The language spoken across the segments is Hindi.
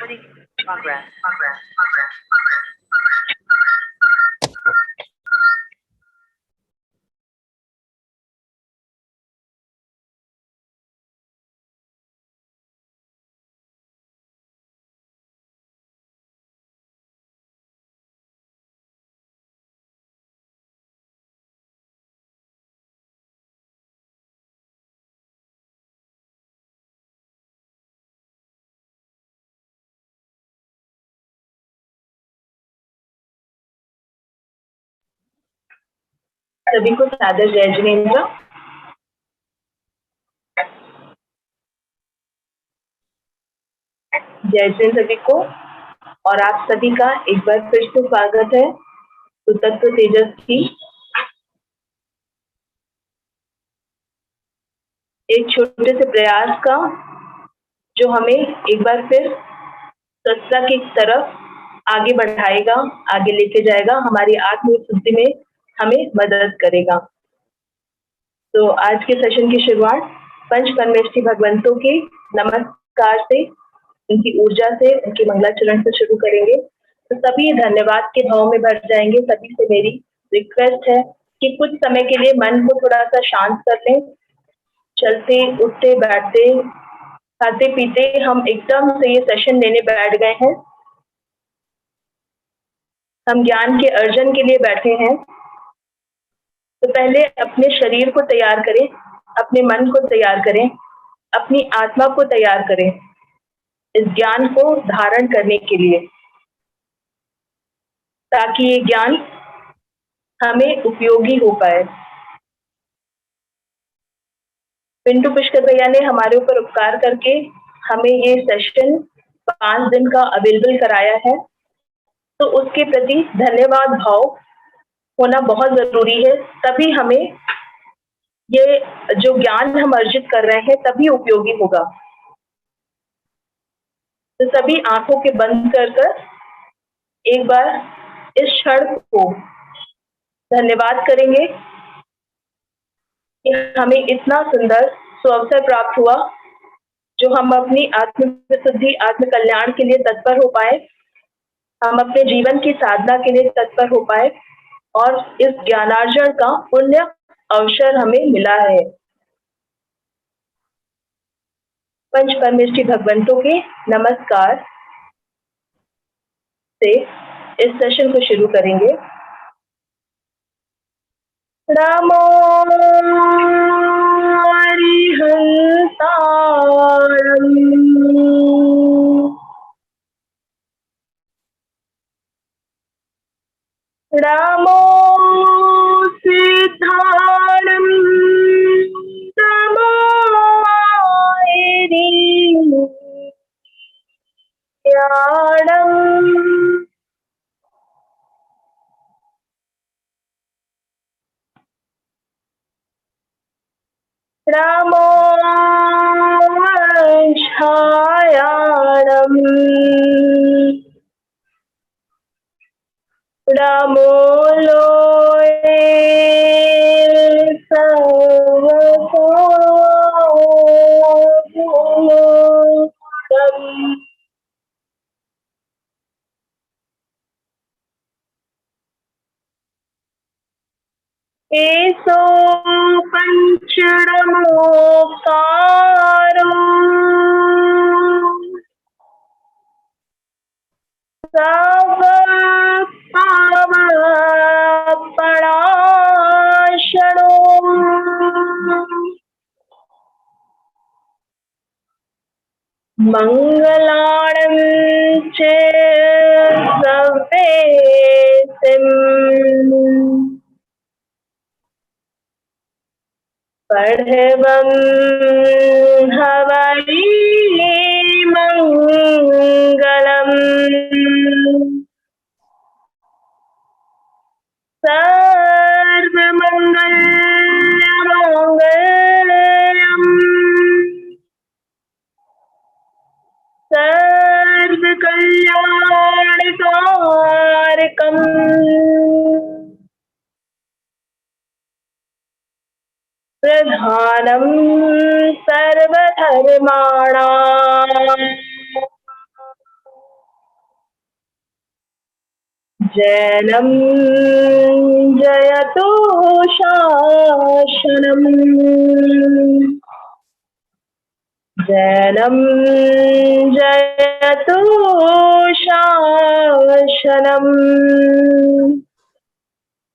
Progress. सभी को सादर जय जिनेन्द्र। जय जिन सभी को, और आप सभी का एक बार फिर से स्वागत है सुतत्व तेजस की एक छोटे से प्रयास का, जो हमें एक बार फिर सत्ता की तरफ आगे बढ़ाएगा, आगे लेके जाएगा, हमारी आत्म शुद्धि में हमें मदद करेगा। तो आज के सेशन की शुरुआत पंच परमेष्ठी भगवंतों के नमस्कार से, उनकी ऊर्जा से, उनके मंगलाचरण से शुरू करेंगे। तो सभी धन्यवाद के भाव में भर जाएंगे। सभी से मेरी रिक्वेस्ट है कि कुछ समय के लिए मन को थोड़ा सा शांत कर लें। चलते उठते बैठते खाते पीते हम एकदम से ये सेशन लेने बैठ गए हैं। हम ज्ञान के अर्जन के लिए बैठे हैं। तो पहले अपने शरीर को तैयार करें, अपने मन को तैयार करें, अपनी आत्मा को तैयार करें इस ज्ञान को धारण करने के लिए, ताकि ये ज्ञान हमें उपयोगी हो पाए। पिंटू पुष्कर भैया ने हमारे ऊपर उपकार करके हमें ये सेशन 5 दिन का अवेलेबल कराया है, तो उसके प्रति धन्यवाद भाव होना बहुत जरूरी है। तभी हमें ये जो ज्ञान हम अर्जित कर रहे हैं तभी उपयोगी होगा। तो सभी आंखों के बंद कर एक बार इस क्षण को धन्यवाद करेंगे कि हमें इतना सुंदर सुअवसर प्राप्त हुआ, जो हम अपनी आत्म विशुद्धि, आत्म कल्याण के लिए तत्पर हो पाए, हम अपने जीवन की साधना के लिए तत्पर हो पाए, और इस ज्ञानार्जन का पुण्य अवसर हमें मिला है। पंच परमेष्ठी भगवंतों के नमस्कार से इस सेशन को शुरू करेंगे। नमो अरिहंतारम् नमो सिद्धाणम् नमो ऐरियाणम् नमो वंशायाणम् नमो लोये सर्वतोमुखम् एसो पंचमोक्तारो सर्वपावपणाशनो मंगलाणं च सर्वेसिम् पढ़वं हवै मंगलम् सर्वमंगलमांगल्यम् सर्वकल्याणकारकम् प्रधानं सर्वधर्माणां जैनं जयतु शासनम् जैनं जयतु शासनम्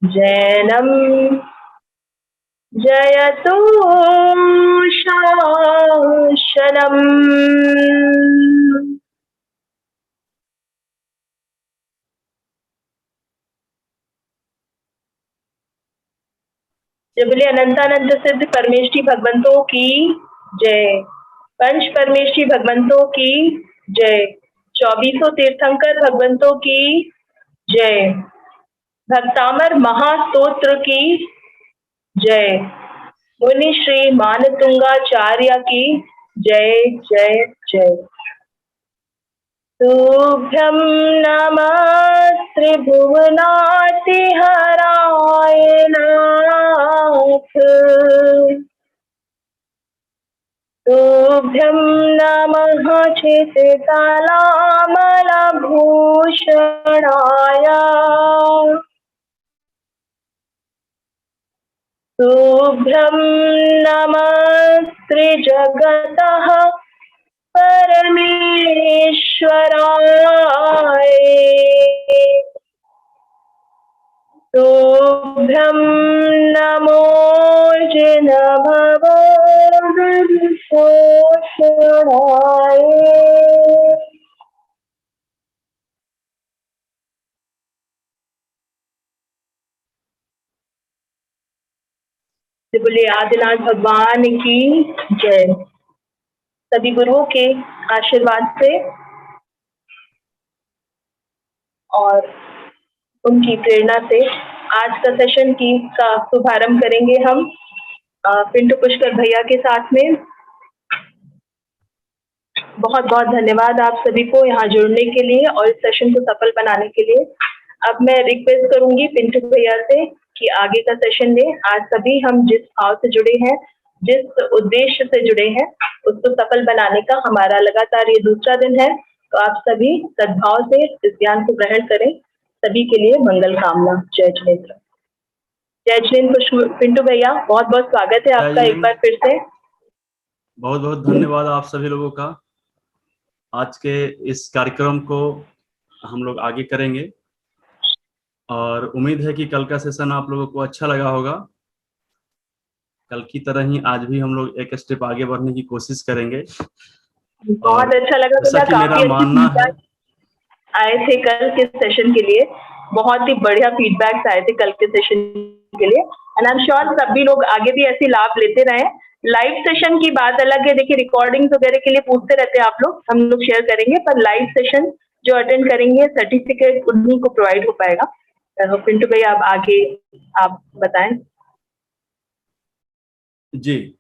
जैनं जयतु शासनम्। जय बोले अनंतानंद सिद्ध परमेष्ठी भगवंतों की जय। पंच परमेष्ठी भगवंतों की जय। 2400 तीर्थंकर भगवंतों की जय। भक्तामर महास्तोत्र की जय। मुनि श्री मानतुंगाचार्य की जय जय जय। तुभ्यं नमः त्रिभुवनातिहराय नाथ। तुभ्यं नमः चित्तकलामलभूषणाय। तुभ्यं नमस्त्रिजगतः परमेश्वराय। तुभ्यं नमोर्जिनभवोदधिशोषणाय। बोलिए आदिनाथ भगवान की जय। सभी गुरुओं के आशीर्वाद से और उनकी प्रेरणा से आज का सेशन का शुभारंभ करेंगे हम पिंटू पुष्कर भैया के साथ में। बहुत बहुत धन्यवाद आप सभी को यहाँ जुड़ने के लिए और इस सेशन को सफल बनाने के लिए। अब मैं रिक्वेस्ट करूंगी पिंटू भैया से कि आगे का सेशन लें। आज सभी हम जिस भाव से जुड़े हैं, जिस उद्देश्य से जुड़े हैं, उसको सफल बनाने का हमारा लगातार ये दूसरा दिन है। तो आप सभी सद्भाव से इस ज्ञान को ग्रहण करें। सभी के लिए मंगल कामना। जय जिनेन्द्र। जय जिनेन्द्र पिंटू भैया, बहुत बहुत स्वागत है आपका एक बार फिर से। बहुत बहुत धन्यवाद आप सभी लोगों का। आज के इस कार्यक्रम को हम लोग आगे करेंगे और उम्मीद है कि कल का सेशन आप लोगों को अच्छा लगा होगा। कल की तरह ही आज भी हम लोग एक स्टेप आगे बढ़ने की कोशिश करेंगे। बहुत अच्छा लगा। जैसा कि मेरा मानना है, आए थे कल के सेशन के लिए, बहुत ही बढ़िया फीडबैक्स आए थे कल के सेशन के लिए एंड आई एम श्योर सभी लोग आगे भी ऐसी लाभ लेते रहें। लाइव सेशन की बात अलग है, देखिए रिकॉर्डिंग्स वगैरह के लिए पूछते रहते हैं आप लोग, हम लोग शेयर करेंगे, पर लाइव सेशन जो अटेंड करेंगे सर्टिफिकेट उन्हीं को प्रोवाइड हो पाएगा। पिंटू भैया आप आगे आप बताएं। जी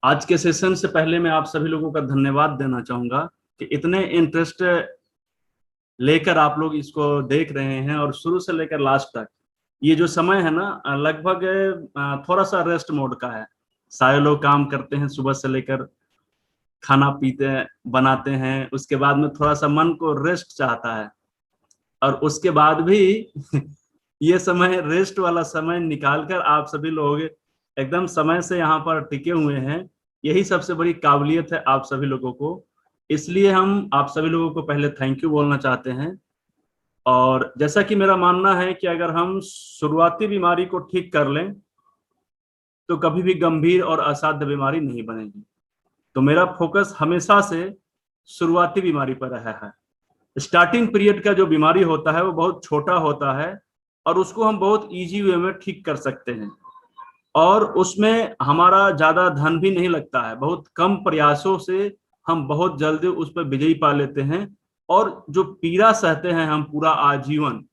आज के सेशन से पहले मैं आप सभी लोगों का धन्यवाद देना चाहूंगा कि इतने इंटरेस्ट लेकर आप लोग इसको देख रहे हैं और शुरू से लेकर लास्ट तक ये जो समय है ना, लगभग थोड़ा सा रेस्ट मोड का है। सारे लोग काम करते हैं, सुबह से लेकर खाना पीते हैं, बनाते हैं, उसके बाद में थोड़ा सा मन को रेस्ट चाहता है और उसके बाद भी ये समय रेस्ट वाला समय निकालकर आप सभी लोग एकदम समय से यहाँ पर टिके हुए हैं। यही सबसे बड़ी काबिलियत है आप सभी लोगों को। इसलिए हम आप सभी लोगों को पहले थैंक यू बोलना चाहते हैं। और जैसा कि मेरा मानना है कि अगर हम शुरुआती बीमारी को ठीक कर लें तो कभी भी गंभीर और असाध्य बीमारी नहीं बनेगी। तो मेरा फोकस हमेशा से शुरुआती बीमारी पर रहा है। स्टार्टिंग पीरियड का जो बीमारी होता है वो बहुत छोटा होता है और उसको हम बहुत इजी वे में ठीक कर सकते हैं और उसमें हमारा ज्यादा धन भी नहीं लगता है। बहुत कम प्रयासों से हम बहुत जल्दी उस पर विजयी पा लेते हैं और जो पीड़ा सहते हैं हम पूरा आजीवन,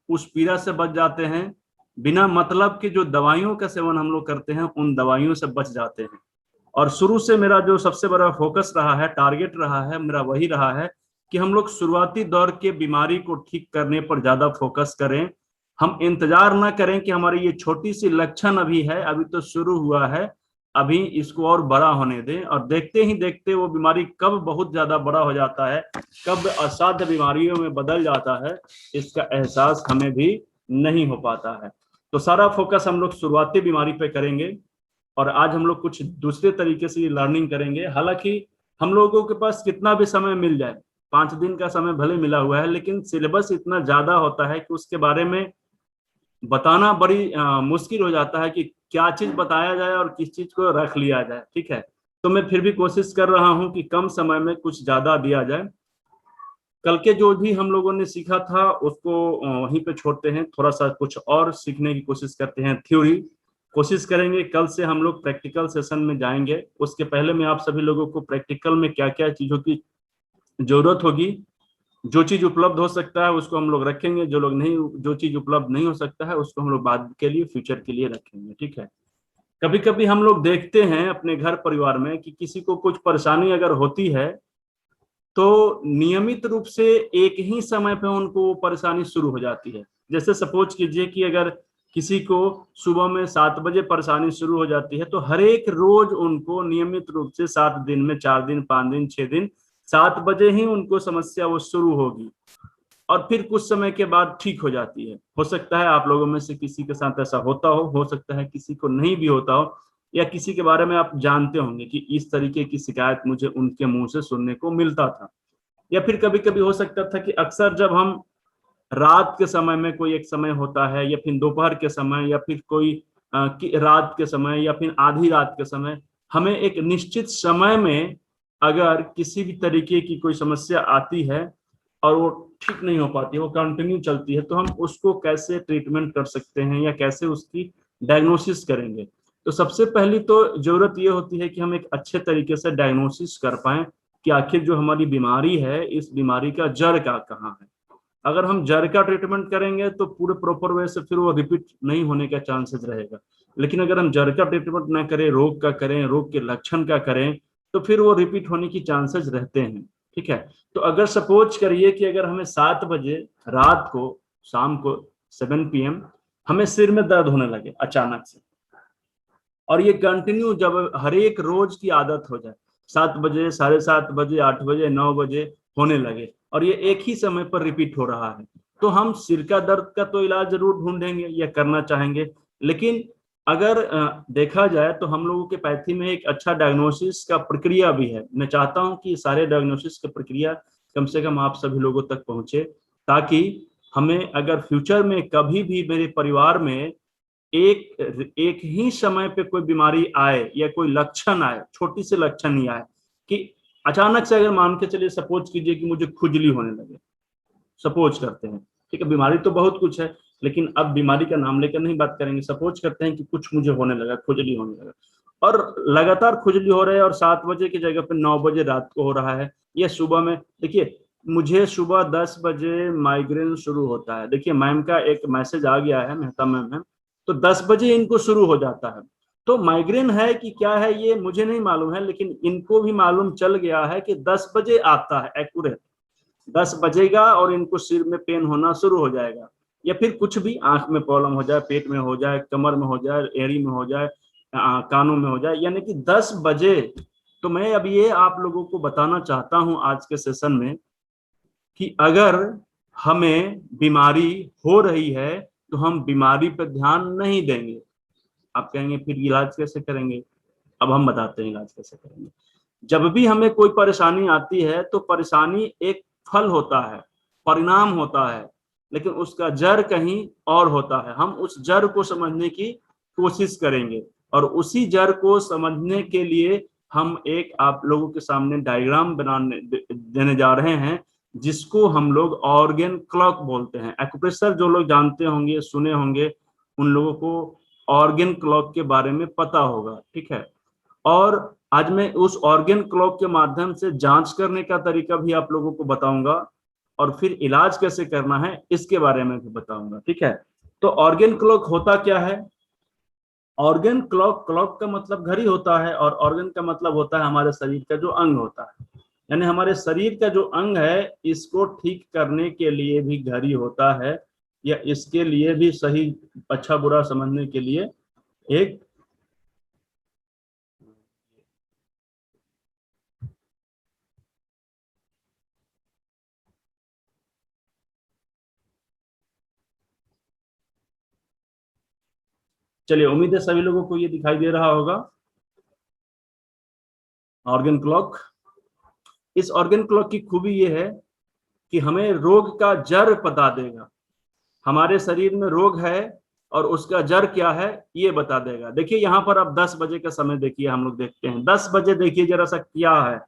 उस पीड़ा से बच जाते हैं। बिना मतलब के जो दवाइयों का सेवन हम लोग करते हैं उन दवाइयों से बच जाते हैं। और शुरू से मेरा जो सबसे बड़ा फोकस रहा है, टारगेट रहा है मेरा, वही रहा है कि हम लोग शुरुआती दौर के बीमारी को ठीक करने पर ज्यादा फोकस करें। हम इंतजार ना करें कि हमारी ये छोटी सी लक्षण अभी है, अभी तो शुरू हुआ है, अभी इसको और बड़ा होने दें, और देखते ही देखते वो बीमारी कब बहुत ज्यादा बड़ा हो जाता है, कब असाध्य बीमारियों में बदल जाता है, इसका एहसास हमें भी नहीं हो पाता है। तो सारा फोकस हम लोग शुरुआती बीमारी पे करेंगे, और आज हम लोग कुछ दूसरे तरीके से लर्निंग करेंगे। हालांकि हम लोगों के पास कितना भी समय मिल जाए, 5 दिन का समय भले मिला हुआ है, लेकिन सिलेबस इतना ज्यादा होता है कि उसके बारे में बताना बड़ी मुश्किल हो जाता है कि क्या चीज बताया जाए और किस चीज को रख लिया जाए। ठीक है, तो मैं फिर भी कोशिश कर रहा हूं कि कम समय में कुछ ज्यादा दिया जाए। कल के जो भी हम लोगों ने सीखा था उसको वहीं पे छोड़ते हैं, थोड़ा सा कुछ और सीखने की कोशिश करते हैं। थ्योरी कोशिश करेंगे, कल से हम लोग प्रैक्टिकल सेशन में जाएंगे। उसके पहले मैं आप सभी लोगों को प्रैक्टिकल में क्या क्या चीजों की जरूरत होगी, जो चीज उपलब्ध हो सकता है उसको हम लोग रखेंगे, जो चीज उपलब्ध नहीं हो सकता है उसको हम लोग बाद के लिए, फ्यूचर के लिए रखेंगे। ठीक है, कभी कभी हम लोग देखते हैं अपने घर परिवार में कि किसी को कुछ परेशानी अगर होती है तो नियमित रूप से एक ही समय पे उनको वो परेशानी शुरू हो जाती है। जैसे सपोज कीजिए कि अगर किसी को सुबह में 7 बजे परेशानी शुरू हो जाती है, तो हर एक रोज उनको नियमित रूप से 7 दिन में 4 दिन, 5 दिन, 6 दिन, 7 बजे ही उनको समस्या वो शुरू होगी, और फिर कुछ समय के बाद ठीक हो जाती है। हो सकता है आप लोगों में से किसी के साथ ऐसा होता हो सकता है किसी को नहीं भी होता हो, या किसी के बारे में आप जानते होंगे कि इस तरीके की शिकायत मुझे उनके मुंह से सुनने को मिलता था। या फिर कभी कभी हो सकता था कि अक्सर जब हम रात के समय में, कोई एक समय होता है, या फिर दोपहर के समय, या फिर कोई रात के समय, या फिर आधी रात के समय, हमें एक निश्चित समय में अगर किसी भी तरीके की कोई समस्या आती है और वो ठीक नहीं हो पाती, वो कंटिन्यू चलती है, तो हम उसको कैसे ट्रीटमेंट कर सकते हैं या कैसे उसकी डायग्नोसिस करेंगे। तो सबसे पहली तो जरूरत ये होती है कि हम एक अच्छे तरीके से डायग्नोसिस कर पाए कि आखिर जो हमारी बीमारी है, इस बीमारी का जड़ का कहाँ है। अगर हम जड़ का ट्रीटमेंट करेंगे तो पूरे प्रॉपर वे से फिर वो रिपीट नहीं होने का चांसेस रहेगा। लेकिन अगर हम जड़ का ट्रीटमेंट ना करें, रोग का करें, रोग के लक्षण का करें, तो फिर वो रिपीट होने की चांसेस रहते हैं। ठीक है, तो अगर सपोज करिए कि अगर हमें 7 बजे रात को, शाम को 7 PM हमें सिर में दर्द होने लगे अचानक से, और ये कंटिन्यू जब हर एक रोज की आदत हो जाए, 7 बजे, 7:30 बजे, 8 बजे, 9 बजे होने लगे, और ये एक ही समय पर रिपीट हो रहा है, तो हम सिर का दर्द का तो इलाज जरूर ढूंढेंगे या करना चाहेंगे। लेकिन अगर देखा जाए तो हम लोगों के पैथी में एक अच्छा डायग्नोसिस का प्रक्रिया भी है। मैं चाहता हूं कि सारे डायग्नोसिस की प्रक्रिया कम से कम आप सभी लोगों तक पहुंचे, ताकि हमें अगर फ्यूचर में कभी भी मेरे परिवार में एक एक ही समय पे कोई बीमारी आए या कोई लक्षण आए, छोटी सी लक्षण ही आए, कि अचानक से अगर मान के चलिए, सपोज कीजिए कि मुझे खुजली होने लगे, सपोज करते हैं, ठीक है, बीमारी तो बहुत कुछ है, लेकिन अब बीमारी का नाम लेकर नहीं बात करेंगे। सपोज करते हैं कि कुछ मुझे होने लगा, खुजली होने लगा, और लगातार खुजली हो रहा है, और 7 बजे की जगह पे 9 बजे रात को हो रहा है, या सुबह में। देखिए, मुझे सुबह 10 बजे माइग्रेन शुरू होता है। देखिए, मैम का एक मैसेज आ गया है, मेहता मैम है, तो 10 बजे इनको शुरू हो जाता है। तो माइग्रेन है कि क्या है ये मुझे नहीं मालूम है, लेकिन इनको भी मालूम चल गया है कि 10 बजे आता है एक्यूरेट, 10 बजेगा और इनको सिर में पेन होना शुरू हो जाएगा, या फिर कुछ भी आंख में प्रॉब्लम हो जाए, पेट में हो जाए, कमर में हो जाए, एड़ी में हो जाए, कानों में हो जाए, यानी कि 10 बजे। तो मैं अब ये आप लोगों को बताना चाहता हूं आज के सेशन में कि अगर हमें बीमारी हो रही है तो हम बीमारी पर ध्यान नहीं देंगे। आप कहेंगे फिर इलाज कैसे करेंगे? अब हम बताते हैं इलाज कैसे करेंगे। जब भी हमें कोई परेशानी आती है तो परेशानी एक फल होता है, परिणाम होता है, लेकिन उसका जड़ कहीं और होता है। हम उस जड़ को समझने की कोशिश करेंगे, और उसी जड़ को समझने के लिए हम एक आप लोगों के सामने डायग्राम बनाने देने जा रहे हैं, जिसको हम लोग ऑर्गन क्लॉक बोलते हैं। एक्यूप्रेशर जो लोग जानते होंगे, सुने होंगे, उन लोगों को ऑर्गन क्लॉक के बारे में पता होगा। ठीक है, और आज मैं उस ऑर्गन क्लॉक के माध्यम से जांच करने का तरीका भी आप लोगों को बताऊंगा, और फिर इलाज कैसे करना है इसके बारे में भी बताऊंगा। ठीक है, तो ऑर्गन क्लॉक होता क्या है? ऑर्गन क्लॉक, क्लॉक का मतलब घड़ी होता है, और ऑर्गन का मतलब होता है हमारे शरीर का जो अंग होता है। यानी हमारे शरीर का जो अंग है, इसको ठीक करने के लिए भी घड़ी होता है, या इसके लिए भी सही अच्छा बुरा समझने के लिए एक चलिए, उम्मीद है सभी लोगों को ये दिखाई दे रहा होगा ऑर्गन क्लॉक। इस ऑर्गन क्लॉक की खूबी ये है कि हमें रोग का जड़ बता देगा। हमारे शरीर में रोग है और उसका जड़ क्या है ये बता देगा। देखिए यहाँ पर अब 10 बजे का समय देखिए, हम लोग देखते हैं 10 बजे, देखिए जरा सा क्या है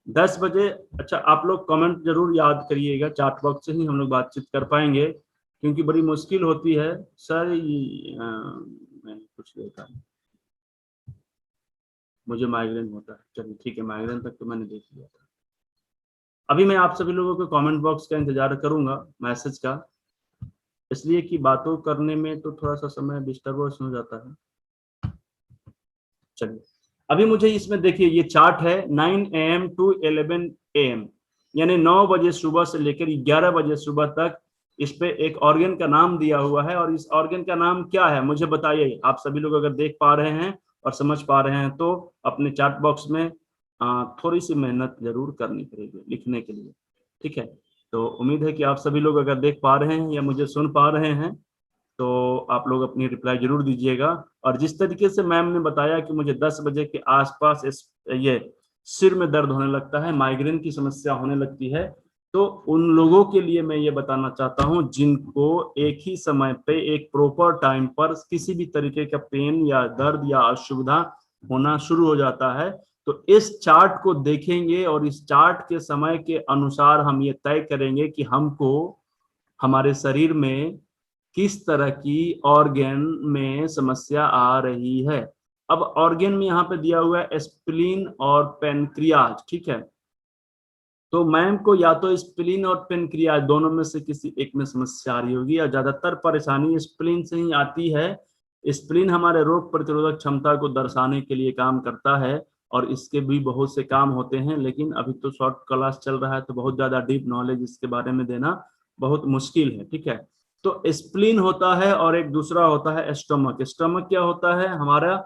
10 बजे। अच्छा, आप लोग कमेंट जरूर याद करिएगा, चैट बॉक्स से ही हम लोग बातचीत कर पाएंगे, क्योंकि बड़ी मुश्किल होती है सर। मैंने कुछ देखा, मुझे माइग्रेन होता है। चलिए ठीक है, माइग्रेन तक तो मैंने देख लिया था। अभी मैं आप सभी लोगों के कमेंट बॉक्स का इंतजार करूंगा, मैसेज का, इसलिए कि बातों करने में तो थोड़ा सा समय डिस्टर्बेंस हो जाता है। चलिए, अभी मुझे इसमें देखिए ये चार्ट है 9 AM टू 11 AM, यानी 9 बजे सुबह से लेकर 11 बजे सुबह तक इस पे एक ऑर्गन का नाम दिया हुआ है। और इस ऑर्गन का नाम क्या है मुझे बताइए। आप सभी लोग अगर देख पा रहे हैं और समझ पा रहे हैं तो अपने चैट बॉक्स में थोड़ी सी मेहनत जरूर करनी पड़ेगी लिखने के लिए, ठीक है। तो उम्मीद है कि आप सभी लोग अगर देख पा रहे हैं या मुझे सुन पा रहे हैं तो आप लोग अपनी रिप्लाई जरूर दीजिएगा। और जिस तरीके से मैम ने बताया कि मुझे 10 बजे के आसपास ये सिर में दर्द होने लगता है, माइग्रेन की समस्या होने लगती है, तो उन लोगों के लिए मैं ये बताना चाहता हूं जिनको एक ही समय पे एक प्रॉपर टाइम पर किसी भी तरीके का पेन या दर्द या असुविधा होना शुरू हो जाता है, तो इस चार्ट को देखेंगे और इस चार्ट के समय के अनुसार हम ये तय करेंगे कि हमको हमारे शरीर में किस तरह की ऑर्गन में समस्या आ रही है। अब ऑर्गन में यहाँ पे दिया हुआ है स्प्लीन और पेनक्रियाज, ठीक है। तो मैम को या तो स्प्लीन और पेनक्रियाज दोनों में से किसी एक में समस्या आ रही होगी, और ज्यादातर परेशानी स्प्लीन से ही आती है। स्प्लीन हमारे रोग प्रतिरोधक क्षमता को दर्शाने के लिए काम करता है, और इसके भी बहुत से काम होते हैं, लेकिन अभी तो शॉर्ट क्लास चल रहा है तो बहुत ज्यादा डीप नॉलेज इसके बारे में देना बहुत मुश्किल है, ठीक है। तो स्प्लीन होता है और एक दूसरा होता है स्टमक। स्टमक क्या होता है? हमारा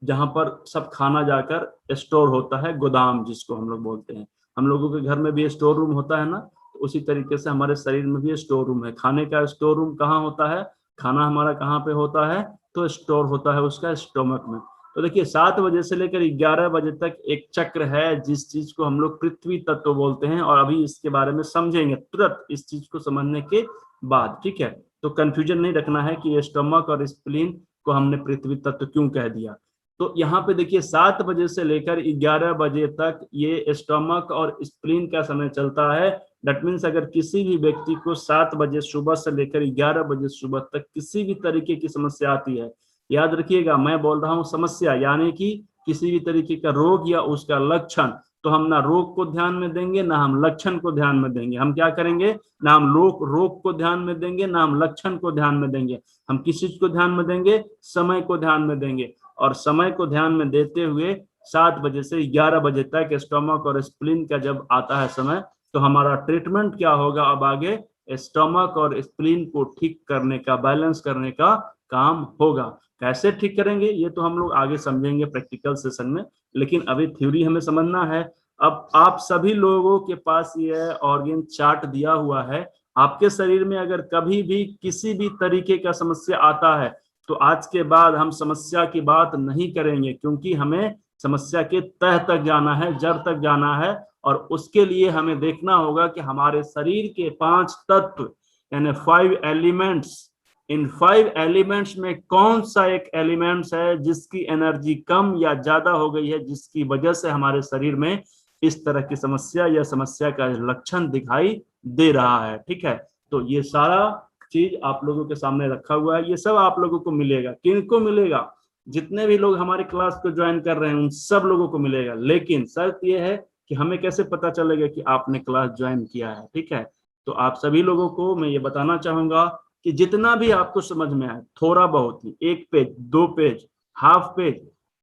जहां पर सब खाना जाकर स्टोर होता है, गोदाम जिसको हम लोग बोलते हैं। हम लोगों के घर में भी स्टोर रूम होता है ना, तो उसी तरीके से हमारे शरीर में भी स्टोर रूम है। खाने का स्टोर रूम कहाँ होता है? खाना हमारा कहाँ पे होता है? तो स्टोर होता है उसका स्टोमक में। तो देखिए 7 बजे से लेकर 11 बजे तक एक चक्र है जिस चीज को हम लोग पृथ्वी तत्व बोलते हैं, और अभी इसके बारे में समझेंगे तुरंत इस चीज को समझने के बाद, ठीक है। तो कंफ्यूजन नहीं रखना है कि स्टमक और स्प्लीन को हमने पृथ्वी तत्व क्यों कह दिया। तो यहाँ पे देखिए 7 बजे से लेकर 11 बजे तक ये स्टमक और स्प्लीन का समय चलता है। दैट मीन्स अगर किसी भी व्यक्ति को 7 बजे सुबह से लेकर 11 बजे सुबह तक किसी भी तरीके की समस्या आती है, याद रखिएगा मैं बोल रहा हूँ समस्या, यानी कि किसी भी तरीके का रोग या उसका लक्षण, तो हम ना रोग को ध्यान में देंगे ना हम लक्षण को ध्यान में देंगे। हम क्या करेंगे? ना हम रोग को ध्यान में देंगे ना हम लक्षण को ध्यान में देंगे। हम किस चीज को ध्यान में देंगे? समय को ध्यान में देंगे। और समय को ध्यान में देते हुए 7 बजे से 11 बजे तक स्टमक और स्प्लीन का जब आता है समय, तो हमारा ट्रीटमेंट क्या होगा अब आगे? स्टमक और स्प्लीन को ठीक करने का, बैलेंस करने का काम होगा। कैसे ठीक करेंगे ये तो हम लोग आगे समझेंगे प्रैक्टिकल सेशन में, लेकिन अभी थ्योरी हमें समझना है। अब आप सभी लोगों के पास ये ऑर्गन चार्ट दिया हुआ है। आपके शरीर में अगर कभी भी किसी भी तरीके का समस्या आता है, तो आज के बाद हम समस्या की बात नहीं करेंगे, क्योंकि हमें समस्या के तह तक जाना है, जड़ तक जाना है। और उसके लिए हमें देखना होगा कि हमारे शरीर के 5 तत्व यानी 5 एलिमेंट्स, इन 5 एलिमेंट्स में कौन सा एक एलिमेंट्स है जिसकी एनर्जी कम या ज्यादा हो गई है, जिसकी वजह से हमारे शरीर में इस तरह की समस्या या समस्या का लक्षण दिखाई दे रहा है, ठीक है। तो ये सारा चीज आप लोगों के सामने रखा हुआ है, ये सब आप लोगों को मिलेगा। किनको मिलेगा? जितने भी लोग हमारे क्लास को ज्वाइन कर रहे हैं उन सब लोगों को मिलेगा, लेकिन शर्त ये है कि हमें कैसे पता चलेगा कि आपने क्लास ज्वाइन किया है, ठीक है। तो आप सभी लोगों को मैं ये बताना चाहूंगा कि जितना भी आपको समझ में आए, थोड़ा बहुत ही, 1 पेज 2 पेज हाफ पेज,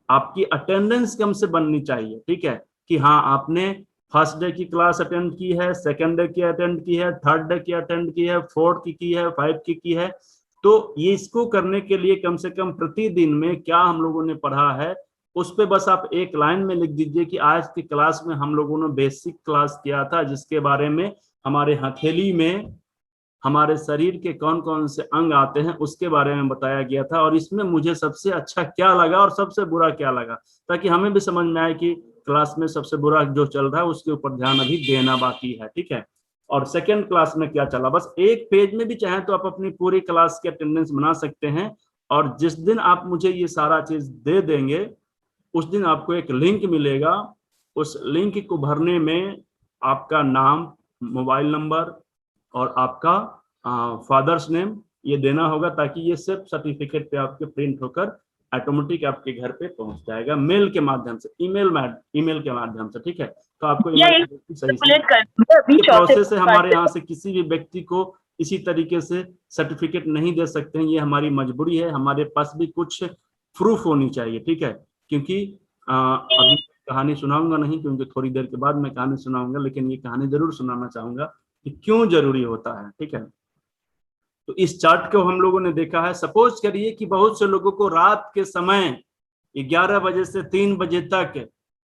आपकी अटेंडेंस कम से बननी चाहिए, ठीक है। कि हाँ आपने फर्स्ट डे की क्लास अटेंड की है, सेकंड डे की अटेंड की है, थर्ड डे की अटेंड की है, फोर्थ की है, 5 की है। तो ये इसको करने के लिए कम से कम प्रतिदिन में क्या हम लोगों ने पढ़ा है उस पे बस आप एक लाइन में लिख दीजिए कि आज की क्लास में हम लोगों ने बेसिक क्लास किया था, जिसके बारे में हमारे हथेली में हमारे शरीर के कौन कौन से अंग आते हैं उसके बारे में बताया गया था, और इसमें मुझे सबसे अच्छा क्या लगा और सबसे बुरा क्या लगा, ताकि हमें भी समझ में आए कि क्लास में सबसे बुरा जो चल रहा है उसके ऊपर ध्यान अभी देना बाकी है, ठीक है। और सेकेंड क्लास में क्या चला, बस एक पेज में भी चाहे तो आप अपनी पूरी क्लास की अटेंडेंस बना सकते हैं, और जिस दिन आप मुझे ये सारा चीज दे देंगे उस दिन आपको एक लिंक मिलेगा। उस लिंक को भरने में आपका नाम, मोबाइल नंबर और आपका फादर्स नेम ये देना होगा, ताकि ये सब सर्टिफिकेट पे आपके प्रिंट होकर ऑटोमेटिक आपके घर पे पहुंच जाएगा मेल के माध्यम से, ईमेल के माध्यम से, ठीक है। तो आपको ईमेल सही से अभी ये चौथे प्रोसेस है। हमारे पार्ट यहाँ से किसी भी व्यक्ति को इसी तरीके से सर्टिफिकेट नहीं दे सकते हैं, ये हमारी मजबूरी है, हमारे पास भी कुछ प्रूफ होनी चाहिए, ठीक है। क्योंकि अभी कहानी सुनाऊंगा नहीं, क्योंकि थोड़ी देर के बाद मैं कहानी सुनाऊंगा, लेकिन ये कहानी जरूर सुनाना चाहूंगा कि क्यों जरूरी होता है, ठीक है। तो इस चार्ट को हम लोगों ने देखा है, सपोज करिए कि बहुत से लोगों को रात के समय 11 बजे से 3 बजे तक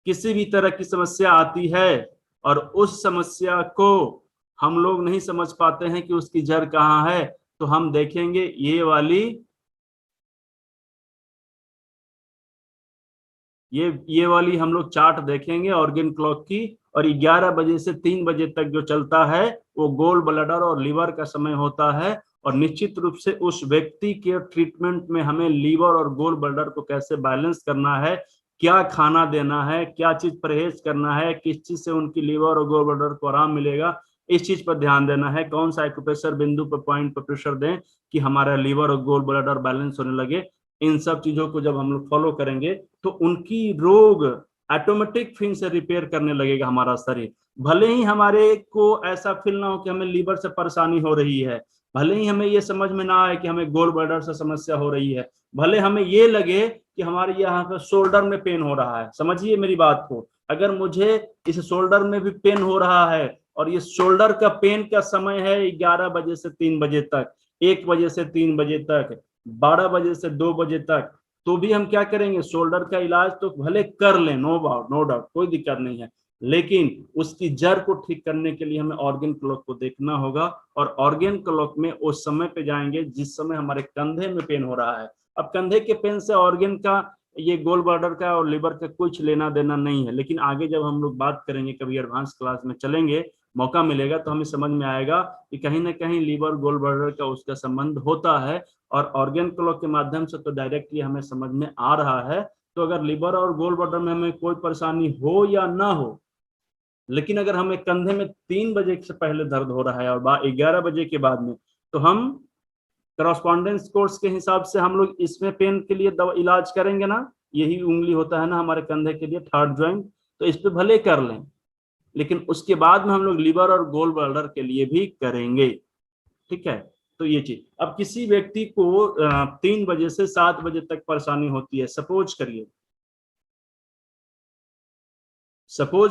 किसी भी तरह की समस्या आती है, और उस समस्या को हम लोग नहीं समझ पाते हैं कि उसकी जड़ कहाँ है। तो हम देखेंगे ये वाली हम लोग चार्ट देखेंगे ऑर्गन क्लॉक की, और 11 बजे से 3 बजे तक जो चलता है वो गोल ब्लडर और लीवर का समय होता है। और निश्चित रूप से उस व्यक्ति के ट्रीटमेंट में हमें लीवर और गोल ब्लडर को कैसे बैलेंस करना है, क्या खाना देना है, क्या चीज परहेज करना है, किस चीज से उनकी लीवर और गोल ब्लडर को आराम मिलेगा, इस चीज पर ध्यान देना है। कौन सा एक्यूप्रेशर बिंदु पर पॉइंट पर प्रेशर दें कि हमारा लीवर और गोल ब्लडर बैलेंस होने लगे। इन सब चीजों को जब हम लोग फॉलो करेंगे तो उनकी रोग ऑटोमेटिक फिर से रिपेयर करने लगेगा हमारा शरीर। भले ही हमारे को ऐसा फील ना हो कि हमें लीवर से परेशानी हो रही है, भले ही हमें ये समझ में ना आए कि हमें गोल ब्लैडर से समस्या हो रही है, भले हमें ये लगे कि हमारे यहाँ पे शोल्डर में पेन हो रहा है, समझिए मेरी बात को, अगर मुझे इस शोल्डर में भी पेन हो रहा है और ये शोल्डर का पेन का समय है 11 बजे से 3 बजे तक, 1 बजे से 3 बजे तक, 12 बजे से 2 बजे तक, तो भी हम क्या करेंगे, शोल्डर का इलाज तो भले कर लें, नो डाउट कोई दिक्कत नहीं है, लेकिन उसकी जड़ को ठीक करने के लिए हमें ऑर्गन क्लॉक को देखना होगा। और ऑर्गन क्लॉक में उस समय पे जाएंगे जिस समय हमारे कंधे में पेन हो रहा है। अब कंधे के पेन से ऑर्गन का, ये गोल ब्लैडर का और लिवर का कुछ लेना देना नहीं है, लेकिन आगे जब हम लोग बात करेंगे, कभी एडवांस क्लास में चलेंगे, मौका मिलेगा तो हमें समझ में आएगा कि कहीं ना कहीं लीवर गोल ब्लैडर का उसका संबंध होता है। और ऑर्गन क्लॉक के माध्यम से तो डायरेक्टली हमें समझ में आ रहा है। तो अगर लिवर और गोल ब्लैडर में हमें कोई परेशानी हो या ना हो, लेकिन अगर हमें कंधे में 3 बजे से पहले दर्द हो रहा है और 11 बजे के बाद में, तो हम करस्पॉन्डेंस कोर्स के हिसाब से हम लोग इसमें पेन के लिए दवा इलाज करेंगे ना, यही उंगली होता है ना हमारे कंधे के लिए, थर्ड ज्वाइंट, तो इस पे भले कर लें, लेकिन उसके बाद में हम लोग लिवर और गोल ब्लैडर के लिए भी करेंगे, ठीक है। तो ये चीज, अब किसी व्यक्ति को 3 बजे से 7 बजे तक परेशानी होती है, सपोज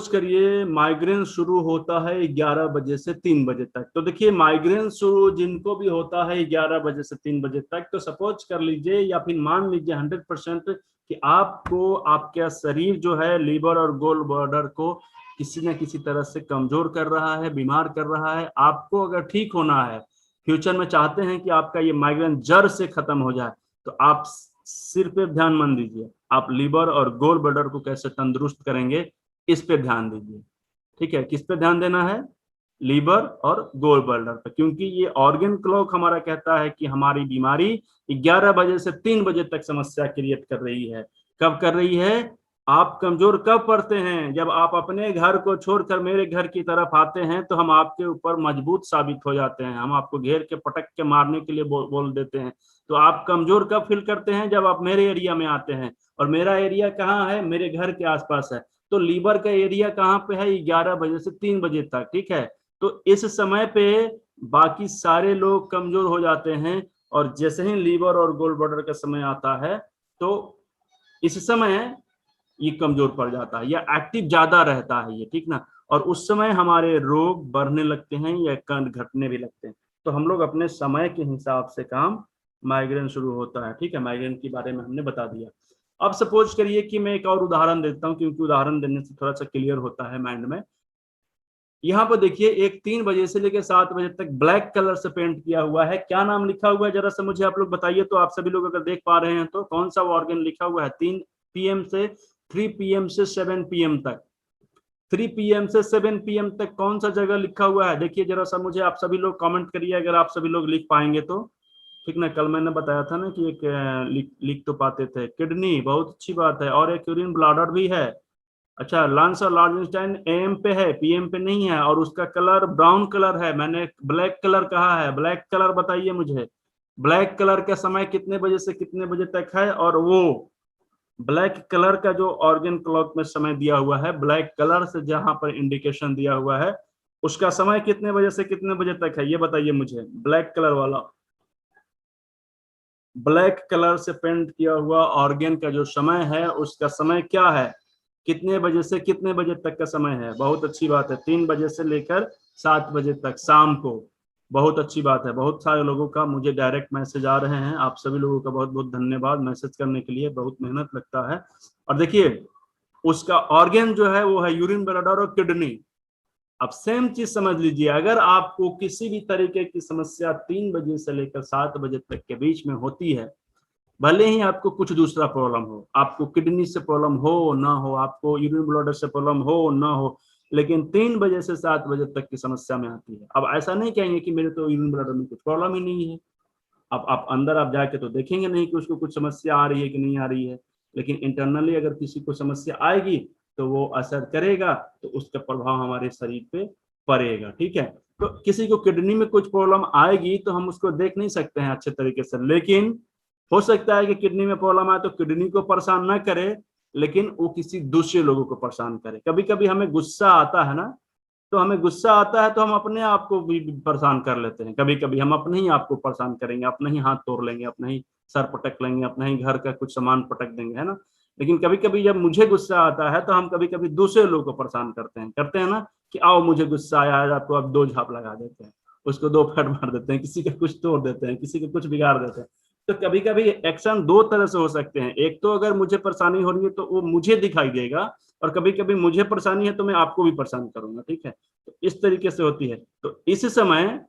करिए माइग्रेन शुरू होता है 11 बजे से 3 बजे तक। तो देखिए माइग्रेन शुरू जिनको भी होता है 11 बजे से 3 बजे तक, तो सपोज कर लीजिए या फिर मान लीजिए 100% कि आपको आपका शरीर जो है लीवर और गोल ब्लैडर को किसी न किसी तरह से कमजोर कर रहा है, बीमार कर रहा है। आपको अगर ठीक होना है, फ्यूचर में चाहते हैं कि आपका ये माइग्रेन जड़ से खत्म हो जाए, तो आप सिर पे ध्यान मन दीजिए, आप लीवर और गोल ब्लैडर को कैसे तंदुरुस्त करेंगे इस पे ध्यान दीजिए, ठीक है। किस पे ध्यान देना है, लीवर और गोल ब्लैडर पे, क्योंकि ये ऑर्गन क्लॉक हमारा कहता है कि हमारी बीमारी 11 बजे से 3 बजे तक समस्या क्रिएट कर रही है। कब कर रही है, आप कमजोर कब पड़ते हैं, जब आप अपने घर को छोड़कर मेरे घर की तरफ आते हैं, तो हम आपके ऊपर मजबूत साबित हो जाते हैं, हम आपको घेर के पटक के मारने के लिए बोल देते हैं। तो आप कमजोर कब फील करते हैं, जब आप मेरे एरिया में आते हैं, और मेरा एरिया कहाँ है, मेरे घर के आसपास है। तो लीवर का एरिया कहाँ पे है, 11 बजे से 3 बजे तक, ठीक है। तो इस समय पे बाकी सारे लोग कमजोर हो जाते हैं, और जैसे ही लीवर और गोल ब्लैडर का समय आता है, तो इस समय ये कमजोर पड़ जाता है या एक्टिव ज्यादा रहता है ये, ठीक ना। और उस समय हमारे रोग बढ़ने लगते हैं या घटने भी लगते हैं। तो हम लोग अपने समय के हिसाब से काम, माइग्रेन शुरू होता है, ठीक है, माइग्रेन के बारे में हमने बता दिया। अब सपोज करिए कि मैं एक और उदाहरण देता हूं, क्योंकि उदाहरण देने से थोड़ा सा क्लियर होता है माइंड में। यहाँ पर देखिए एक 3 बजे से लेकर 7 बजे तक ब्लैक कलर से पेंट किया हुआ है। क्या नाम लिखा हुआ है जरा सा मुझे आप लोग बताइए। तो आप सभी लोग अगर देख पा रहे हैं तो कौन सा ऑर्गन लिखा हुआ है? 3 PM से 3 PM से 7 PM तक, 3 PM से 7 PM तक कौन सा जगह लिखा हुआ है? देखिए जरा सा मुझे आप सभी लोग कमेंट करिए अगर आप सभी लोग लिख पाएंगे तो। ठीक ना, कल मैंने बताया था ना कि एक लिख तो पाते थे। किडनी, बहुत अच्छी बात है। और एक यूरिन ब्लैडर भी है। अच्छा, लंस और लार्ज इंटेस्टाइन AM पे है, PM पे नहीं है। और उसका कलर ब्राउन कलर है, मैंने ब्लैक कलर कहा है। ब्लैक कलर बताइए मुझे, ब्लैक कलर का समय कितने बजे से कितने बजे तक है? और वो ब्लैक कलर का जो ऑर्गन क्लॉक में समय दिया हुआ है, ब्लैक कलर से जहां पर इंडिकेशन दिया हुआ है, उसका समय कितने बजे से कितने बजे तक है ये बताइए मुझे। ब्लैक कलर वाला, ब्लैक कलर से पेंट किया हुआ ऑर्गन का जो समय है उसका समय क्या है? कितने बजे से कितने बजे तक का समय है? बहुत अच्छी बात है, 3 बजे से लेकर 7 बजे तक शाम को। बहुत अच्छी बात है। बहुत सारे लोगों का मुझे डायरेक्ट मैसेज आ रहे हैं। आप सभी लोगों का बहुत बहुत धन्यवाद मैसेज करने के लिए, बहुत मेहनत लगता है। और देखिए उसका ऑर्गन जो है वो है यूरिन ब्लैडर और किडनी। अब सेम चीज समझ लीजिए, अगर आपको किसी भी तरीके की समस्या 3 बजे से लेकर 7 बजे तक के बीच में होती है, भले ही आपको कुछ दूसरा प्रॉब्लम हो, आपको किडनी से प्रॉब्लम हो ना हो, आपको यूरिन ब्लैडर से प्रॉब्लम हो ना हो, लेकिन 3 बजे से 7 बजे तक की समस्या में आती है। अब ऐसा नहीं कहेंगे कि मेरे तो यूरिन ब्लैडर में कुछ प्रॉब्लम ही नहीं है। अब आप अंदर आप जाके तो देखेंगे नहीं कि उसको कुछ समस्या आ रही है कि नहीं आ रही है, लेकिन इंटरनली अगर किसी को समस्या आएगी तो वो असर करेगा, तो उसका प्रभाव हमारे शरीर पे पड़ेगा। ठीक है, तो किसी को किडनी में कुछ प्रॉब्लम आएगी तो हम उसको देख नहीं सकते हैं अच्छे तरीके से, लेकिन हो सकता है कि किडनी में प्रॉब्लम आए तो किडनी को परेशान ना करे, लेकिन वो किसी दूसरे लोगों को परेशान करे। कभी कभी हमें गुस्सा आता है ना, तो हमें गुस्सा आता है तो हम अपने आप को भी परेशान कर लेते हैं। कभी कभी हम अपने ही आप को परेशान करेंगे, अपने ही हाथ तोड़ लेंगे, अपने ही सर पटक लेंगे, अपने ही घर का कुछ सामान पटक देंगे, है ना। लेकिन कभी कभी जब मुझे गुस्सा आता है तो हम कभी कभी दूसरे लोगों को परेशान करते हैं ना, कि आओ मुझे गुस्सा आया है, आपको अब 2 झाप लगा देते हैं, उसको 2 फट मार देते हैं, किसी का कुछ तोड़ देते हैं, किसी का कुछ बिगाड़ देते हैं। तो कभी कभी एक्शन 2 तरह से हो सकते हैं। एक तो अगर मुझे परेशानी हो रही है तो वो मुझे दिखाई देगा, और कभी कभी मुझे परेशानी है तो मैं आपको भी परेशान करूंगा। ठीक है, तो इस तरीके से होती है। तो इस समय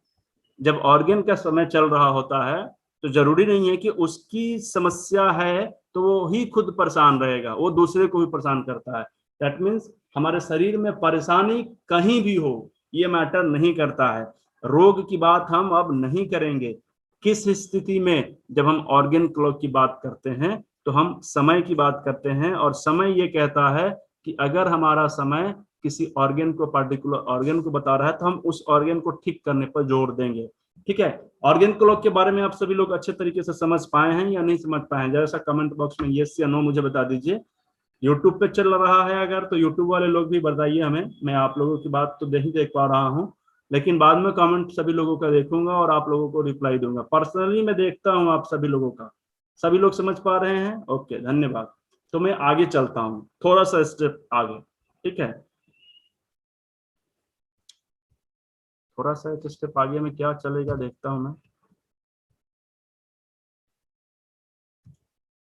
जब ऑर्गन का समय चल रहा होता है तो जरूरी नहीं है कि उसकी समस्या है तो वो ही खुद परेशान रहेगा, वो दूसरे को भी परेशान करता है। दैट मीन्स हमारे शरीर में परेशानी कहीं भी हो ये मैटर नहीं करता है। रोग की बात हम अब नहीं करेंगे। किस स्थिति में? जब हम ऑर्गन क्लॉक की बात करते हैं तो हम समय की बात करते हैं, और समय ये कहता है कि अगर हमारा समय किसी ऑर्गन को, पर्टिकुलर ऑर्गन को बता रहा है तो हम उस ऑर्गन को ठीक करने पर जोर देंगे। ठीक है, ऑर्गन क्लॉक के बारे में आप सभी लोग अच्छे तरीके से समझ पाए हैं या नहीं समझ पाए हैं? जैसा कमेंट बॉक्स में यस या नो मुझे बता दीजिए। यूट्यूब पे चल रहा है अगर तो यूट्यूब वाले लोग भी बताइए हमें। मैं आप लोगों की बात तो नहीं देख पा रहा हूँ, लेकिन बाद में कमेंट सभी लोगों का देखूंगा और आप लोगों को रिप्लाई दूंगा। पर्सनली मैं देखता हूँ आप सभी लोगों का। सभी लोग समझ पा रहे हैं? ओके, धन्यवाद। तो मैं आगे चलता हूँ, थोड़ा सा स्टेप आगे। ठीक है, थोड़ा सा एक स्टेप आगे में क्या चलेगा देखता हूं मैं।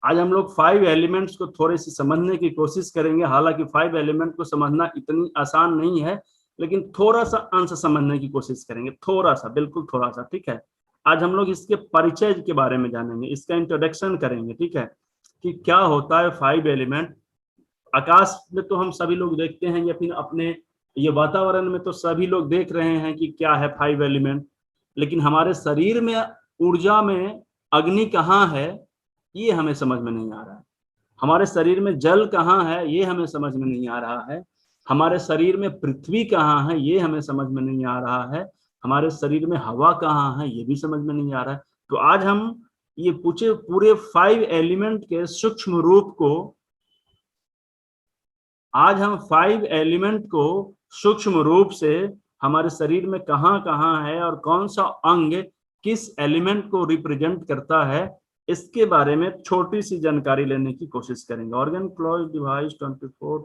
आज हम लोग 5 एलिमेंट्स को थोड़े से समझने की कोशिश करेंगे। हालांकि 5 एलिमेंट को समझना इतनी आसान नहीं है, लेकिन थोड़ा सा अंश समझने की कोशिश करेंगे, थोड़ा सा, बिल्कुल थोड़ा सा। ठीक है, आज हम लोग इसके परिचय के बारे में जानेंगे, इसका इंट्रोडक्शन करेंगे। ठीक है, कि क्या होता है 5 एलिमेंट। आकाश में तो हम सभी लोग देखते हैं, या फिर अपने ये वातावरण में तो सभी लोग देख रहे हैं कि क्या है 5 एलिमेंट, लेकिन हमारे शरीर में ऊर्जा में अग्नि कहाँ है ये हमें समझ में नहीं आ रहा है। हमारे शरीर में जल कहाँ है ये हमें समझ में नहीं आ रहा है। हमारे शरीर में पृथ्वी कहाँ है ये हमें समझ में नहीं आ रहा है। हमारे शरीर में हवा कहाँ है ये भी समझ में नहीं आ रहा है। तो आज हम ये पूरे 5 एलिमेंट के सूक्ष्म रूप को, आज हम 5 एलिमेंट को सूक्ष्म रूप से हमारे शरीर में कहाँ कहाँ है और कौन सा अंग किस एलिमेंट को रिप्रेजेंट करता है, इसके बारे में छोटी सी जानकारी लेने की कोशिश करेंगे। Organ clause device 24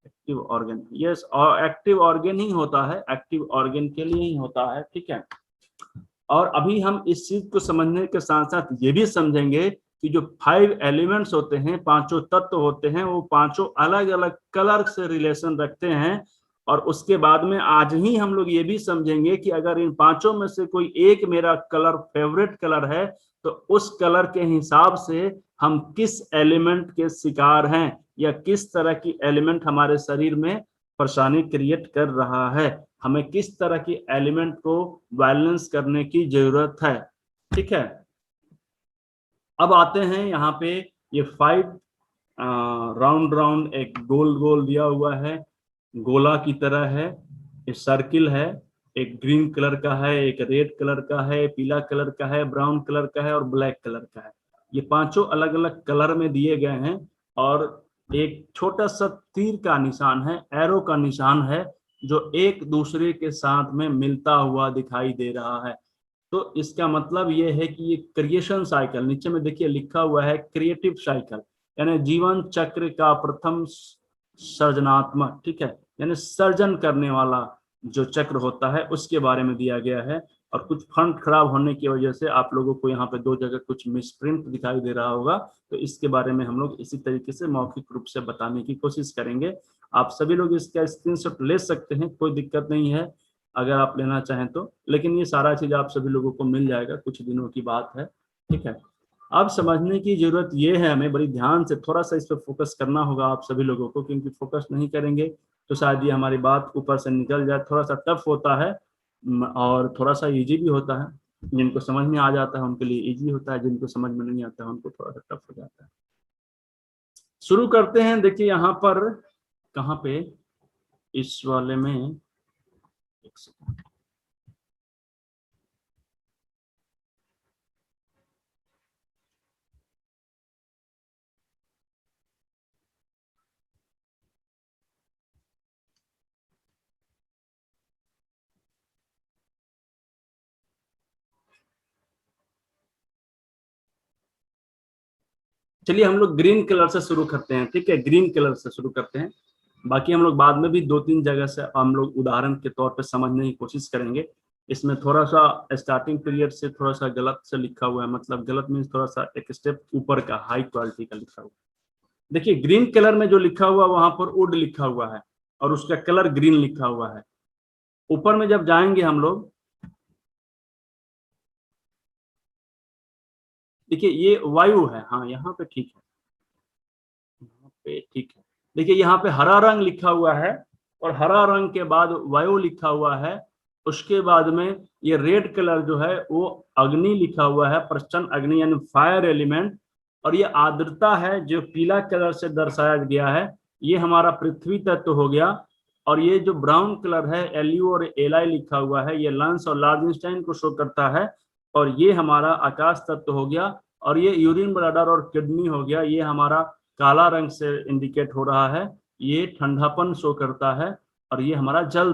active organ, yes, और एक्टिव ऑर्गन ही होता है, एक्टिव ऑर्गन के लिए ही होता है। ठीक है, और अभी हम इस चीज को समझने के साथ साथ ये भी समझेंगे कि जो 5 एलिमेंट्स होते हैं, 5 तत्व होते हैं, वो 5 अलग अलग कलर से रिलेशन रखते हैं। और उसके बाद में आज ही हम लोग ये भी समझेंगे कि अगर इन पांचों में से कोई एक मेरा कलर फेवरेट कलर है तो उस कलर के हिसाब से हम किस एलिमेंट के शिकार हैं या किस तरह की एलिमेंट हमारे शरीर में परेशानी क्रिएट कर रहा है, हमें किस तरह की एलिमेंट को बैलेंस करने की जरूरत है। ठीक है, अब आते हैं यहाँ पे ये 5 राउंड राउंड एक गोल गोल दिया हुआ है, गोला की तरह है, ये सर्किल है, एक ग्रीन कलर का है, एक रेड कलर का है, पीला कलर का है, ब्राउन कलर का है और ब्लैक कलर का है। ये पांचों अलग अलग कलर में दिए गए हैं और एक छोटा सा तीर का निशान है, एरो का निशान है, जो एक दूसरे के साथ में मिलता हुआ दिखाई दे रहा है। तो इसका मतलब ये है कि ये क्रिएशन साइकिल, नीचे में देखिए लिखा हुआ है क्रिएटिव साइकिल, यानी जीवन चक्र का प्रथम सृजनात्मक, ठीक है, यानी सर्जन करने वाला जो चक्र होता है उसके बारे में दिया गया है। और कुछ फंड खराब होने की वजह से आप लोगों को यहाँ पे 2 जगह कुछ मिसप्रिंट दिखाई दे रहा होगा, तो इसके बारे में हम लोग इसी तरीके से मौखिक रूप से बताने की कोशिश करेंगे। आप सभी लोग इसका स्क्रीनशॉट ले सकते हैं, कोई दिक्कत नहीं है अगर आप लेना चाहें तो, लेकिन ये सारा चीज आप सभी लोगों को मिल जाएगा, कुछ दिनों की बात है। ठीक है, अब समझने की जरूरत ये है, हमें बड़ी ध्यान से थोड़ा सा इस पर फोकस करना होगा आप सभी लोगों को, क्योंकि फोकस नहीं करेंगे तो शायद ये हमारी बात ऊपर से निकल जाए। थोड़ा सा टफ होता है और थोड़ा सा इजी भी होता है, जिनको समझ में आ जाता है उनके लिए इजी होता है, जिनको समझ में नहीं आता है उनको थोड़ा सा टफ हो जाता है। शुरू करते हैं। देखिए यहाँ पर कहाँ पे, इस वाले में, एक सेकंड, चलिए हम लोग ग्रीन कलर से शुरू करते हैं। ठीक है, ग्रीन कलर से शुरू करते हैं, बाकी हम लोग बाद में भी 2-3 जगह से हम लोग उदाहरण के तौर पे समझने की कोशिश करेंगे। इसमें थोड़ा सा स्टार्टिंग पीरियड से थोड़ा सा गलत से लिखा हुआ है, मतलब गलत मीन्स थोड़ा सा एक स्टेप ऊपर का, हाई क्वालिटी का लिखा हुआ। देखिए ग्रीन कलर में जो लिखा हुआ वहां पर वुड लिखा हुआ है और उसका कलर ग्रीन लिखा हुआ है। ऊपर में जब जाएंगे हम लोग, देखिए ये वायु है, हाँ यहाँ पे ठीक है, यहाँ पे ठीक है। देखिए यहाँ पे हरा रंग लिखा हुआ है और हरा रंग के बाद वायु लिखा हुआ है, उसके बाद में ये रेड कलर जो है वो अग्नि लिखा हुआ है, प्रचंड अग्नि यानी फायर एलिमेंट, और ये आर्द्रता है जो पीला कलर से दर्शाया गया है, ये हमारा पृथ्वी तत्व हो गया। और ये जो ब्राउन कलर है एलयू और एलाई लिखा हुआ है, ये लंस और लार्जेंस्टाइन को शो करता है, और ये हमारा आकाश तत्व हो गया। और ये यूरिन ब्लैडर और किडनी हो गया, ये हमारा काला रंग से इंडिकेट हो रहा है, ये ठंडापन शो करता है, और ये हमारा जल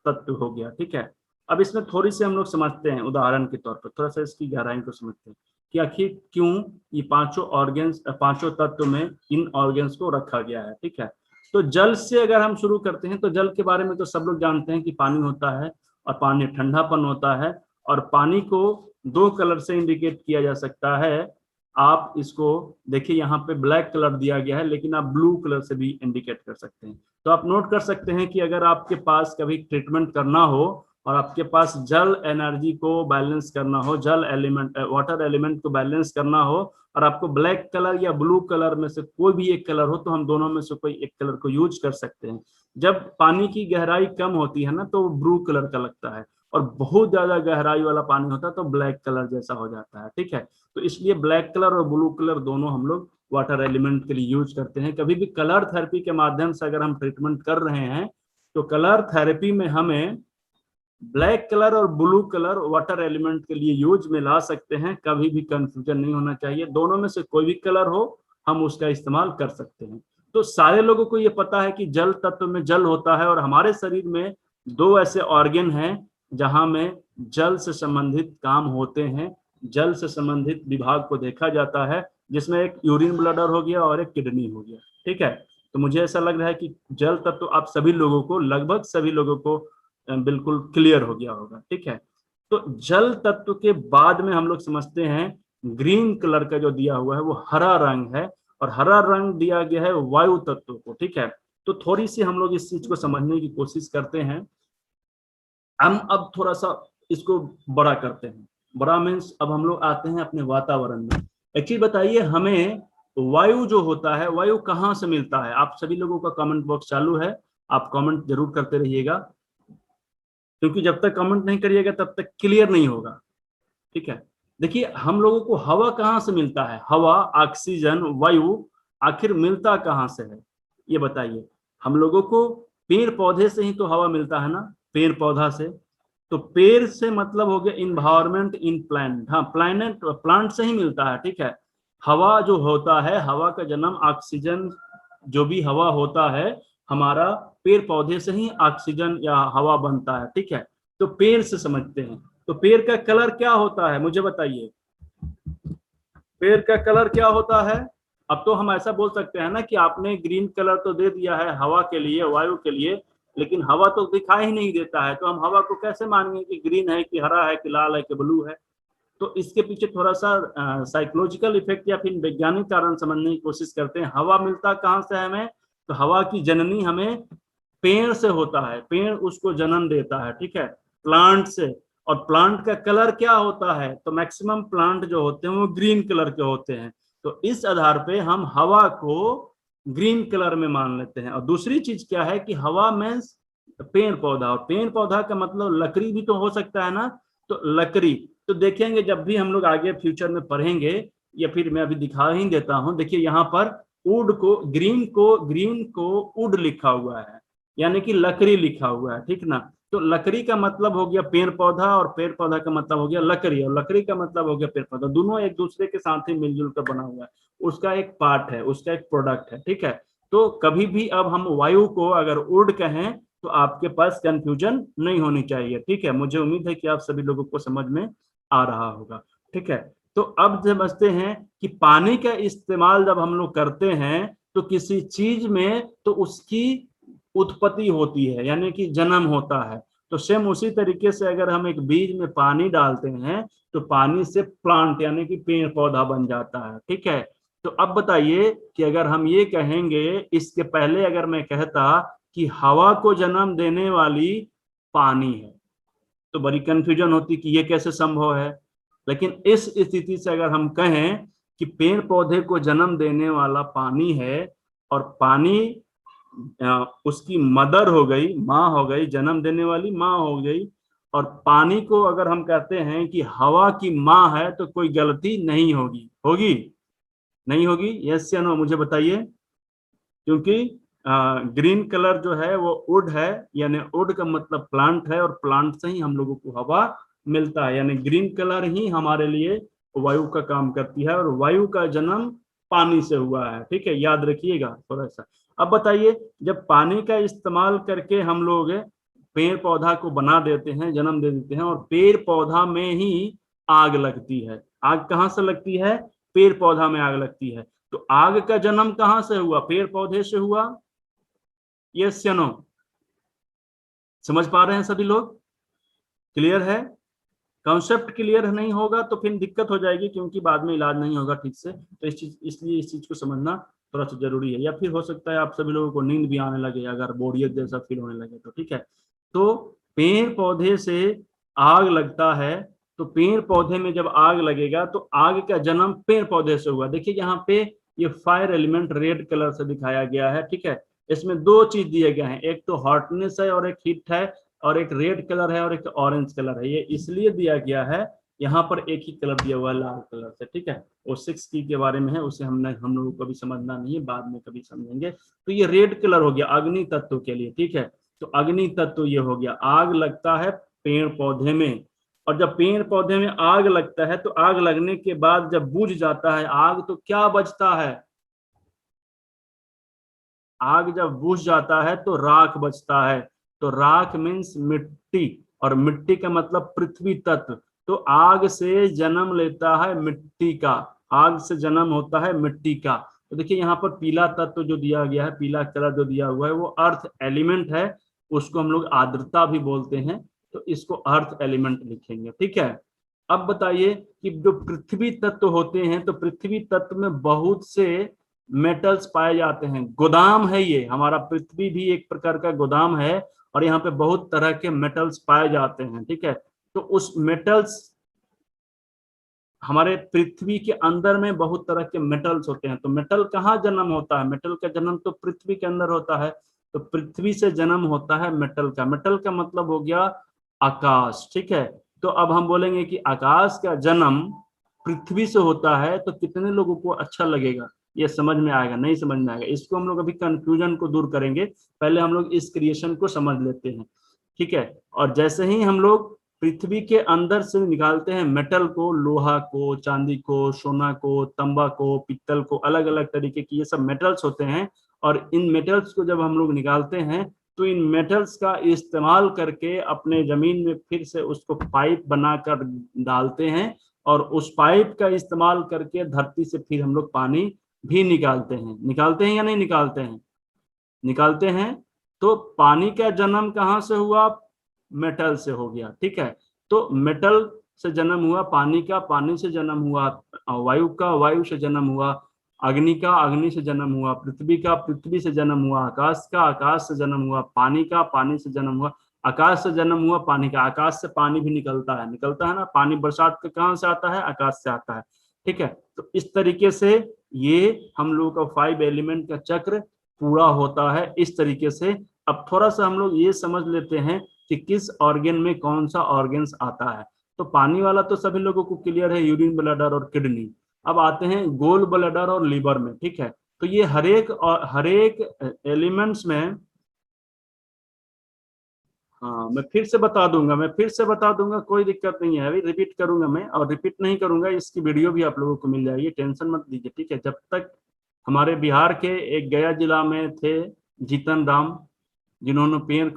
तत्व हो गया। ठीक है, अब इसमें थोड़ी सी हम लोग समझते हैं उदाहरण के तौर पर, थोड़ा सा इसकी गहराई को समझते हैं कि आखिर क्यों ये पांचों ऑर्गन्स, पांचों तत्व में इन ऑर्गन्स को रखा गया है। ठीक है, तो जल से अगर हम शुरू करते हैं तो जल के बारे में तो सब लोग जानते हैं कि पानी होता है और पानी ठंडापन होता है, और पानी को 2 कलर से इंडिकेट किया जा सकता है। आप इसको देखिए यहाँ पे ब्लैक कलर दिया गया है, लेकिन आप ब्लू कलर से भी इंडिकेट कर सकते हैं। तो आप नोट कर सकते हैं कि अगर आपके पास कभी ट्रीटमेंट करना हो और आपके पास जल एनर्जी को बैलेंस करना हो, जल एलिमेंट, वाटर एलिमेंट को बैलेंस करना हो, और आपको ब्लैक कलर या ब्लू कलर में से कोई भी एक कलर हो, तो हम दोनों में से कोई एक कलर को यूज कर सकते हैं। जब पानी की गहराई कम होती है ना तो ब्लू कलर का लगता है, और बहुत ज्यादा गहराई वाला पानी होता है तो ब्लैक कलर जैसा हो जाता है। ठीक है, तो इसलिए ब्लैक कलर और ब्लू कलर दोनों हम लोग वाटर एलिमेंट के लिए यूज करते हैं। कभी भी कलर थेरेपी के माध्यम से अगर हम ट्रीटमेंट कर रहे हैं तो कलर थेरेपी में हमें ब्लैक कलर और ब्लू कलर वाटर एलिमेंट के लिए यूज में ला सकते हैं, कभी भी कंफ्यूजन नहीं होना चाहिए, दोनों में से कोई भी कलर हो हम उसका इस्तेमाल कर सकते हैं। तो सारे लोगों को ये पता है कि जल तत्व में जल होता है, और हमारे शरीर में 2 ऐसे ऑर्गन हैं जहां में जल से संबंधित काम होते हैं, जल से संबंधित विभाग को देखा जाता है, जिसमें एक यूरिन ब्लैडर हो गया और एक किडनी हो गया। ठीक है, तो मुझे ऐसा लग रहा है कि जल तत्व आप सभी लोगों को, लगभग सभी लोगों को बिल्कुल क्लियर हो गया होगा। ठीक है, तो जल तत्व के बाद में हम लोग समझते हैं ग्रीन कलर का जो दिया हुआ है वो हरा रंग है, और हरा रंग दिया गया है वायु तत्व को। ठीक है, तो थोड़ी सी हम लोग इस चीज को समझने की कोशिश करते हैं। हम अब थोड़ा सा इसको बड़ा करते हैं। बड़ा मीन्स अब हम लोग आते हैं अपने वातावरण में। एक चीज बताइए, हमें वायु जो होता है, वायु कहाँ से मिलता है? आप सभी लोगों का कमेंट बॉक्स चालू है, आप कमेंट जरूर करते रहिएगा, क्योंकि जब तक कमेंट नहीं करिएगा तब तक क्लियर नहीं होगा। ठीक है, देखिए हम लोगों को हवा कहाँ से मिलता है? हवा, ऑक्सीजन, वायु आखिर मिलता कहाँ से है, ये बताइए। हम लोगों को पेड़ पौधे से ही तो हवा मिलता है ना, पेड़ पौधा से। तो पेड़ से मतलब हो गया इन्वायरमेंट इन प्लांट, हाँ प्लानट प्लांट से ही मिलता है। ठीक है, हवा जो होता है, हवा का जन्म, ऑक्सीजन जो भी हवा होता है हमारा, पेड़ पौधे से ही ऑक्सीजन या हवा बनता है। ठीक है, तो पेड़ से समझते हैं। तो पेड़ का कलर क्या होता है, मुझे बताइए, पेड़ का कलर क्या होता है? अब तो हम ऐसा बोल सकते हैं ना कि आपने ग्रीन कलर तो दे दिया है हवा के लिए, वायु के लिए, लेकिन हवा तो दिखाई ही नहीं देता है, तो हम हवा को कैसे मानेंगे कि ग्रीन है कि हरा है कि लाल है कि ब्लू है? तो इसके पीछे थोड़ा सा साइकोलॉजिकल इफेक्ट या फिर वैज्ञानिक कारण समझने की कोशिश करते हैं। हवा मिलता कहाँ से है हमें? तो हवा की जननी हमें पेड़ से होता है, पेड़ उसको जन्म देता है। ठीक है, प्लांट से। और प्लांट का कलर क्या होता है? तो मैक्सिमम प्लांट जो होते हैं वो ग्रीन कलर के होते हैं। तो इस आधार पे हम हवा को ग्रीन कलर में मान लेते हैं। और दूसरी चीज क्या है कि हवा में पेड़ पौधा, और पेड़ पौधा का मतलब लकड़ी भी तो हो सकता है ना। तो लकड़ी तो देखेंगे जब भी हम लोग आगे फ्यूचर में पढ़ेंगे, या फिर मैं अभी दिखा ही देता हूं। देखिए यहाँ पर वुड को, ग्रीन को वुड लिखा हुआ है, यानी कि लकड़ी लिखा हुआ है। ठीक ना, तो लकड़ी का मतलब हो गया पेड़ पौधा, और पेड़ पौधा का मतलब हो गया लकड़ी, और लकड़ी का मतलब हो गया पेड़ पौधा। दोनों एक दूसरे के साथ ही मिलजुल कर बना हुआ है, उसका एक पार्ट है, उसका एक प्रोडक्ट है। ठीक है, तो कभी भी अब हम वायु को अगर वुड कहें तो आपके पास कंफ्यूजन नहीं होनी चाहिए। ठीक है, मुझे उम्मीद है कि आप सभी लोगों को समझ में आ रहा होगा। ठीक है, तो अब समझते हैं कि पानी का इस्तेमाल जब हम लोग करते हैं तो किसी चीज में, तो उसकी उत्पत्ति होती है, यानी कि जन्म होता है। तो सेम उसी तरीके से अगर हम एक बीज में पानी डालते हैं तो पानी से प्लांट यानी कि पेड़ पौधा बन जाता है। ठीक है, तो अब बताइए कि अगर हम ये कहेंगे, इसके पहले अगर मैं कहता कि हवा को जन्म देने वाली पानी है, तो बड़ी कंफ्यूजन होती कि ये कैसे संभव है। लेकिन इस स्थिति से अगर हम कहें कि पेड़ पौधे को जन्म देने वाला पानी है, और पानी उसकी मदर हो गई, माँ हो गई, जन्म देने वाली माँ हो गई, और पानी को अगर हम कहते हैं कि हवा की माँ है, तो कोई गलती नहीं होगी, होगी नहीं होगी? यस या नो, मुझे बताइए। क्योंकि ग्रीन कलर जो है वो वुड है, यानी वुड का मतलब प्लांट है, और प्लांट से ही हम लोगों को हवा मिलता है, यानी ग्रीन कलर ही हमारे लिए वायु का काम करती है, और वायु का जन्म पानी से हुआ है। ठीक है, याद रखिएगा थोड़ा सा। अब बताइए, जब पानी का इस्तेमाल करके हम लोग पेड़ पौधा को बना देते हैं, जन्म दे देते हैं, और पेड़ पौधा में ही आग लगती है। आग कहाँ से लगती है? पेड़ पौधा में आग लगती है। तो आग का जन्म कहां से हुआ? पेड़ पौधे से हुआ। यस या नो? समझ पा रहे हैं सभी लोग? क्लियर है? कॉन्सेप्ट क्लियर नहीं होगा तो फिर दिक्कत हो जाएगी, क्योंकि बाद में इलाज नहीं होगा ठीक से। तो इसलिए इस चीज को समझना थोड़ा सा जरूरी है। या फिर हो सकता है आप सभी लोगों को नींद भी आने लगे, अगर बोरियत जैसा फील होने लगे तो। ठीक है, तो पेड़ पौधे से आग लगता है। तो पेड़ पौधे में जब आग लगेगा तो आग का जन्म पेड़ पौधे से हुआ। देखिए यहाँ पे ये फायर एलिमेंट रेड कलर से दिखाया गया है। ठीक है, इसमें दो चीज दिए गए हैं, एक तो हॉटनेस है और एक हीट है, और एक रेड कलर है और एक ऑरेंज कलर है। ये इसलिए दिया गया है, यहाँ पर एक ही कलर दिया हुआ है लाल कलर से। ठीक है, वो 6 की के बारे में है, उसे हम लोगों को भी समझना नहीं है, बाद में कभी समझेंगे। तो ये रेड कलर हो गया अग्नि तत्व के लिए। ठीक है, तो अग्नि तत्व ये हो गया, आग लगता है पेड़ पौधे में। और जब पेड़ पौधे में आग लगता है तो आग लगने के बाद जब बुझ जाता है आग, तो क्या बचता है? आग जब बुझ जाता है तो राख बचता है। तो राख मीन्स मिट्टी, और मिट्टी का मतलब पृथ्वी तत्व। तो आग से जन्म लेता है मिट्टी का, आग से जन्म होता है मिट्टी का। तो देखिए यहाँ पर पीला तत्व जो दिया गया है, पीला कलर जो दिया हुआ है, वो अर्थ एलिमेंट है, उसको हम लोग आर्द्रता भी बोलते हैं। तो इसको अर्थ एलिमेंट लिखेंगे। ठीक है, अब बताइए कि जो पृथ्वी तत्व होते हैं, तो पृथ्वी तत्व में बहुत से मेटल्स पाए जाते हैं। गोदाम है ये, हमारा पृथ्वी भी एक प्रकार का गोदाम है और यहाँ पे बहुत तरह के मेटल्स पाए जाते हैं, ठीक है। तो उस मेटल्स, हमारे पृथ्वी के अंदर में बहुत तरह के मेटल्स होते हैं। तो मेटल कहाँ जन्म होता है? मेटल का जन्म तो पृथ्वी के अंदर होता है। तो पृथ्वी से जन्म होता है मेटल का। मेटल का मतलब हो गया आकाश, ठीक है। तो अब हम बोलेंगे कि आकाश का जन्म पृथ्वी से होता है, तो कितने लोगों को अच्छा लगेगा, ये समझ में आएगा? नहीं समझ में आएगा। इसको हम लोग अभी कंफ्यूजन को दूर करेंगे, पहले हम लोग इस क्रिएशन को समझ लेते हैं, ठीक है। और जैसे ही हम लोग पृथ्वी के अंदर से निकालते हैं मेटल को, लोहा को, चांदी को, सोना को, तांबा को, पित्तल को, अलग अलग तरीके की ये सब मेटल्स होते हैं। और इन मेटल्स को जब हम लोग निकालते हैं तो इन मेटल्स का इस्तेमाल करके अपने जमीन में फिर से उसको पाइप बनाकर डालते हैं, और उस पाइप का इस्तेमाल करके धरती से फिर हम लोग पानी भी निकालते हैं। निकालते हैं या नहीं निकालते हैं? निकालते हैं। तो पानी का जन्म कहाँ से हुआ? मेटल से हो गया, ठीक है। तो मेटल से जन्म हुआ पानी का, पानी से जन्म हुआ वायु का, वायु से जन्म हुआ अग्नि का, अग्नि से जन्म हुआ पृथ्वी का, पृथ्वी से जन्म हुआ आकाश का, आकाश से जन्म हुआ पानी का, पानी से जन्म हुआ आकाश से जन्म हुआ पानी का। आकाश से पानी भी निकलता है ना। पानी बरसात का कहाँ से आता है? आकाश से आता है, ठीक है। तो इस तरीके से ये हम लोगों का 5 एलिमेंट का चक्र पूरा होता है इस तरीके से। अब थोड़ा सा हम लोग ये समझ लेते हैं कि किस ऑर्गन में कौन सा ऑर्गन्स आता है। तो पानी वाला तो सभी लोगों को क्लियर है, यूरिन ब्लैडर और किडनी। अब आते हैं गोल ब्लैडर और लीवर में, ठीक है। तो ये हरेक एलिमेंट्स में, हाँ मैं फिर से बता दूंगा, कोई दिक्कत नहीं है। अभी रिपीट करूंगा मैं, और रिपीट नहीं करूंगा, इसकी वीडियो भी आप लोगों को मिल जाएगी, टेंशन मत लीजिए, ठीक है। जब तक हमारे बिहार के एक गया जिला में थे जीतन राम, जिन्होंने पेड़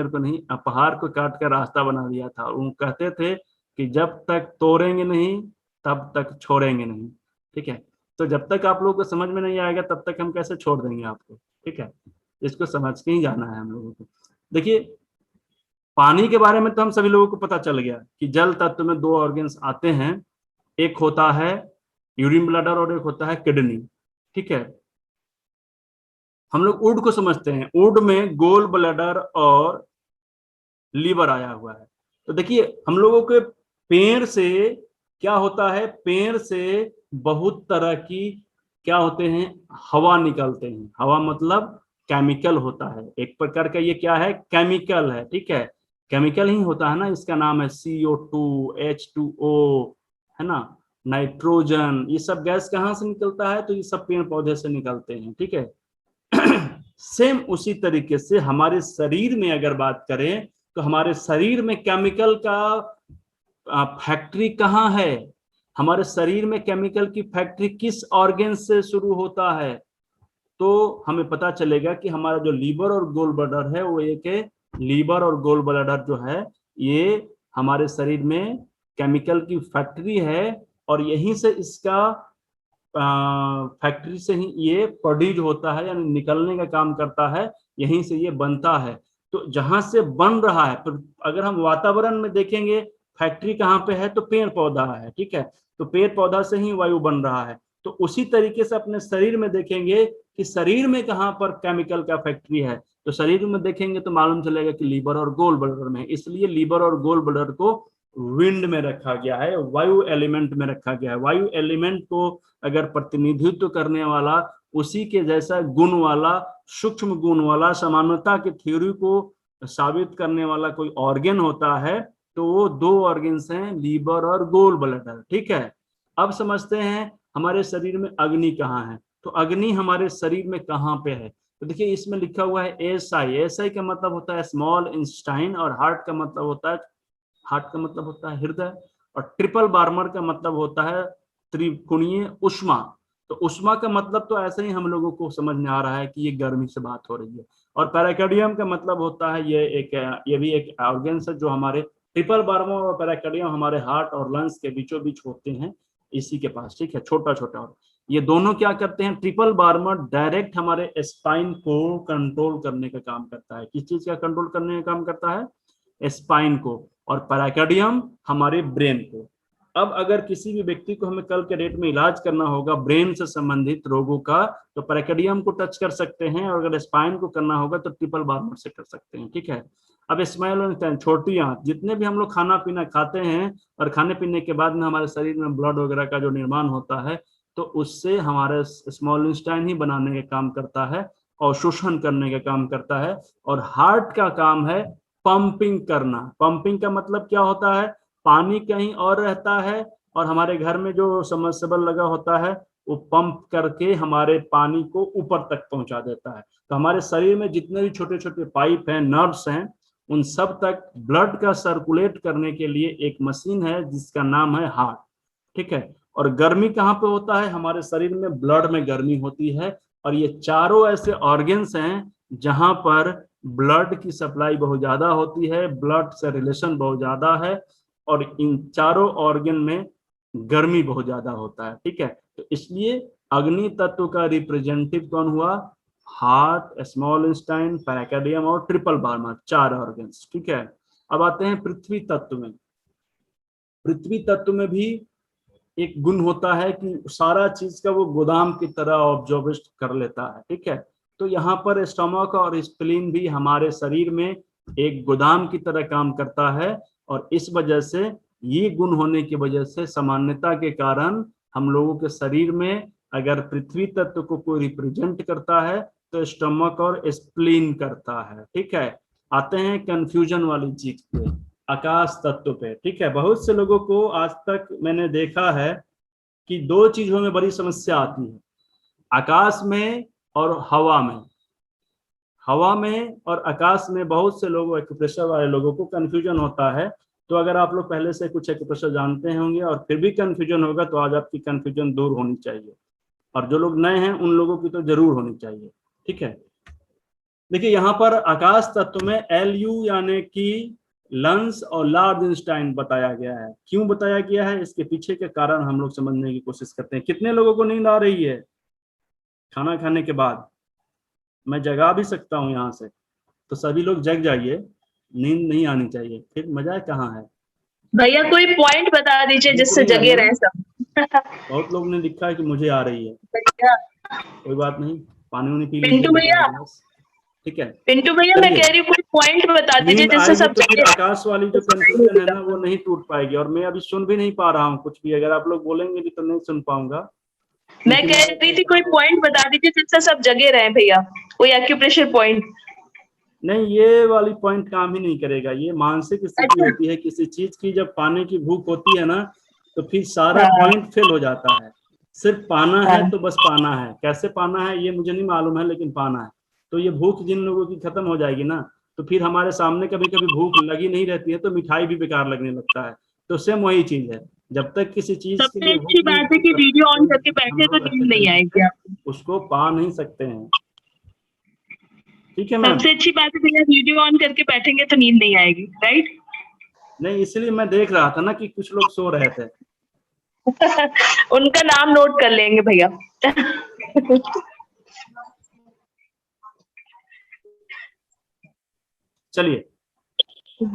को नहीं, पहाड़ को काट कर रास्ता बना दिया था। वो कहते थे कि जब तक तोड़ेंगे नहीं तब तक छोड़ेंगे नहीं, ठीक है। तो जब तक आप लोगों को समझ में नहीं आएगा तब तक हम कैसे छोड़ देंगे आपको, ठीक है। इसको समझ के ही जाना है हम लोगों को। देखिए, पानी के बारे में तो हम सभी लोगों को पता चल गया कि जल तत्व में 2 ऑर्गन्स आते हैं, एक होता है यूरिन ब्लैडर और एक होता है किडनी, ठीक है। हम लोग ऊड को समझते हैं, ऊड में गोल ब्लैडर और लीवर आया हुआ है। तो देखिए, हम लोगों के पेड़ से क्या होता है? पेड़ से बहुत तरह की क्या होते हैं? हवा निकलते हैं। हवा मतलब केमिकल होता है, एक प्रकार का ये क्या है? केमिकल है, ठीक है। केमिकल ही होता है ना, इसका नाम है CO2, H2O, है ना, नाइट्रोजन। ये सब गैस कहाँ से निकलता है? तो ये सब पेड़ पौधे से निकलते हैं, ठीक है। सेम उसी तरीके से हमारे शरीर में अगर बात करें तो हमारे शरीर में केमिकल का फैक्ट्री कहाँ है? हमारे शरीर में केमिकल की फैक्ट्री किस ऑर्गन से शुरू होता है? तो हमें पता चलेगा कि हमारा जो लीवर और गोल ब्लैडर है वो एक लीवर और गोल ब्लैडर जो है ये हमारे शरीर में केमिकल की फैक्ट्री है, और यहीं से इसका फैक्ट्री से ही ये प्रोड्यूस होता है, यानी निकलने का काम करता है, यहीं से ये बनता है। तो जहां से बन रहा है, तो अगर हम वातावरण में देखेंगे फैक्ट्री कहाँ पे है? तो पेड़ पौधा है, ठीक है। तो पेड़ पौधा से ही वायु बन रहा है। तो उसी तरीके से अपने शरीर में देखेंगे कि शरीर में कहाँ पर केमिकल का फैक्ट्री है, तो शरीर में देखेंगे तो मालूम चलेगा कि लीवर और गोल ब्लैडर में। इसलिए लीवर और गोल ब्लैडर को विंड में रखा गया है, वायु एलिमेंट में रखा गया है। वायु एलिमेंट को अगर प्रतिनिधित्व करने वाला, उसी के जैसा गुण वाला, सूक्ष्म गुण वाला, समानता की थ्योरी को साबित करने वाला कोई ऑर्गन होता है तो वो 2 ऑर्गन्स हैं, लीवर और गोल ब्लैडर, ठीक है। अब समझते हैं हमारे शरीर में अग्नि कहाँ है। तो अग्नि हमारे शरीर में कहाँ पे है? तो देखिए, इसमें लिखा हुआ है SI का मतलब होता है स्मॉल इंस्टाइन, और हार्ट का मतलब होता है हृदय, और ट्रिपल बार्मर का मतलब होता है त्रिकोणीय उष्मा। तो उष्मा का मतलब तो ऐसे ही हम लोगों को समझ में आ रहा है कि ये गर्मी से बात हो रही है। और पैराकार्डियम का मतलब होता है ये भी एक ऑर्गन है जो हमारे ट्रिपल बार्मर और पैराकार्डियम हमारे हार्ट और लंग्स के बीचों बीच होते हैं, इसी के पास, ठीक है, छोटा छोटा। और ये दोनों क्या करते हैं? ट्रिपल बार्मर डायरेक्ट हमारे स्पाइन को कंट्रोल करने का काम करता है। किस चीज का कंट्रोल करने का काम करता है? स्पाइन को। और पैराकार्डियम हमारे ब्रेन को। अब अगर किसी भी व्यक्ति को हमें कल के डेट में इलाज करना होगा ब्रेन से संबंधित रोगों का, तो पेरिकार्डियम को टच कर सकते हैं, और अगर स्पाइन को करना होगा तो ट्रिपल बार्बर से कर सकते हैं। ठीक है, अब स्मॉल छोटी आंत, जितने भी हम लोग खाना पीना खाते हैं और खाने पीने के बाद में हमारे शरीर में ब्लड वगैरह का जो निर्माण होता है, तो उससे हमारे स्मॉल इंटेस्टाइन ही बनाने का काम करता है और शोषण करने का काम करता है। और हार्ट का काम है पंपिंग करना। पंपिंग का मतलब क्या होता है, पानी कहीं और रहता है और हमारे घर में जो सबमर्सिबल लगा होता है वो पंप करके हमारे पानी को ऊपर तक पहुंचा देता है। तो हमारे शरीर में जितने भी छोटे छोटे पाइप हैं, नर्व्स हैं, उन सब तक ब्लड का सर्कुलेट करने के लिए एक मशीन है जिसका नाम है हार्ट। ठीक है, और गर्मी कहाँ पे होता है, हमारे शरीर में ब्लड में गर्मी होती है। और ये चारों ऐसे ऑर्गन्स हैं जहां पर ब्लड की सप्लाई बहुत ज्यादा होती है, ब्लड से रिलेशन बहुत ज्यादा है, और इन चारों ऑर्गन में गर्मी बहुत ज्यादा होता है। ठीक है, तो इसलिए अग्नि तत्व का रिप्रेजेंटेटिव कौन हुआ, हार्ट, स्मॉल इंटेस्टाइन, पेरिकार्डियम और ट्रिपल बार्बर, 4 ऑर्गन्स। ठीक है, अब आते हैं पृथ्वी तत्व में। पृथ्वी तत्व में भी एक गुण होता है कि सारा चीज का वो गोदाम की तरह ऑब्जर्व कर लेता है। ठीक है, तो यहाँ पर स्टमक और स्प्लीन भी हमारे शरीर में एक गोदाम की तरह काम करता है, और इस वजह से ये गुण होने की वजह से सामान्यता के कारण हम लोगों के शरीर में अगर पृथ्वी तत्व को कोई रिप्रेजेंट करता है तो स्टमक और स्प्लीन करता है। ठीक है, आते हैं कंफ्यूजन वाली चीज पे, आकाश तत्व पे। ठीक है, बहुत से लोगों को आज तक मैंने देखा है कि 2 चीजों में बड़ी समस्या आती है, आकाश में और हवा में। हवा में और आकाश में बहुत से लोगों, एक्यूप्रेशर वाले लोगों को कंफ्यूजन होता है। तो अगर आप लोग पहले से कुछ एक्यूप्रेशर जानते होंगे और फिर भी कंफ्यूजन होगा तो आज आपकी कंफ्यूजन दूर होनी चाहिए, और जो लोग नए हैं उन लोगों की तो जरूर होनी चाहिए। ठीक है, देखिए यहाँ पर आकाश तत्व में Lu यानी कि लंस और लार्ज इंटेस्टाइन बताया गया है। क्यों बताया गया है, इसके पीछे के कारण हम लोग समझने की कोशिश करते हैं। कितने लोगों को नींद आ रही है खाना खाने के बाद? मैं जगा भी सकता हूँ यहाँ से, तो सभी लोग जग जाइए, नींद नहीं आनी चाहिए, फिर मजा कहाँ है। भैया कोई पॉइंट बता दीजिए जिससे जगे रहे सब। बहुत लोग ने लिखा है कि मुझे आ रही है, कोई बात नहीं, पानी उनी पी पिंटू भैया, लीजिए। ठीक है, पिंटू भैया मैं कह रही हूँ कोई पॉइंट बता दीजिए जिससे सब तो फिर आकाश वाली जो कंफ्यूजन है ना वो नहीं टूट पाएगी, और मैं अभी सुन भी नहीं पा रहा हूँ कुछ भी। अगर आप लोग बोलेंगे भी तो नहीं सुन पाऊंगा। मैं कह रही थी कोई पॉइंट बता दीजिए जिससे सब जगे रहे भैया, कोई एक्यूप्रेशर पॉइंट। नहीं, ये वाली पॉइंट काम ही नहीं करेगा, ये मानसिक स्थिति होती है किसी चीज की। जब पाने की भूख होती है ना तो फिर सारा पॉइंट फेल हो जाता है। सिर्फ पाना है तो बस पाना है, कैसे पाना है ये मुझे नहीं मालूम है, लेकिन पाना है। तो ये भूख जिन लोगों की खत्म हो जाएगी ना, तो फिर हमारे सामने कभी कभी भूख लगी नहीं रहती है तो मिठाई भी बेकार लगने लगता है। तो सेम वही चीज है, जब तक किसी चीज के लिए अच्छी बात है कि वीडियो ऑन करके बैठे तो नींद नहीं आएगी आपको, उसको पा नहीं सकते हैं। ठीक है मैम, सबसे अच्छी बात है भैया वीडियो ऑन करके बैठेंगे तो नींद नहीं आएगी, राइट? नहीं, इसलिए मैं देख रहा था ना कि कुछ लोग सो रहे थे। उनका नाम नोट कर लेंगे भैया। चलिए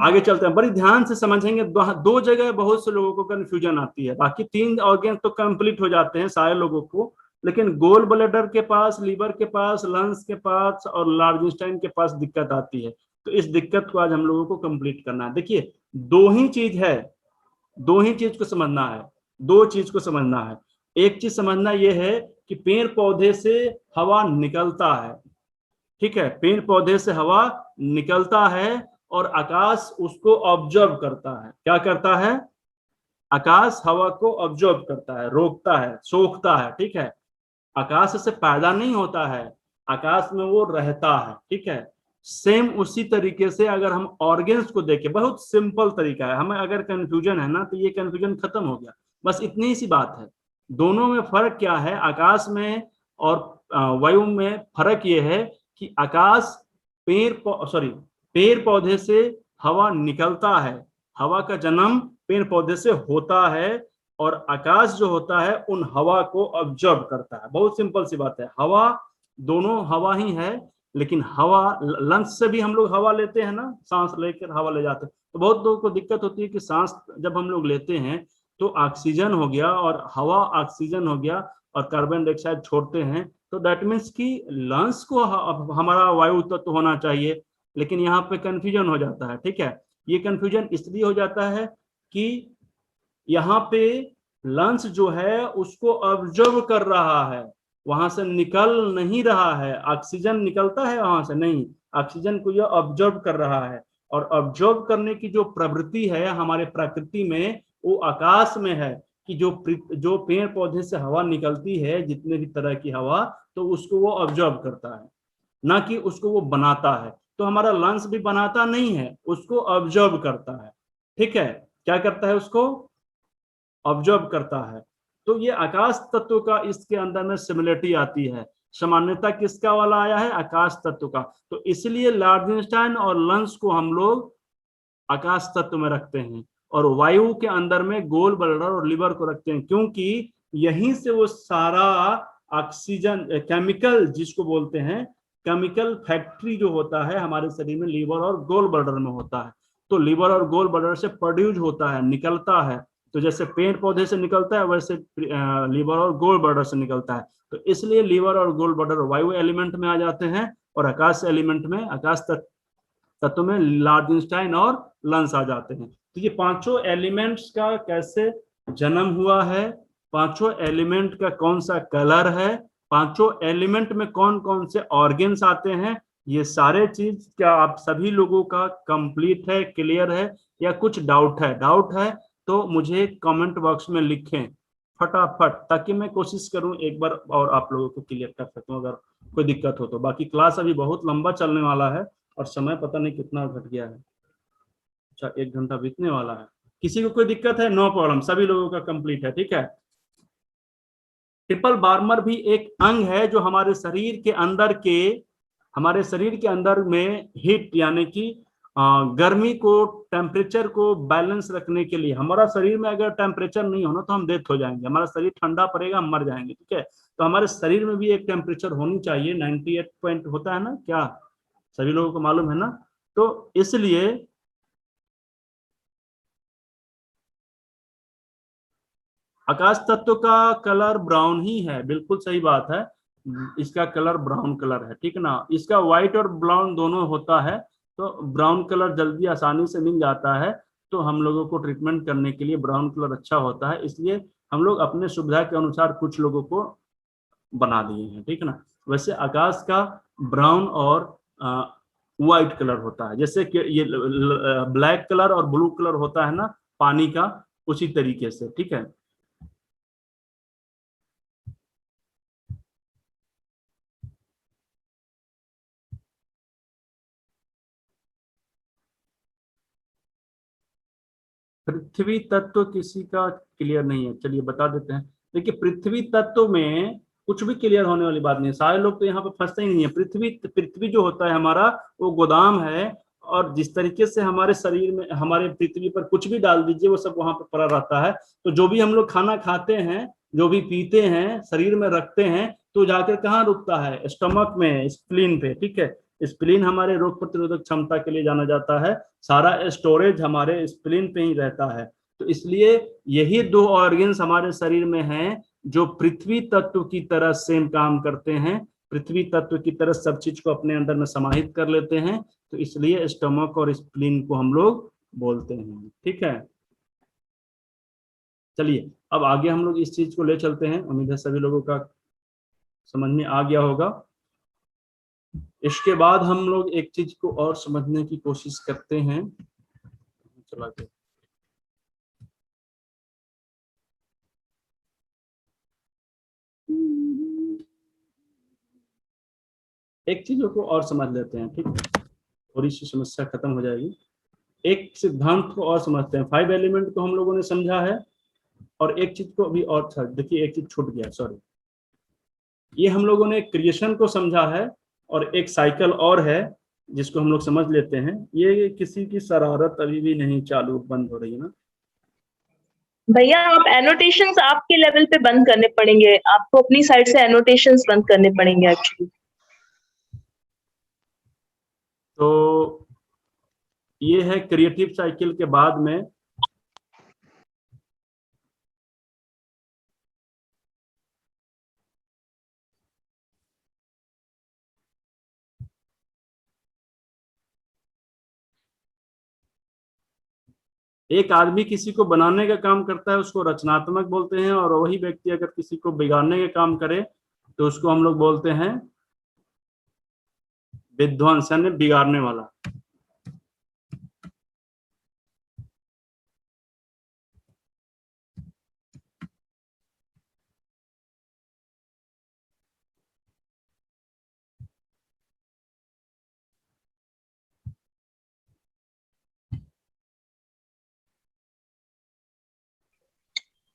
आगे चलते हैं, बड़ी ध्यान से समझेंगे। 2 जगह बहुत से लोगों को कंफ्यूजन आती है, बाकी 3 ऑर्गन तो कंप्लीट हो जाते हैं सारे लोगों को, लेकिन गोल ब्लैडर के पास, लीवर के पास, लंग्स के पास और लार्ज इंटेस्टाइन के पास दिक्कत आती है। तो इस दिक्कत को आज हम लोगों को कंप्लीट करना है। देखिए 2 ही चीज है, 2 ही चीज को समझना है, 2 चीज को समझना है। एक चीज समझना यह है कि पेड़ पौधे से हवा निकलता है। ठीक है, पेड़ पौधे से हवा निकलता है और आकाश उसको ऑब्जर्व करता है। क्या करता है? आकाश हवा को ऑब्जर्व करता है, रोकता है, सोखता है। ठीक है, आकाश से पैदा नहीं होता है, आकाश में वो रहता है। ठीक है, सेम उसी तरीके से अगर हम ऑर्गन्स को देखें, बहुत सिंपल तरीका है। हमें अगर कंफ्यूजन है ना तो ये कंफ्यूजन खत्म हो गया, बस इतनी सी बात है। दोनों में फर्क क्या है, आकाश में और वायु में फर्क ये है कि आकाश पेड़ पौधे से हवा निकलता है, हवा का जन्म पेड़ पौधे से होता है, और आकाश जो होता है उन हवा को ऑब्जर्व करता है। बहुत सिंपल सी बात है, हवा दोनों हवा ही है, लेकिन हवा लंग्स से भी हम लोग हवा लेते हैं ना, सांस लेकर हवा ले जाते हैं। तो बहुत लोगों को दिक्कत होती है कि सांस जब हम लोग लेते हैं तो ऑक्सीजन हो गया और हवा ऑक्सीजन हो गया और कार्बन डाइऑक्साइड छोड़ते हैं, तो दैट मीन्स कि लंग्स को हमारा वायु तत्व होना चाहिए, लेकिन यहाँ पे कंफ्यूजन हो जाता है। ठीक है, ये कंफ्यूजन इसलिए हो जाता है कि यहाँ पे लंग्स जो है उसको ऑब्जर्व कर रहा है, वहां से निकल नहीं रहा है। ऑक्सीजन निकलता है वहां से नहीं, ऑक्सीजन को यह ऑब्जर्व कर रहा है। और ऑब्जर्व करने की जो प्रवृत्ति है हमारे प्रकृति में, वो आकाश में है कि जो पेड़ पौधे से हवा निकलती है, जितने भी तरह की हवा, तो उसको वो ऑब्जर्व करता है, ना कि उसको वो बनाता है। तो हमारा लंग्स भी बनाता नहीं है, उसको ऑब्जर्व करता है। ठीक है, क्या करता है, उसको ऑब्जर्व करता है। तो ये आकाश तत्व का इसके अंदर में सिमिलरिटी आती है। सामान्यता किसका वाला आया है, आकाश तत्व का। तो इसलिए लार्जेनस्टाइन और लंग्स को हम लोग आकाश तत्व में रखते हैं, और वायु के अंदर में गोल ब्लैडर और लिवर को रखते हैं, क्योंकि यहीं से वो सारा ऑक्सीजन केमिकल, जिसको बोलते हैं केमिकल फैक्ट्री, जो होता है हमारे शरीर में लीवर और गोल ब्लैडर में होता है। तो लीवर और गोल ब्लैडर से प्रोड्यूस होता है, निकलता है। तो जैसे पेड़ पौधे से निकलता है, वैसे लीवर और गोल ब्लैडर से निकलता है। तो इसलिए लीवर और गोल ब्लैडर वायु एलिमेंट में आ जाते हैं, और आकाश एलिमेंट में, आकाश तत्व में लार्जेनस्टाइन और लंग्स आ जाते हैं। तो ये पांचों एलिमेंट्स का कैसे जन्म हुआ है, पांचों एलिमेंट का कौन सा कलर है, पांचों एलिमेंट में कौन कौन से ऑर्गन्स आते हैं, ये सारे चीज क्या आप सभी लोगों का कंप्लीट है, क्लियर है, या कुछ डाउट है? डाउट है तो मुझे कमेंट बॉक्स में लिखें फटाफट, ताकि मैं कोशिश करूं एक बार और आप लोगों को क्लियर कर सकूं अगर कोई दिक्कत हो तो। बाकी क्लास अभी बहुत लंबा चलने वाला है, और समय पता नहीं कितना घट गया है। अच्छा, 1 घंटा बीतने वाला है। किसी को कोई दिक्कत है? नो प्रॉब्लम, सभी लोगों का कंप्लीट है। ठीक है, ट्रिपल बार्मर भी एक अंग है जो हमारे शरीर के अंदर में हीट, यानी कि गर्मी को, टेम्परेचर को बैलेंस रखने के लिए। हमारा शरीर में अगर टेम्परेचर नहीं होना तो हम डेथ हो जाएंगे, हमारा शरीर ठंडा पड़ेगा, हम मर जाएंगे। ठीक है, तो हमारे शरीर में भी एक टेम्परेचर होनी चाहिए, 98 पॉइंट होता है ना, क्या सभी लोगों को मालूम है ना? तो इसलिए आकाश तत्व का कलर ब्राउन ही है, बिल्कुल सही बात है, इसका कलर ब्राउन कलर है। ठीक है ना, इसका व्हाइट और ब्राउन दोनों होता है, तो ब्राउन कलर जल्दी आसानी से मिल जाता है, तो हम लोगों को ट्रीटमेंट करने के लिए ब्राउन कलर अच्छा होता है, इसलिए हम लोग अपने सुविधा के अनुसार कुछ लोगों को बना दिए हैं। ठीक है ना, वैसे आकाश का ब्राउन और व्हाइट कलर होता है, जैसे कि ये ब्लैक कलर और ब्लू कलर होता है ना पानी का, उसी तरीके से। ठीक है, पृथ्वी तत्व किसी का क्लियर नहीं है, चलिए बता देते हैं। देखिए, पृथ्वी तत्व में कुछ भी क्लियर होने वाली बात नहीं है, सारे लोग तो यहाँ पे फंसते ही नहीं है। पृथ्वी पृथ्वी जो होता है हमारा, वो गोदाम है, और जिस तरीके से हमारे शरीर में, हमारे पृथ्वी पर कुछ भी डाल दीजिए वो सब वहां पर पड़ा रहता है। तो जो भी हम लोग खाना खाते हैं, जो भी पीते हैं, शरीर में रखते हैं, तो जाकर कहाँ रुकता है? स्टमक में, स्प्लीन पे। ठीक है, स्प्लीन हमारे रोग प्रतिरोधक क्षमता के लिए जाना जाता है, सारा स्टोरेज हमारे स्प्लीन पे ही रहता है। तो इसलिए यही 2 ऑर्गन्स हमारे शरीर में हैं जो पृथ्वी तत्व की तरह सेम काम करते हैं, पृथ्वी तत्व की तरह सब चीज को अपने अंदर में समाहित कर लेते हैं। तो इसलिए स्टमक और स्प्लीन को हम लोग बोलते हैं। ठीक है, चलिए अब आगे हम लोग इस चीज को ले चलते हैं, उम्मीद है सभी लोगों का समझ में आ गया होगा। इसके बाद हम लोग एक चीज को और समझने की कोशिश करते हैं। चला के एक चीजों को और समझ लेते हैं, ठीक है, थोड़ी सी समस्या खत्म हो जाएगी। एक सिद्धांत को और समझते हैं। 5 एलिमेंट को हम लोगों ने समझा है, और एक चीज को अभी और था, देखिए एक चीज छूट गया, सॉरी। ये हम लोगों ने क्रिएशन को समझा है, और एक साइकिल और है जिसको हम लोग समझ लेते हैं। ये किसी की शरारत अभी भी नहीं चालू, बंद हो रही है ना? भैया आप एनोटेशंस आपके लेवल पे बंद करने पड़ेंगे, आपको अपनी साइड से एनोटेशंस बंद करने पड़ेंगे एक्चुअली। तो ये है क्रिएटिव साइकिल के बाद में एक आदमी किसी को बनाने का काम करता है उसको रचनात्मक बोलते हैं, और वही व्यक्ति अगर किसी को बिगाड़ने का काम करे तो उसको हम लोग बोलते हैं विध्वंस, यानी बिगाड़ने वाला।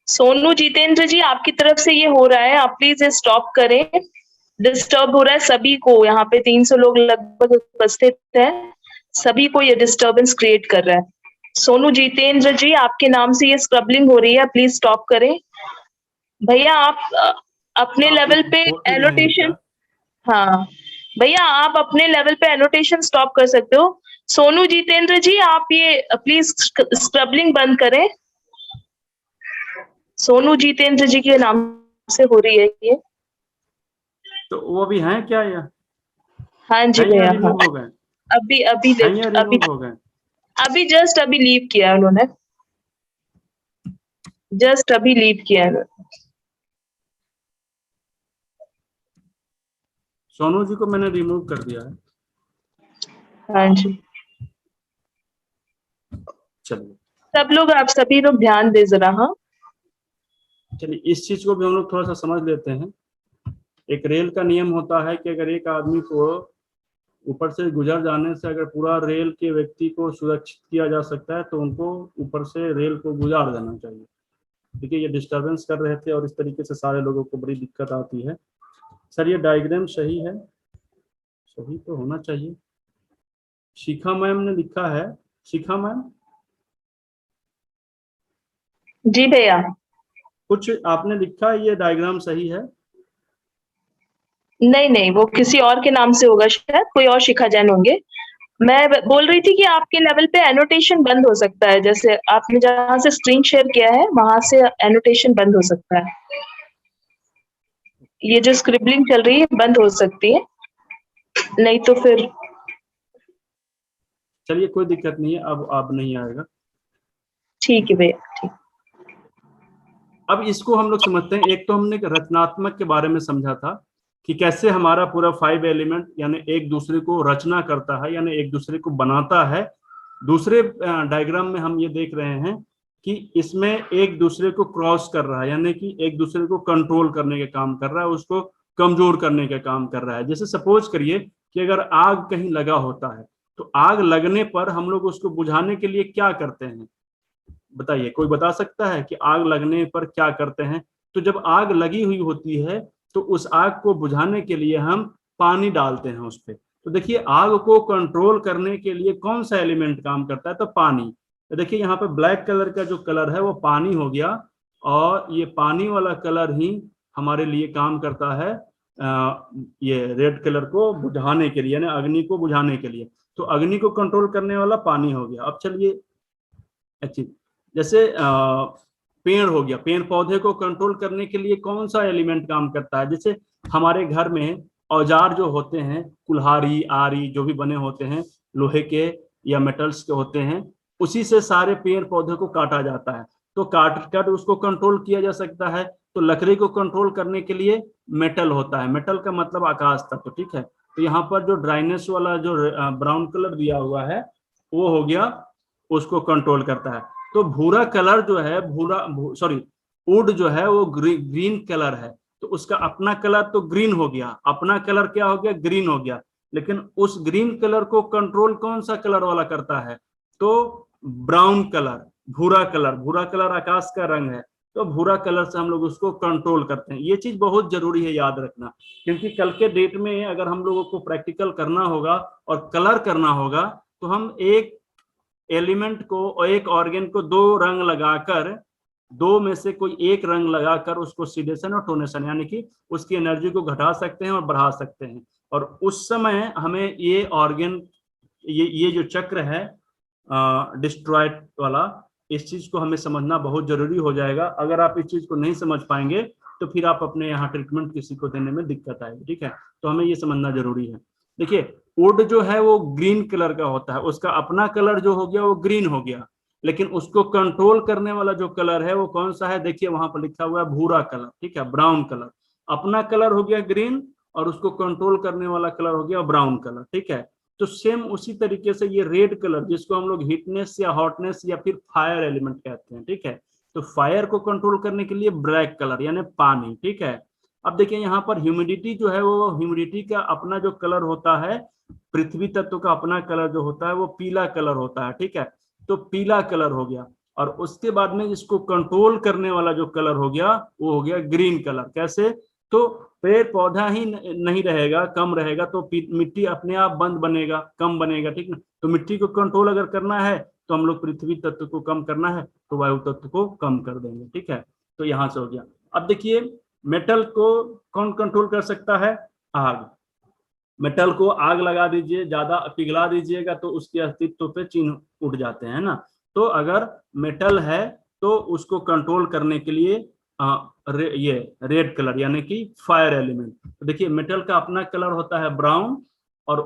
सोनू जितेंद्र जी, आपकी तरफ से ये हो रहा है, आप प्लीज स्टॉप करें। डिस्टर्ब हो रहा है सभी को, यहाँ पे 300 लोग लगभग उपस्थित हैं, सभी को ये डिस्टर्बेंस क्रिएट कर रहा है। सोनू जितेंद्र जी, आपके नाम से ये स्क्रबलिंग हो रही है, प्लीज स्टॉप करें। भैया आप अपने लेवल पे बोल भी रहे हैं क्या? एनोटेशन, हाँ भैया आप अपने लेवल पे एनोटेशन स्टॉप कर सकते हो। सोनू जितेंद्र जी, आप ये प्लीज स्क्रबलिंग बंद करें। सोनू जितेंद्र जी के नाम से हो रही है ये। तो वो भी हैं क्या या हाँ जी हैं या भैया, हाँ। रिमूव हो गए? अभी अभी हैं या अभी रिमूव हो गए? अभी जस्ट अभी लीव किया है उन्होंने, जस्ट अभी लीव किया है उन्होंने। सोनू जी को मैंने रिमूव कर दिया है। हाँ जी, चलिए सब लोग, आप सभी लोग ध्यान दे जरा। हाँ चलिए, इस चीज को भी हम लोग थोड़ा सा समझ लेते हैं। एक रेल का नियम होता है कि अगर एक आदमी को ऊपर से गुजर जाने से अगर पूरा रेल के व्यक्ति को सुरक्षित किया जा सकता है तो उनको ऊपर से रेल को गुजार देना चाहिए। देखिए ये डिस्टरबेंस कर रहे थे और इस तरीके से सारे लोगों को बड़ी दिक्कत आती है। सर ये डायग्राम सही है? सही तो होना चाहिए। शिखा मैम ने लिखा है। शिखा मैम, जी भैया। कुछ आपने लिखा है, ये डायग्राम सही है? नहीं नहीं, वो किसी और के नाम से होगा शायद, कोई और शिखा जैन होंगे। मैं बोल रही थी कि आपके लेवल पे एनोटेशन बंद हो सकता है, जैसे आपने जहां से स्क्रीन शेयर किया है वहां से एनोटेशन बंद हो सकता है। ये जो स्क्रिबलिंग चल रही है बंद हो सकती है, नहीं तो फिर। चलिए कोई दिक्कत नहीं है, अब नहीं आएगा। ठीक है भैया, ठीक। अब इसको हम लोग समझते हैं। एक तो हमने रचनात्मक के बारे में समझा था कि कैसे हमारा पूरा 5 एलिमेंट यानी एक दूसरे को रचना करता है, यानी एक दूसरे को बनाता है। दूसरे डायग्राम में हम ये देख रहे हैं कि इसमें एक दूसरे को क्रॉस कर रहा है, यानी कि एक दूसरे को कंट्रोल करने का काम कर रहा है, उसको कमजोर करने का काम कर रहा है। जैसे सपोज करिए कि अगर आग कहीं लगा होता है तो आग लगने पर हम लोग उसको बुझाने के लिए क्या करते हैं? बताइए, कोई बता सकता है कि आग लगने पर क्या करते हैं? तो जब आग लगी हुई होती है तो उस आग को बुझाने के लिए हम पानी डालते हैं उस पर। तो देखिए आग को कंट्रोल करने के लिए कौन सा एलिमेंट काम करता है? तो पानी। तो देखिए यहाँ पे ब्लैक कलर का जो कलर है वो पानी हो गया, और ये पानी वाला कलर ही हमारे लिए काम करता है ये रेड कलर को बुझाने के लिए, यानी अग्नि को बुझाने के लिए। तो अग्नि को कंट्रोल करने वाला पानी हो गया। अब चलिए अच्छी, जैसे पेड़ हो गया, पेड़ पौधे को कंट्रोल करने के लिए कौन सा एलिमेंट काम करता है? जैसे हमारे घर में औजार जो होते हैं, कुल्हाड़ी आरी जो भी बने होते हैं लोहे के या मेटल्स के होते हैं, उसी से सारे पेड़ पौधे को काटा जाता है। तो काट कर उसको कंट्रोल किया जा सकता है। तो लकड़ी को कंट्रोल करने के लिए मेटल होता है, मेटल का मतलब आकाश तत्व, ठीक है। तो यहाँ पर जो ड्राइनेस वाला जो ब्राउन कलर दिया हुआ है वो हो गया, उसको कंट्रोल करता है। तो भूरा कलर जो है, सॉरी वुड जो है वो ग्रीन कलर है, तो उसका अपना कलर तो ग्रीन हो गया, अपना कलर क्या हो गया? ग्रीन हो गया। लेकिन उस ग्रीन कलर को कंट्रोल कौन सा कलर वाला करता है? तो ब्राउन कलर, भूरा कलर। भूरा कलर आकाश का रंग है, तो भूरा कलर से हम लोग उसको कंट्रोल करते हैं। ये चीज बहुत जरूरी है याद रखना, क्योंकि कल के डेट में अगर हम लोगों को प्रैक्टिकल करना होगा और कलर करना होगा तो हम एक एलिमेंट को और एक ऑर्गेन को दो रंग लगाकर, दो में से कोई एक रंग लगाकर उसको सीडेशन और टोनेशन यानी कि उसकी एनर्जी को घटा सकते हैं और बढ़ा सकते हैं। और उस समय हमें ये ऑर्गेन, ये जो चक्र है डिस्ट्रॉयड वाला, इस चीज को हमें समझना बहुत जरूरी हो जाएगा। अगर आप इस चीज को नहीं समझ पाएंगे तो फिर आप अपने यहाँ ट्रीटमेंट किसी को देने में दिक्कत आएगी, ठीक है। तो हमें ये समझना जरूरी है। देखिए वुड जो है वो ग्रीन कलर का होता है, उसका अपना कलर जो हो गया वो ग्रीन हो गया। लेकिन उसको कंट्रोल करने वाला जो कलर है वो कौन सा है, देखिए वहां पर लिखा हुआ है भूरा कलर, ठीक है, ब्राउन कलर। अपना कलर हो गया ग्रीन और उसको कंट्रोल करने वाला कलर हो गया ब्राउन कलर, ठीक है। तो सेम उसी तरीके से ये रेड कलर, जिसको हम लोग हीटनेस या हॉटनेस या फिर फायर एलिमेंट कहते हैं, ठीक है। तो फायर को कंट्रोल करने के लिए ब्लैक कलर यानी पानी, ठीक है। अब देखिए यहाँ पर ह्यूमिडिटी जो है, वो ह्यूमिडिटी का अपना जो कलर होता है, पृथ्वी तत्व का अपना कलर जो होता है वो पीला कलर होता है, ठीक है। तो पीला कलर हो गया, और उसके बाद में इसको कंट्रोल करने वाला जो कलर हो गया वो हो गया ग्रीन कलर। कैसे, तो पेड़ पौधा ही नहीं रहेगा, कम रहेगा, तो मिट्टी अपने आप बंद बनेगा, कम बनेगा, ठीक ना। तो मिट्टी को कंट्रोल अगर करना है तो हम लोग पृथ्वी तत्व को कम करना है तो वायु तत्व को कम कर देंगे, ठीक है। तो यहां से हो गया। अब देखिए मेटल को कौन कंट्रोल कर सकता है, आग। मेटल को आग लगा दीजिए, ज्यादा पिघला दीजिएगा तो उसके अस्तित्व पे चिन्ह उठ जाते हैं ना। तो अगर मेटल है तो उसको कंट्रोल करने के लिए ये रेड कलर यानी कि फायर एलिमेंट। तो देखिए मेटल का अपना कलर होता है ब्राउन, और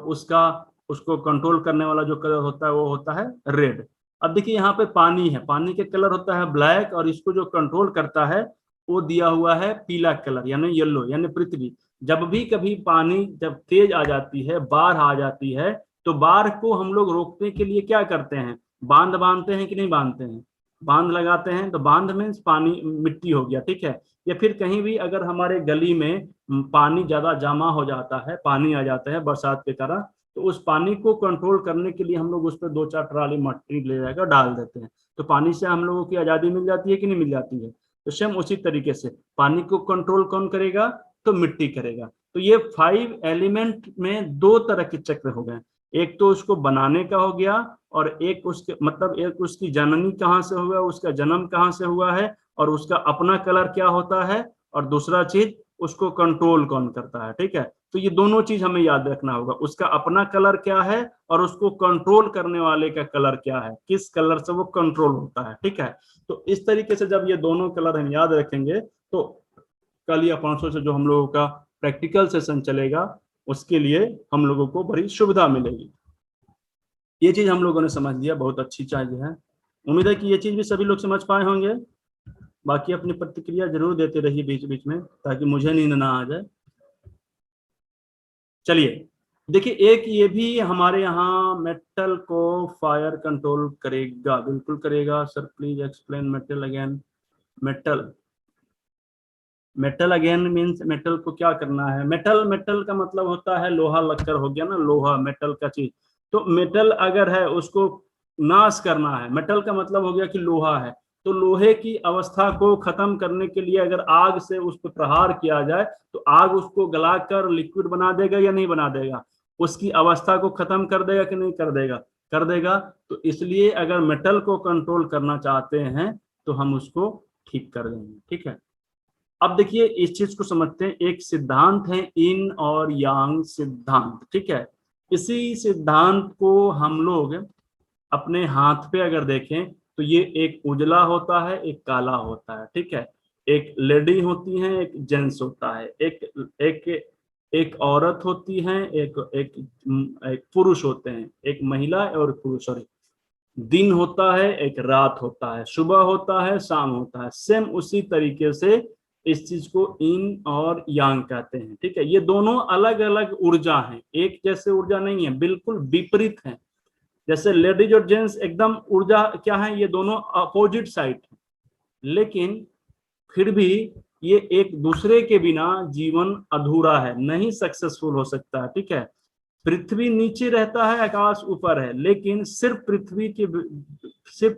उसको कंट्रोल करने वाला जो कलर होता है वो होता है रेड। अब देखिए यहाँ पे पानी है, पानी के कलर होता है ब्लैक, और इसको जो कंट्रोल करता है वो दिया हुआ है पीला कलर यानी येलो यानी पृथ्वी। जब भी कभी पानी जब तेज आ जाती है, बाढ़ आ जाती है, तो बाढ़ को हम लोग रोकने के लिए क्या करते हैं, बांध बांधते हैं कि नहीं बांधते हैं, बांध लगाते हैं। तो बांध में पानी मिट्टी हो गया, ठीक है। या फिर कहीं भी अगर हमारे गली में पानी ज्यादा जमा हो जाता है, पानी आ जाता है बरसात के कारण, तो उस पानी को कंट्रोल करने के लिए हम लोग उस पर 2-4 ट्राली मट्टी ले जाकर डाल देते हैं। तो पानी से हम लोगों की आजादी मिल जाती है कि नहीं मिल जाती है। तो सेम उसी तरीके से पानी को कंट्रोल कौन करेगा, तो मिट्टी करेगा। तो ये 5 एलिमेंट में 2 तरह के चक्र हो गए, एक तो उसको बनाने का हो गया, और एक उसके मतलब एक उसकी जननी कहाँ से हुआ, उसका जन्म कहाँ से हुआ है, और उसका अपना कलर क्या होता है, और दूसरा चीज उसको कंट्रोल कौन करता है, ठीक है। तो ये दोनों चीज हमें याद रखना होगा, उसका अपना कलर क्या है और उसको कंट्रोल करने वाले का कलर क्या है, किस कलर से वो कंट्रोल होता है, ठीक है। तो इस तरीके से जब ये दोनों कलर हम याद रखेंगे तो कल या परसों से जो हम लोगों का प्रैक्टिकल सेशन चलेगा उसके लिए हम लोगों को बड़ी सुविधा मिलेगी। ये चीज हम लोगों ने समझ लिया, बहुत अच्छी चीज है। उम्मीद है कि ये चीज भी सभी लोग समझ पाए होंगे। बाकी अपनी प्रतिक्रिया जरूर देते रहिए बीच बीच में, ताकि मुझे नींद ना आ जाए। चलिए देखिए, एक ये भी हमारे यहाँ मेटल को फायर कंट्रोल करेगा, बिल्कुल करेगा। Sir please explain metal again. Metal metal again means metal को क्या करना है, मेटल मेटल का मतलब होता है लोहा, लक्कर हो गया ना, लोहा मेटल का चीज। तो मेटल अगर है उसको नाश करना है, मेटल का मतलब हो गया कि लोहा है, तो लोहे की अवस्था को खत्म करने के लिए अगर आग से उस पर प्रहार किया जाए तो आग उसको गलाकर लिक्विड बना देगा या नहीं बना देगा, उसकी अवस्था को खत्म कर देगा कि नहीं कर देगा, कर देगा। तो इसलिए अगर मेटल को कंट्रोल करना चाहते हैं तो हम उसको ठीक कर देंगे, ठीक है। अब देखिए इस चीज को समझते हैं, एक सिद्धांत है इन और यांग सिद्धांत, ठीक है। इसी सिद्धांत को हम लोग अपने हाथ पे अगर देखें तो ये एक उजला होता है, एक काला होता है, ठीक है। एक लेडी होती है, एक जेंट्स होता है, एक एक औरत होती है, एक पुरुष होते हैं, एक महिला और पुरुष, सॉरी, दिन होता है, एक रात होता है, सुबह होता है, शाम होता है। सेम उसी तरीके से इस चीज को इन और यांग कहते हैं, ठीक है। ये दोनों अलग अलग ऊर्जा हैं, एक जैसे ऊर्जा नहीं है, बिल्कुल विपरीत है। जैसे लेडीज और जेंट्स एकदम ऊर्जा क्या है, ये दोनों अपोजिट साइड है, लेकिन फिर भी ये एक दूसरे के बिना जीवन अधूरा है, नहीं सक्सेसफुल हो सकता है, ठीक है। पृथ्वी नीचे रहता है, आकाश ऊपर है, लेकिन सिर्फ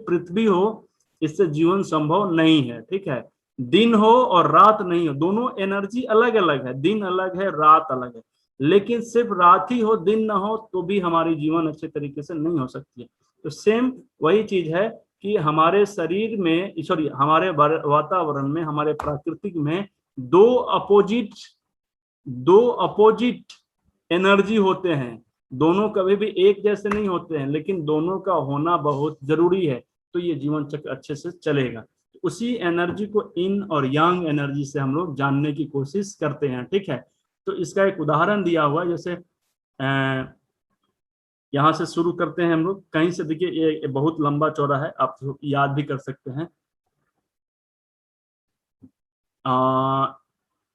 पृथ्वी हो इससे जीवन संभव नहीं है, ठीक है। दिन हो और रात नहीं हो, दोनों एनर्जी अलग अलग है, दिन अलग है, रात अलग है, लेकिन सिर्फ रात ही हो दिन ना हो तो भी हमारी जीवन अच्छे तरीके से नहीं हो सकती है। तो सेम वही चीज है कि हमारे शरीर में, सॉरी, हमारे वातावरण में, हमारे प्राकृतिक में दो अपोजिट एनर्जी होते हैं, दोनों कभी भी एक जैसे नहीं होते हैं, लेकिन दोनों का होना बहुत जरूरी है, तो ये जीवन चक्र अच्छे से चलेगा। उसी एनर्जी को इन और यांग एनर्जी से हम लोग जानने की कोशिश करते हैं, ठीक है। तो इसका एक उदाहरण दिया हुआ, जैसे यहाँ से शुरू करते हैं हम लोग कहीं से। देखिए ये बहुत लंबा चौड़ा है, आप याद भी कर सकते हैं।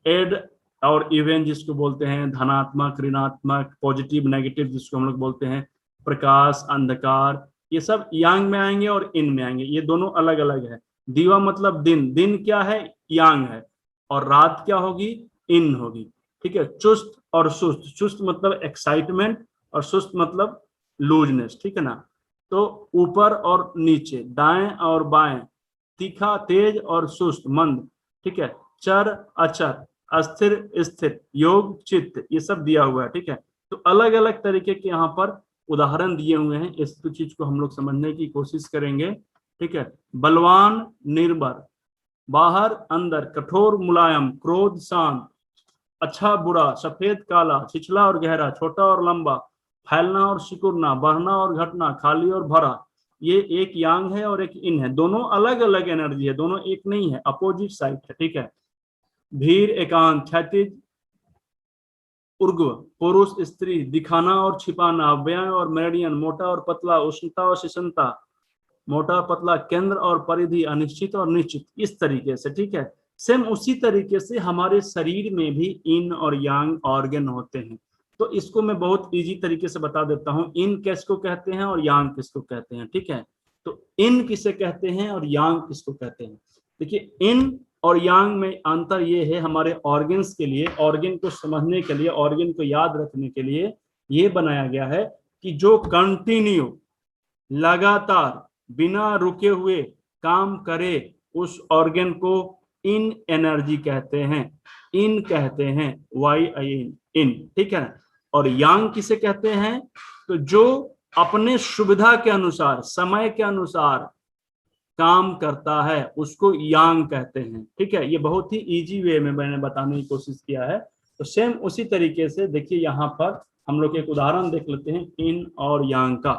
एड और इवन जिसको बोलते हैं, धनात्मक ऋणात्मक, पॉजिटिव नेगेटिव जिसको हम लोग बोलते हैं, प्रकाश अंधकार, ये सब यांग में आएंगे और इन में आएंगे। ये दोनों अलग अलग है। दीवा मतलब दिन, दिन क्या है, यांग है, और रात क्या होगी, इन होगी। ठीक है, चुस्त और सुस्त, चुस्त मतलब एक्साइटमेंट और सुस्त मतलब लूजनेस। ठीक है ना। तो ऊपर और नीचे, दाएं और बाएं, तीखा तेज और सुस्त मंद। ठीक है, चर अचर, अस्थिर स्थिर, योग चित्त, ये सब दिया हुआ है। ठीक है, तो अलग अलग तरीके के यहाँ पर उदाहरण दिए हुए हैं। इस चीज को हम लोग समझने की कोशिश करेंगे। ठीक है, बलवान निर्भर, बाहर अंदर, कठोर मुलायम, क्रोध शांत, अच्छा बुरा, सफेद काला, छिछला और गहरा, छोटा और लंबा, फैलना और सिकुड़ना, बढ़ना और घटना, खाली और भरा। ये एक यांग है और एक इन है, दोनों अलग अलग एनर्जी है, दोनों एक नहीं है, अपोजिट साइड है। ठीक है, भीर एकांत, क्षैतिज ऊर्ध्व, पुरुष स्त्री, दिखाना और छिपाना, व्यय और मेरिडियन, मोटा और पतला, उष्णता और शिशनता, मोटा पतला, केंद्र और परिधि, अनिश्चित और निश्चित, इस तरीके से। ठीक है, सेम उसी तरीके से हमारे शरीर में भी इन और यांग ऑर्गन होते हैं। तो इसको मैं बहुत इजी तरीके से बता देता हूं, इन किसको कहते हैं और यांग किसको कहते हैं। ठीक है, तो इन किसे कहते हैं और यांग किसको कहते हैं। देखिए, इन और यांग में अंतर ये है, हमारे ऑर्गन्स के लिए, ऑर्गन को समझने के लिए, ऑर्गन को याद रखने के लिए ये बनाया गया है कि जो कंटिन्यू लगातार बिना रुके हुए काम करे उस ऑर्गन को इन एनर्जी कहते हैं, इन कहते हैं, वाई आई इन। ठीक है, और यांग किसे कहते हैं, तो जो अपने सुविधा के अनुसार, समय के अनुसार काम करता है उसको यांग कहते हैं। ठीक है, ये बहुत ही इजी वे में मैंने बताने की कोशिश किया है। तो सेम उसी तरीके से देखिए, यहाँ पर हम लोग एक उदाहरण देख लेते हैं इन और यांग का।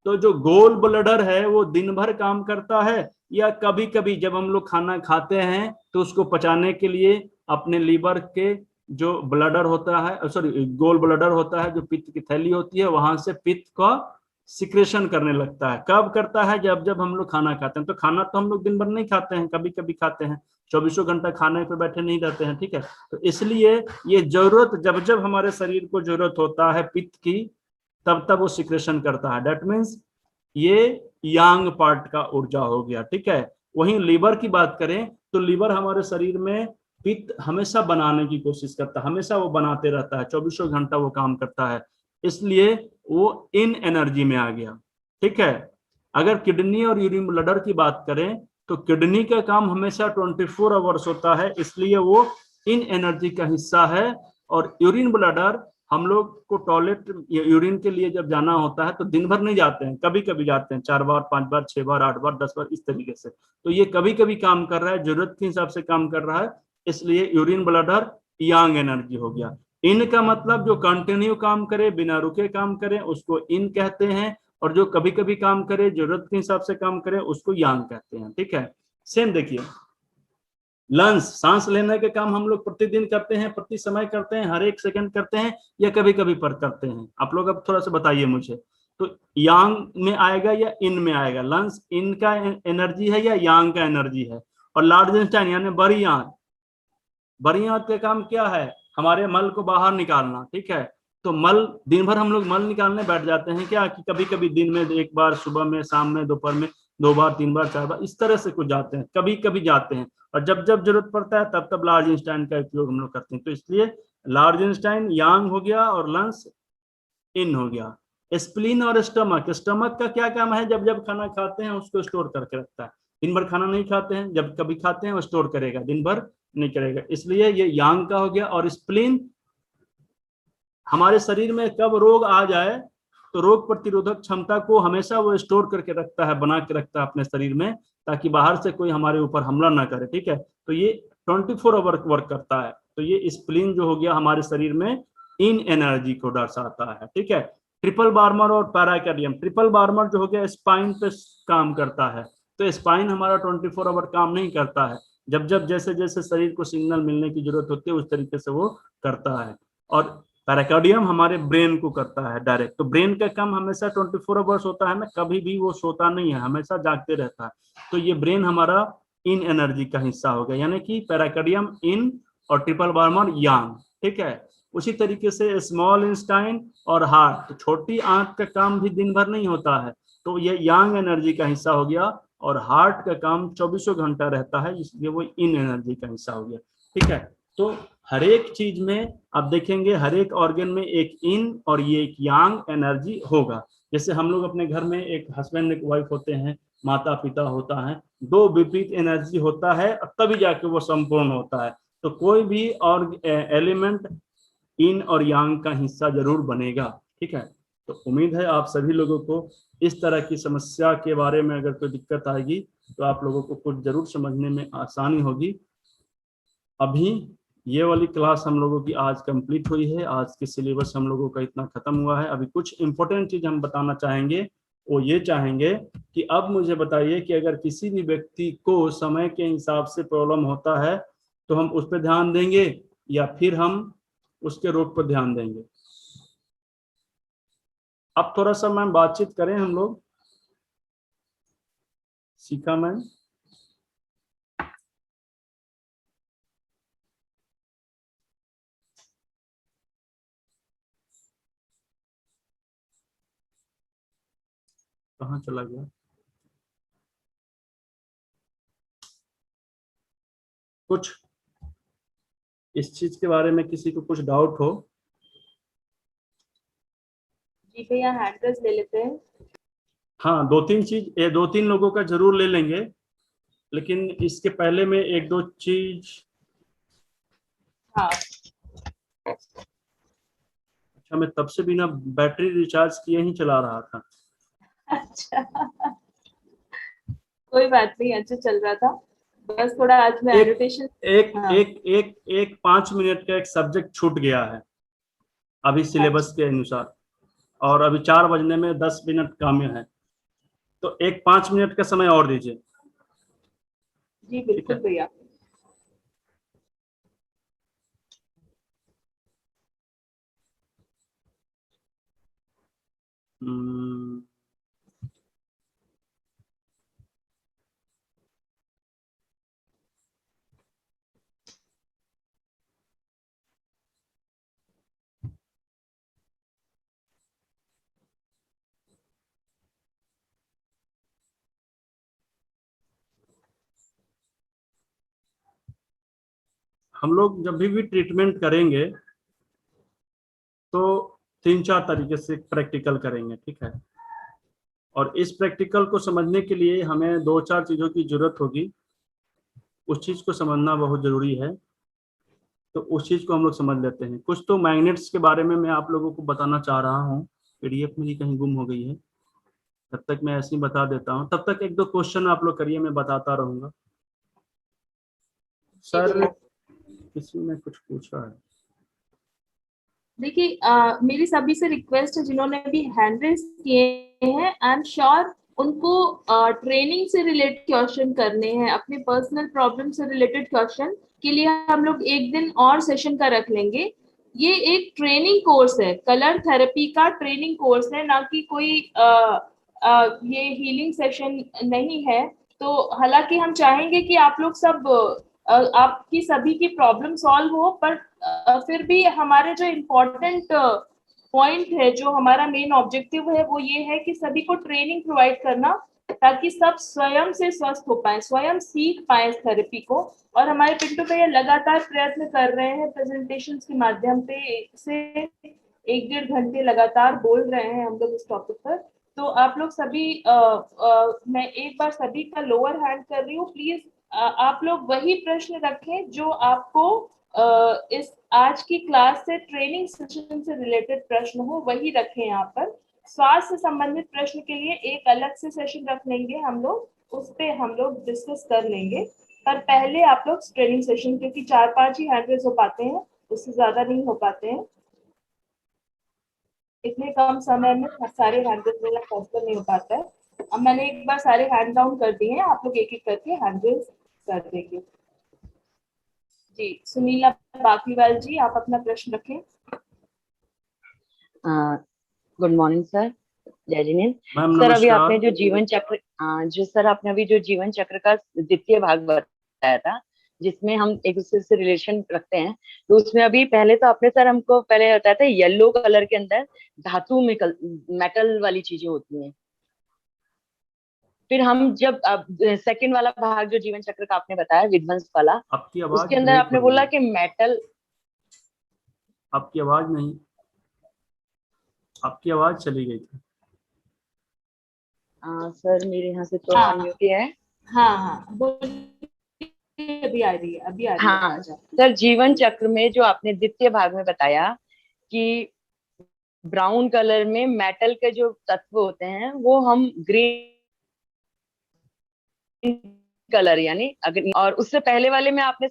तो जो गोल ब्लडर है वो दिन भर काम करता है, या कभी कभी जब हम लोग खाना खाते हैं तो उसको पचाने के लिए अपने लीवर के जो ब्लडर होता है, सॉरी गोल ब्लडर होता है, जो पित्त की थैली होती है, वहां से पित्त का सिक्रेशन करने लगता है। कब करता है, जब जब हम लोग खाना खाते हैं। तो खाना तो हम लोग दिन भर नहीं खाते हैं, कभी कभी खाते हैं, 24 घंटा खाने पे बैठे नहीं रहते हैं। ठीक है, तो इसलिए ये जरूरत, जब जब हमारे शरीर को जरूरत होता है पित्त की, तब तब वो सिक्रेशन करता है। दैट मीन्स ये यांग पार्ट का ऊर्जा हो गया। ठीक है, वहीं लीवर की बात करें तो लीवर हमारे शरीर में पित्त हमेशा बनाने की कोशिश करता है, हमेशा वो बनाते रहता है, 24 घंटा वो काम करता है, इसलिए वो इन एनर्जी में आ गया। ठीक है, अगर किडनी और यूरिन ब्लडर की बात करें तो किडनी का काम हमेशा 24 आवर्स होता है, इसलिए वो इन एनर्जी का हिस्सा है। और यूरिन ब्लडर, हम लोग को टॉयलेट यूरिन के लिए जब जाना होता है तो दिन भर नहीं जाते हैं, कभी कभी जाते हैं, 4 बार 5 बार 6 बार 8 बार 10 बार, इस तरीके से। तो ये कभी कभी काम कर रहा है, जरूरत के हिसाब से काम कर रहा है, इसलिए यूरिन ब्लडर यांग एनर्जी हो गया। इन का मतलब जो कंटिन्यू काम करे, बिना रुके काम करे, उसको इन कहते हैं, और जो कभी कभी काम करे, जरूरत के हिसाब से काम करे, उसको यांग कहते हैं। ठीक है, सेम देखिए, लंग्स, सांस लेने के काम हम लोग प्रतिदिन करते हैं, प्रति समय करते हैं, हर एक सेकंड करते हैं, या कभी कभी पर करते हैं। आप लोग अब थोड़ा सा बताइए मुझे, तो यांग में आएगा या इन में आएगा? लंग्स इन का एनर्जी है या यांग का एनर्जी है? और लार्ज इंटेस्टाइन यानी बड़ी आंत, बड़ी आंत का काम क्या है? हमारे मल को बाहर निकालना। ठीक है, तो मल, दिन भर हम लोग मल निकालने बैठ जाते हैं क्या, कि कभी कभी दिन में एक बार, सुबह में, शाम में, दोपहर में 2 बार 3 बार 4 बार, इस तरह से कुछ जाते हैं, कभी कभी जाते हैं, और जब जब जरूरत पड़ता है तब तब लार्ज इंटेस्टाइन का उपयोग हम लोग करते हैं। तो इसलिए लार्ज इंटेस्टाइन यांग हो गया और लंग्स इन हो गया। स्प्लीन और स्टमक, स्टमक का क्या काम है? जब जब खाना खाते हैं उसको स्टोर करके रखता है, दिन भर खाना नहीं खाते हैं, जब कभी खाते हैं वो स्टोर करेगा, दिन भर नहीं करेगा, इसलिए ये यांग का हो गया। और स्प्लीन हमारे शरीर में कब रोग आ जाए तो रोग प्रतिरोधक क्षमता को हमेशा वो स्टोर करके रखता है, बना के रखता है अपने शरीर में, ताकि बाहर से कोई हमारे ऊपर हमला ना करे। ठीक है, तो ये 24 आवर वर्क करता है। तो ये स्प्लीन जो हो गया हमारे शरीर में इन एनर्जी को दर्शाता है। ठीक है, ट्रिपल बार्मर और पैराकार्डियम, ट्रिपल बार्मर जो हो गया स्पाइन पे काम करता है, तो स्पाइन हमारा 24 आवर काम नहीं करता है, जब जब जैसे जैसे शरीर को सिग्नल मिलने की जरूरत होती है उस तरीके से वो करता है। और पैराकार्डियम हमारे ब्रेन को करता है डायरेक्ट। तो ब्रेन का काम हमेशा 24 आवर्स होता है ना, कभी भी वो सोता नहीं है, हमेशा जागते रहता है। तो ये ब्रेन हमारा इन एनर्जी का हिस्सा हो गया, यानी कि पैराकार्डियम इन और ट्रिपल बार्मर यांग, ठीक है। उसी तरीके से स्मॉल इंस्टाइन और हार्ट, तो छोटी आंत का काम भी दिन भर नहीं होता है, तो ये यांग एनर्जी का हिस्सा हो गया। और हार्ट का काम 24 घंटा रहता है, इसलिए वो इन एनर्जी का हिस्सा हो गया, ठीक है। तो हर एक चीज में आप देखेंगे, हर एक ऑर्गन में एक इन और ये एक यांग एनर्जी होगा। जैसे हम लोग अपने घर में एक हस्बैंड एक वाइफ होते हैं, माता पिता होता है, दो विपरीत एनर्जी होता है तभी जाके वो संपूर्ण होता है। तो कोई भी और एलिमेंट इन और यांग का हिस्सा जरूर बनेगा, ठीक है। तो उम्मीद है आप सभी लोगों को इस तरह की समस्या के बारे में अगर कोई दिक्कत आएगी तो आप लोगों को कुछ जरूर समझने में आसानी होगी। अभी ये वाली क्लास हम लोगों की आज कंप्लीट हुई है, आज के सिलेबस हम लोगों का इतना खत्म हुआ है। अभी कुछ इंपॉर्टेंट चीज हम बताना चाहेंगे, वो ये चाहेंगे कि अब मुझे बताइए कि अगर किसी भी व्यक्ति को समय के हिसाब से प्रॉब्लम होता है तो हम उस पर ध्यान देंगे या फिर हम उसके रोग पर ध्यान देंगे। अब थोड़ा सा मैम बातचीत करें हम लोग, सीखा मैम। कहाँ चला गया? कुछ इस चीज के बारे में किसी को कुछ डाउट हो? जी भैया हैंड रेस ले लेते हैं। हाँ, दो तीन चीज, ये दो तीन लोगों का जरूर ले लेंगे, लेकिन इसके पहले में एक दो चीज। हाँ अच्छा, मैं तब से बिना बैटरी रिचार्ज किए ही चला रहा था। अच्छा कोई बात नहीं, अच्छा चल रहा था, बस थोड़ा आज मैं एक एनोटेशन। एक हाँ एक एक एक 5 मिनट का एक सब्जेक्ट छूट गया है अभी सिलेबस अच्छा के अनुसार, और अभी 4 बजने में 10 मिनट काम है, तो एक 5 मिनट का समय और दीजिए, जी ठीक बिल्कुल है। भैया। हम्म, हम लोग जब भी ट्रीटमेंट करेंगे तो 3-4 तरीके से प्रैक्टिकल करेंगे, ठीक है। और इस प्रैक्टिकल को समझने के लिए हमें 2-4 चीजों की जरूरत होगी, उस चीज को समझना बहुत जरूरी है। तो उस चीज को हम लोग समझ लेते हैं। कुछ तो मैग्नेट्स के बारे में मैं आप लोगों को बताना चाह रहा हूँ, पीडीएफ मेरी कहीं गुम हो गई है, तब तक मैं ऐसे ही बता देता हूँ, तब तक एक दो क्वेश्चन आप लोग करिए, मैं बताता रहूंगा। जी सर, भैया। किसी ने कुछ पूछा है? देखिए मेरी सभी से रिक्वेस्ट है जिन्होंने भी हैंड रेस किए हैं, आई एम श्योर उनको ट्रेनिंग से रिलेटेड क्वेश्चन करने हैं, अपने पर्सनल प्रॉब्लम से रिलेटेड क्वेश्चन के लिए हम लोग एक दिन और सेशन का रख लेंगे। ये एक ट्रेनिंग कोर्स है, कलर थेरेपी का ट्रेनिंग कोर्स है, ना कि कोई ये हीलिंग सेशन नहीं है। तो हालांकि हम चाहेंगे कि आप लोग सब आपकी सभी की प्रॉब्लम सॉल्व हो, पर फिर भी हमारे जो इम्पोर्टेंट पॉइंट है, जो हमारा मेन ऑब्जेक्टिव है, वो ये है कि सभी को ट्रेनिंग प्रोवाइड करना, ताकि सब स्वयं से स्वस्थ हो पाए, स्वयं सीख पाए इस थेरेपी को। और हमारे पिंटू भैया लगातार प्रयत्न कर रहे हैं, प्रेजेंटेशंस के माध्यम पे से 1-1.5 घंटे लगातार बोल रहे हैं हम लोग इस टॉपिक पर। तो आप लोग सभी मैं एक बार सभी का लोअर हैंड कर रही हूँ, प्लीज आप लोग वही प्रश्न रखें जो आपको इस आज की क्लास से ट्रेनिंग सेशन से रिलेटेड प्रश्न हो, वही रखें यहाँ पर। स्वास्थ्य से संबंधित प्रश्न के लिए एक अलग से सेशन रख लेंगे हम लोग, उस पे हम लोग डिस्कस कर लेंगे। पर पहले आप लोग ट्रेनिंग सेशन, क्योंकि 4-5 ही हैंड रेस हो पाते हैं, उससे ज्यादा नहीं हो पाते हैं, इतने कम समय में सारे हैंड रेस मेरा पॉसिबल नहीं हो पाता है। अब मैंने एक बार सारे हैंड डाउन कर दिए हैं, आप लोग एक एक करके हैंड रेस कर देंगे। जी सुनीला बाकीवाल जी, आप अपना प्रश्न रखें। गुड मॉर्निंग सर, जय जिनेन्द्र। मैम सर अभी नमस्कार। आपने जो जीवन चक्र, जो सर आपने अभी जो जीवन चक्र का द्वितीय भाग बताया था, जिसमें हम एक दूसरे से रिलेशन रखते हैं, तो उसमें अभी पहले तो आपने सर हमको पहले बताया था येलो कलर के अंदर धातु में मेटल वाली चीजें होती हैं। फिर हम जब सेकंड वाला भाग जो जीवन चक्र का आपने बताया विध्वंस वाला, आपकी आवाज उसके अंदर ब्रेक आपने हो रही बोला है। कि मेटल। आपकी आवाज नहीं, आपकी आवाज चली गई थी। सर मेरे यहाँ से तो हाँ अनम्यूट ही है। हाँ बोलिए, अभी आ रही है, अभी आ रही है हाँ आवाज आपकी। सर, जीवन चक्र में जो आपने द्वितीय भाग में बताया कि ब्राउन कलर में मेटल के जो तत्व होते हैं वो हम ग्रीन कलर यानी अगर, और उससे पहले वाले में आपने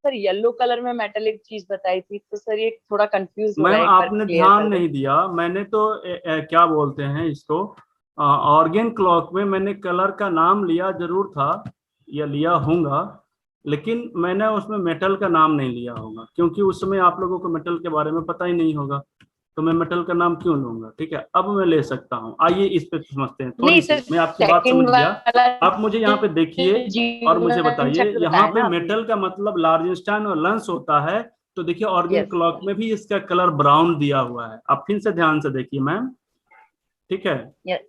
सर येलो कलर में मेटेलिक चीज बताई थी, तो सर ये थोड़ा कंफ्यूज हो रहा मैम है, एक बार आपने क्लियर ध्यान कर दें। नहीं दिया, मैंने तो क्या बोलते हैं इसको, ऑर्गेन क्लॉक में मैंने कलर का नाम लिया जरूर था या लिया होगा, लेकिन मैंने उसमें मेटल का नाम नहीं लिया होगा, क्योंकि उस समय आप लोगों को मेटल के बारे में पता ही नहीं होगा, तो मैं मेटल का नाम क्यों लूंगा। ठीक है, अब मैं ले सकता हूँ। आइए इस पे समझते हैं थोड़ी नहीं सी, सर, मैं आपकी बात समझ सेकंड गया। वाला आप मुझे यहाँ पे देखिए और मुझे जीवन बताइए, चक्र यहाँ बताया पे ना आपने। मेटल का मतलब लार्जेंस्टाइन और लंस होता है, तो देखिए ऑर्गेन यस क्लॉक में भी इसका कलर ब्राउन दिया हुआ है। आप फिर से ध्यान से देखिए मैम, ठीक है। यस,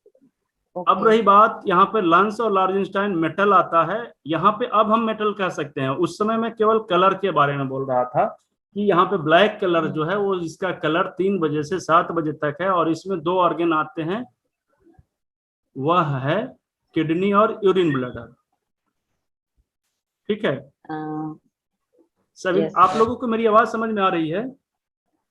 अब ओके। रही बात, यहाँ पे लंस और लार्जेंस्टाइन मेटल आता है, यहाँ पे अब हम मेटल कह सकते हैं। उस समय मैं केवल कलर के बारे में बोल रहा था कि यहाँ पे ब्लैक कलर जो है वो, इसका कलर 3 बजे से 7 बजे तक है, और इसमें 2 ऑर्गेन आते हैं, वह है किडनी और यूरिन ब्लैडर। ठीक है, सभी यस आप सर, लोगों को मेरी आवाज समझ में आ रही है?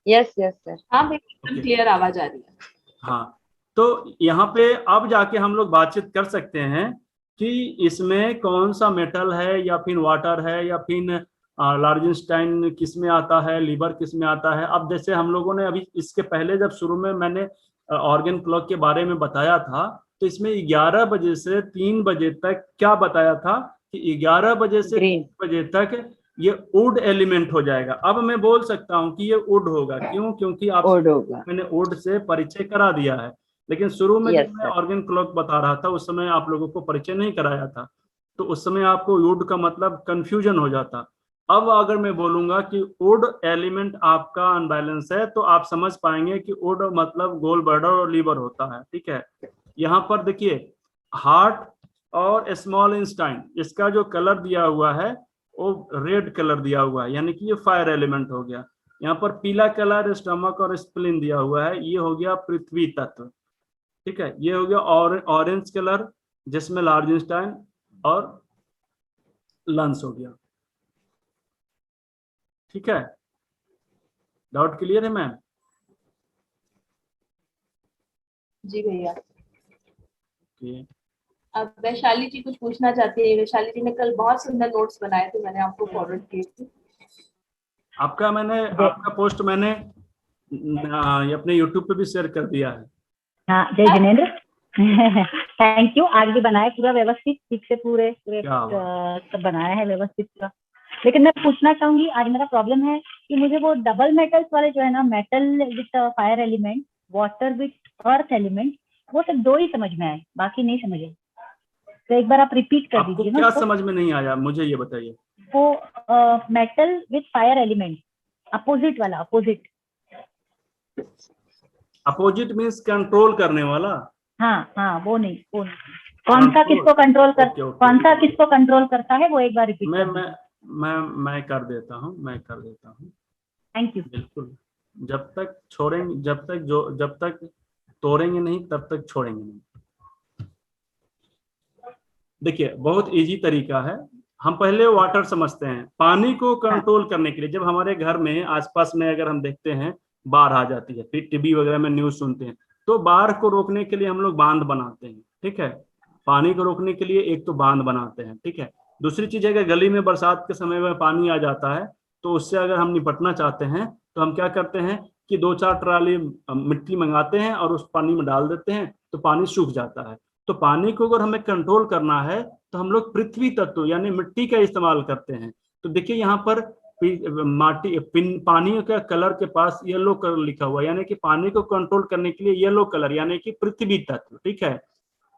Yes yes sir. हाँ भाई, एकदम ओके। क्लियर आवाज आ रही है। हाँ, तो यहाँ पे अब जाके हम लोग बातचीत कर सकते हैं कि इसमें कौन सा मेटल है, या फिर वाटर है, या फिर लार्जेंस्टाइन किस में आता है, लीवर किस में आता है। अब जैसे हम लोगों ने अभी इसके पहले जब शुरू में मैंने ऑर्गन क्लॉक के बारे में बताया था, तो इसमें 11 बजे से 3 बजे तक क्या बताया था कि 11 बजे से 3 बजे तक ये वुड एलिमेंट हो जाएगा। अब मैं बोल सकता हूँ कि ये वुड होगा, क्यों? क्योंकि आप मैंने वुड से परिचय करा दिया है, लेकिन शुरू में जब मैं ऑर्गन क्लॉक बता रहा था उस समय आप लोगों को परिचय नहीं कराया था, तो उस समय आपको वुड का मतलब कंफ्यूजन हो जाता। अब अगर मैं बोलूंगा कि वुड एलिमेंट आपका अनबैलेंस है, तो आप समझ पाएंगे कि वुड मतलब गोल ब्लैडर और लीवर होता है। ठीक है, यहाँ पर देखिए हार्ट और स्मॉल इंस्टाइन, इसका जो कलर दिया हुआ है वो रेड कलर दिया हुआ है, यानी कि ये फायर एलिमेंट हो गया। यहाँ पर पीला कलर स्टमक और स्प्लीन दिया हुआ है, ये हो गया पृथ्वी तत्व। ठीक है, ये हो गया ऑरेंज कलर, जिसमें लार्जेंस्टाइन और लंस हो गया। ठीक है, डाउट क्लियर है मैम? जी भैया। okay. अब वैशाली जी कुछ पूछना चाहती है। वैशाली जी ने कल बहुत सुंदर नोट्स बनाए थे, मैंने आपको फॉरवर्ड किए थे। आपका पोस्ट मैंने अपने यूट्यूब पे भी शेयर कर दिया है। हाँ, जय जिनेन्द्र। Thank you. आज भी बनाया पूरा व्यवस्थित, ठीक से पूरे सब बनाया है व्यवस्थित पूरा। लेकिन मैं पूछना चाहूंगी, आज मेरा प्रॉब्लम है कि मुझे वो डबल मेटल्स वाले जो है ना, metal with fire element, water with earth element, वो सिर्फ 2 ही समझ में आए, बाकी नहीं समझ आए। तो एक बार आप रिपीट कर दीजिए ना। क्या समझ में नहीं आया मुझे ये बताइए। वो metal with fire element, opposite वाला, अपोजिट। अपोजिट मीन्स कंट्रोल करने वाला। हाँ, वो नहीं। कौन सा किसको कंट्रोल कर, कौन सा किसको कंट्रोल करता है, वो एक बार रिपीट कर दीजिए। मैं कर देता हूँ। Thank you. बिल्कुल, जब तक तोड़ेंगे नहीं तब तक छोड़ेंगे नहीं। देखिए बहुत इजी तरीका है। हम पहले वाटर समझते हैं। पानी को कंट्रोल करने के लिए जब हमारे घर में आसपास में अगर हम देखते हैं बाढ़ आ जाती है, फिर टीवी वगैरह में न्यूज सुनते हैं, तो बाढ़ को रोकने के लिए हम लोग बांध बनाते हैं। ठीक है, पानी को रोकने के लिए एक तो बांध बनाते हैं। ठीक है, दूसरी चीज है कि गली में बरसात के समय में पानी आ जाता है, तो उससे अगर हम निपटना चाहते हैं तो हम क्या करते हैं कि 2-4 ट्राली मिट्टी मंगाते हैं और उस पानी में डाल देते हैं, तो पानी सूख जाता है। तो पानी को अगर हमें कंट्रोल करना है तो हम लोग पृथ्वी तत्व यानी मिट्टी का इस्तेमाल करते हैं। तो देखिए यहाँ पर पानी का कलर के पास येलो कलर लिखा हुआ, यानी कि पानी को कंट्रोल करने के लिए येलो कलर, यानी कि पृथ्वी तत्व, ठीक है।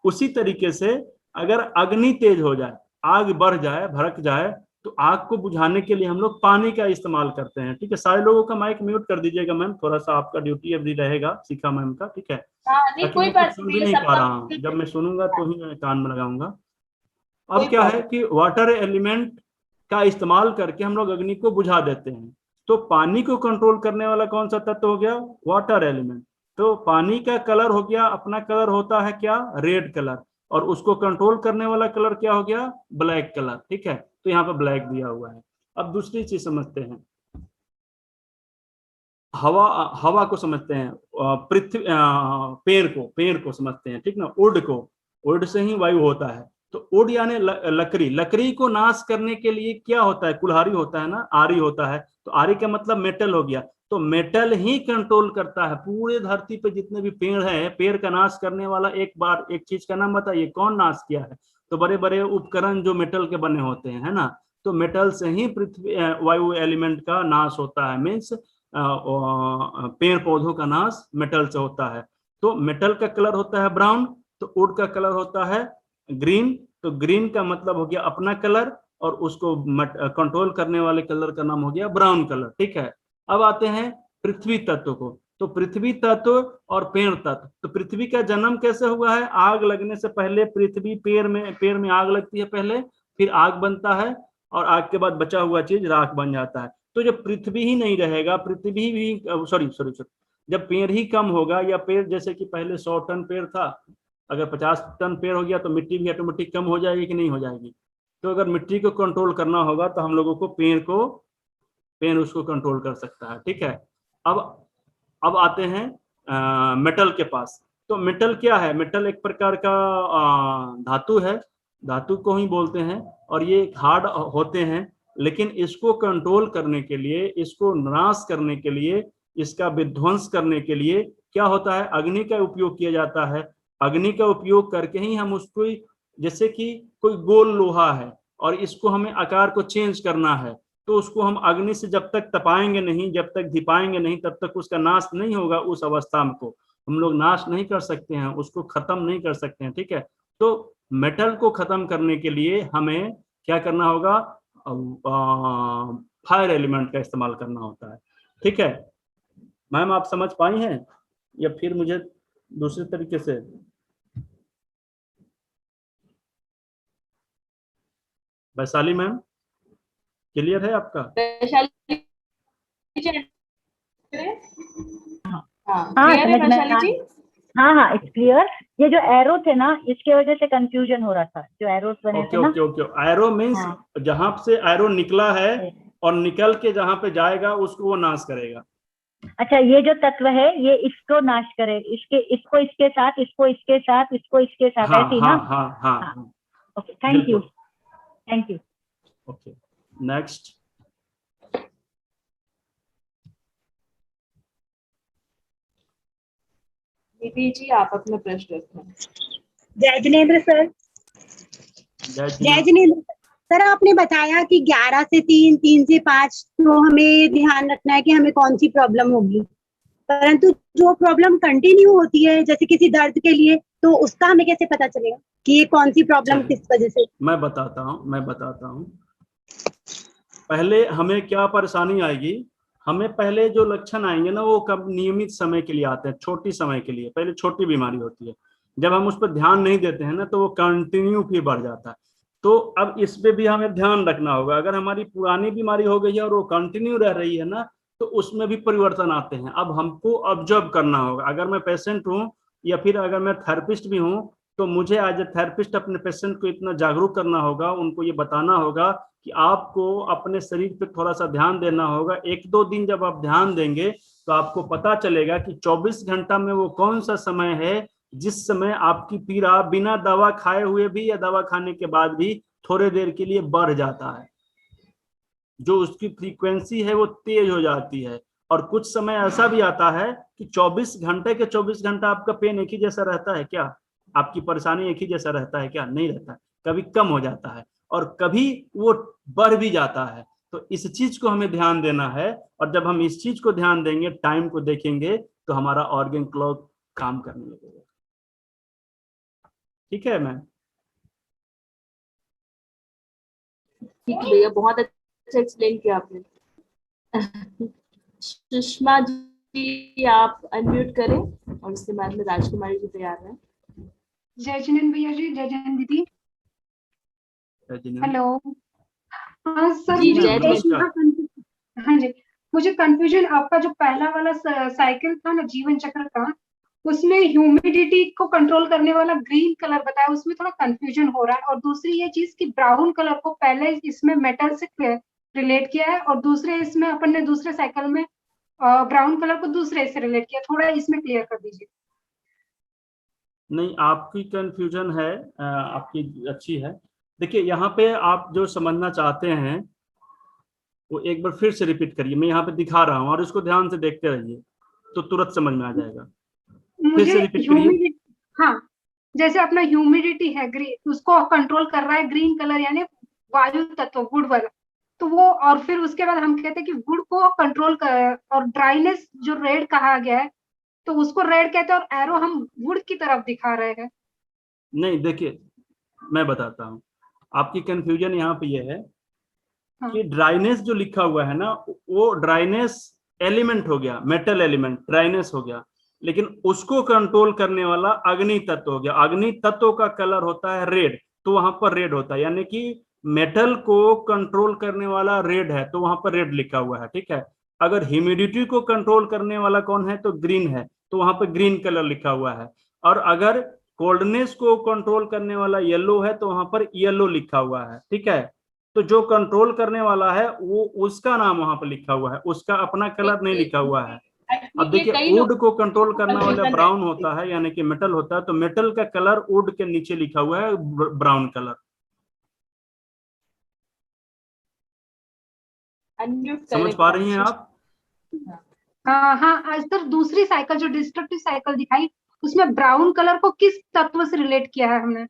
उसी तरीके से अगर अग्नि तेज हो जाए, आग बढ़ जाए, भड़क जाए, तो आग को बुझाने के लिए हम लोग पानी का इस्तेमाल करते हैं, ठीक है। सारे लोगों का माइक म्यूट कर दीजिएगा मैम, थोड़ा सा आपका ड्यूटी अभी रहेगा शिखा मैम का, ठीक है। हाँ नहीं ताकि कोई मैं बात कुछ सुन भी नहीं पा रहा हूँ, जब मैं सुनूंगा तो ही मैं कान में लगाऊंगा। अब क्या है कि वाटर एलिमेंट का इस्तेमाल करके हम लोग अग्नि को बुझा देते हैं। तो पानी को कंट्रोल करने वाला कौन सा तत्व हो गया? Water element. तो पानी का कलर हो गया, अपना कलर होता है क्या? रेड कलर, और उसको कंट्रोल करने वाला कलर क्या हो गया? ब्लैक कलर, ठीक है। तो यहाँ पे ब्लैक दिया हुआ है। अब दूसरी चीज समझते हैं, हवा, हवा को समझते हैं, पृथ्वी, पेड़ को समझते हैं, ठीक ना। उड को, उड से ही वायु होता है। तो उड यानी लकड़ी, लकड़ी को नाश करने के लिए क्या होता है? कुल्हाड़ी होता है ना, आरी होता है। तो आरी का मतलब मेटल हो गया। तो मेटल ही कंट्रोल करता है पूरे धरती पे जितने भी पेड़ है। पेड़ का नाश करने वाला, एक बार एक चीज का नाम बताइए, कौन नाश किया है? तो बड़े बड़े उपकरण जो मेटल के बने होते हैं, है ना। तो मेटल से ही पृथ्वी, वायु एलिमेंट का नाश होता है। मीन्स पेड़ पौधों का नाश मेटल से होता है। तो मेटल का कलर होता है ब्राउन, तो वुड का कलर होता है ग्रीन। तो ग्रीन का मतलब हो गया अपना कलर, और उसको कंट्रोल करने वाले कलर का नाम हो गया ब्राउन कलर, ठीक है। अब आते हैं पृथ्वी तत्व को। तो पृथ्वी तत्व और पेड़ तत्व। तो पृथ्वी का जन्म कैसे हुआ है? आग लगने से पहले पृथ्वी, पेड़ में आग लगती है पहले, फिर आग बनता है, और आग के बाद बचा हुआ चीज राख बन जाता है। तो जब पृथ्वी ही नहीं रहेगा, पृथ्वी भी सॉरी, जब पेड़ ही कम होगा, या पेड़ जैसे कि पहले 100 टन पेड़ था, अगर 50 टन पेड़ हो गया तो मिट्टी भी ऑटोमेटिक कम हो जाएगी कि नहीं हो जाएगी? तो अगर मिट्टी को कंट्रोल करना होगा तो हम लोगों को पेड़ उसको कंट्रोल कर सकता है, ठीक है। अब आते हैं मेटल के पास। तो मेटल क्या है? मेटल एक प्रकार का धातु है, धातु को ही बोलते हैं, और ये हार्ड होते हैं। लेकिन इसको कंट्रोल करने के लिए, इसको नाश करने के लिए, इसका विध्वंस करने के लिए क्या होता है? अग्नि का उपयोग किया जाता है। अग्नि का उपयोग करके ही हम उसको, जैसे कि कोई गोल लोहा है और इसको हमें आकार को चेंज करना है, तो उसको हम अग्नि से जब तक तपाएंगे नहीं, जब तक धिपाएंगे नहीं, तब तक उसका नाश नहीं होगा। उस अवस्था को हम लोग नाश नहीं कर सकते हैं, उसको खत्म नहीं कर सकते हैं, ठीक है। तो मेटल को खत्म करने के लिए हमें क्या करना होगा? फायर एलिमेंट का इस्तेमाल करना होता है, ठीक है। मैम आप समझ पाई हैं या फिर मुझे दूसरे तरीके से? वैशाली मैम क्लियर है आपका? वैशाली हाँ समझ में, हाँ इट्स क्लियर। ये जो एरो थे ना, इसके वजह से कंफ्यूजन हो रहा था, जो एरोस बने थे ना। ओके। एरो मीन्स जहां से एरो निकला है और निकल के जहां पे जाएगा उसको वो नाश करेगा। अच्छा, ये जो तत्व है ये इसको नाश करे, इसको इसके साथ, इसको इसके साथ, इसको इसके साथ, ऐसे ही ना? हाँ। Okay, thank you. Okay, next. दीदी जी आप अपना प्रश्न रखें। जय जिनेंद्र सर। जय जिनेंद्र सर, आपने बताया कि 11 से 3, 3 से 5 तो हमें ध्यान रखना है कि हमें कौन सी प्रॉब्लम होगी, परंतु जो प्रॉब्लम कंटिन्यू होती है जैसे किसी दर्द के लिए, तो उसका हमें कैसे पता चलेगा कि ये कौन सी प्रॉब्लम किस वजह से? मैं बताता हूँ। पहले हमें क्या परेशानी आएगी? हमें पहले जो लक्षण आएंगे ना, वो कब नियमित समय के लिए आते हैं, छोटी समय के लिए, पहले छोटी बीमारी होती है। जब हम उस पर ध्यान नहीं देते हैं ना, तो वो कंटिन्यू फिर बढ़ जाता है। तो अब इस पे भी हमें ध्यान रखना होगा। अगर हमारी पुरानी बीमारी हो गई है और वो कंटिन्यू रह रही है ना, तो उसमें भी परिवर्तन आते हैं। अब हमको ऑब्जर्व करना होगा। अगर मैं पेशेंट हूँ या फिर अगर मैं थेरेपिस्ट भी हूँ, तो मुझे एज ए थेरेपिस्ट अपने पेशेंट को इतना जागरूक करना होगा, उनको ये बताना होगा कि आपको अपने शरीर पे थोड़ा सा ध्यान देना होगा। 1-2 दिन जब आप ध्यान देंगे तो आपको पता चलेगा कि 24 घंटा में वो कौन सा समय है जिस समय आपकी पीड़ा बिना दवा खाए हुए भी या दवा खाने के बाद भी थोड़े देर के लिए बढ़ जाता है। जो उसकी फ्रीक्वेंसी है वो तेज हो जाती है। और कुछ समय ऐसा भी आता है कि 24 घंटे के 24 घंटा आपका पेन एक ही जैसा रहता है क्या? आपकी परेशानी एक ही जैसा रहता है क्या? नहीं रहता है, कभी कम हो जाता है और कभी वो बढ़ भी जाता है। तो इस चीज को हमें ध्यान देना है, और जब हम इस चीज को ध्यान देंगे, टाइम को देखेंगे, तो हमारा ऑर्गन क्लॉक काम करने लगेगा। ठीक है मैम? ठीक है भैया, बहुत अच्छा एक्सप्लेन किया आपने। सुषमा जी आप अनम्यूट करें, और उसके बाद में राजकुमारी जी तैयार हैं। जय जिनेंद्र भैया जी, जय जिनेंद्र दीदी। हेलो। हाँ सर, जी, मुझे जय एक जिनेंद्र। हाँ जी, मुझे कंफ्यूजन, आपका जो पहला वाला साइकिल था ना जीवन चक्र का, उसमें ह्यूमिडिटी को कंट्रोल करने वाला ग्रीन कलर बताया, उसमें थोड़ा कंफ्यूजन हो रहा है। और दूसरी ये चीज कि ब्राउन कलर को पहले इसमें मेटल से रिलेट किया है, और दूसरे इसमें अपन ने दूसरे साइकिल में ब्राउन कलर को दूसरे से रिलेट किया, थोड़ा इसमें क्लियर कर दीजिए। नहीं, आपकी कंफ्यूजन है, आपकी अच्छी है। देखिए, यहाँ पे आप जो समझना चाहते हैं वो एक बार फिर से रिपीट करिए। मैं यहाँ पे दिखा रहा हूँ, और इसको ध्यान से देखते रहिए, तो तुरंत समझ में आ जाएगा। फिर मुझे से रिपीट करिए। ह्यूमिडिटी, हाँ, जैसे अपना ह्यूमिडिटी है ग्रीन, उसको कंट्रोल कर रहा है ग्रीन कलर, यानी वायु तत्व गुड़ वाला, तो वो, और फिर उसके बाद हम कहते हैं कि गुड़ को कंट्रोल कर, और ड्राइनेस जो रेड कहा गया है, तो उसको रेड कहते हैं, और एरो हम गुड़ की तरफ दिखा रहे हैं। नहीं, देखिए मैं बताता हूँ। आपकी कंफ्यूजन यहाँ पे ये है हाँ। कि ड्राइनेस जो लिखा हुआ है ना, वो ड्राइनेस एलिमेंट हो गया, मेटल एलिमेंट ड्राइनेस हो गया, लेकिन उसको कंट्रोल करने वाला अग्नि तत्व हो गया। अग्नि तत्व का कलर होता है रेड, तो वहां पर रेड होता है, यानी कि मेटल को कंट्रोल करने वाला रेड है, तो वहां पर रेड लिखा हुआ है। ठीक है? अगर ह्यूमिडिटी को कंट्रोल करने वाला कौन है, तो ग्रीन है, तो वहां पर ग्रीन कलर लिखा हुआ है। और अगर कोल्डनेस को कंट्रोल करने वाला येलो है, तो वहां पर येलो लिखा हुआ है। ठीक है? तो जो कंट्रोल करने वाला है वो, उसका नाम वहां पर लिखा हुआ है, उसका अपना कलर नहीं लिखा हुआ है। अब देखिए, वुड को कंट्रोल करने वाला ब्राउन होता है, यानी कि मेटल होता है, तो मेटल का कलर वुड के नीचे लिखा हुआ है ब्राउन कलर। समझ पा रही हैं आप? हाँ, आज तक दूसरी साइकिल जो डिस्ट्रक्टिव साइकिल दिखाई, उसमें ब्राउन कलर को किस तत्व से रिलेट किया है हमने?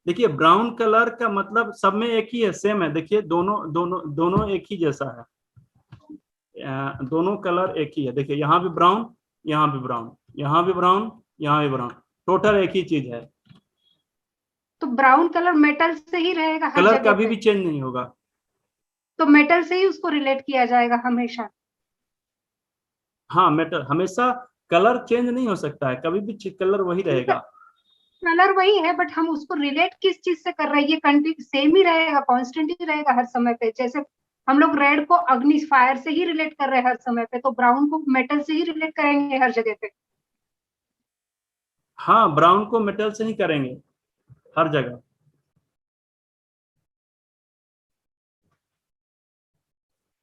देखिए, ब्राउन कलर का मतलब सब में एक ही है, सेम है। देखिए, दोनों दोनों दोनों एक ही जैसा है, दोनों कलर एक ही है। देखिए, यहाँ भी ब्राउन, यहाँ भी ब्राउन, यहाँ भी ब्राउन, यहाँ भी ब्राउन, टोटल एक ही चीज है। तो ब्राउन कलर मेटल से ही रहेगा हर कलर जगह कभी पे? भी चेंज नहीं होगा। तो मेटल से ही उसको रिलेट किया जाएगा हमेशा? हाँ, मेटल हमेशा, कलर चेंज नहीं हो सकता है, कभी भी कलर वही रहेगा। कलर वही है, बट हम उसको रिलेट किस चीज से कर रहे हैं? ये कंटिन्यू सेम ही रहेगा, कांस्टेंट ही रहेगा हर समय पे? जैसे हम लोग रेड को अग्नि फायर से ही रिलेट कर रहे हैं हर समय पे, तो ब्राउन को मेटल से ही रिलेट करेंगे हर जगह पे? हाँ, ब्राउन को मेटल से ही करेंगे हर जगह।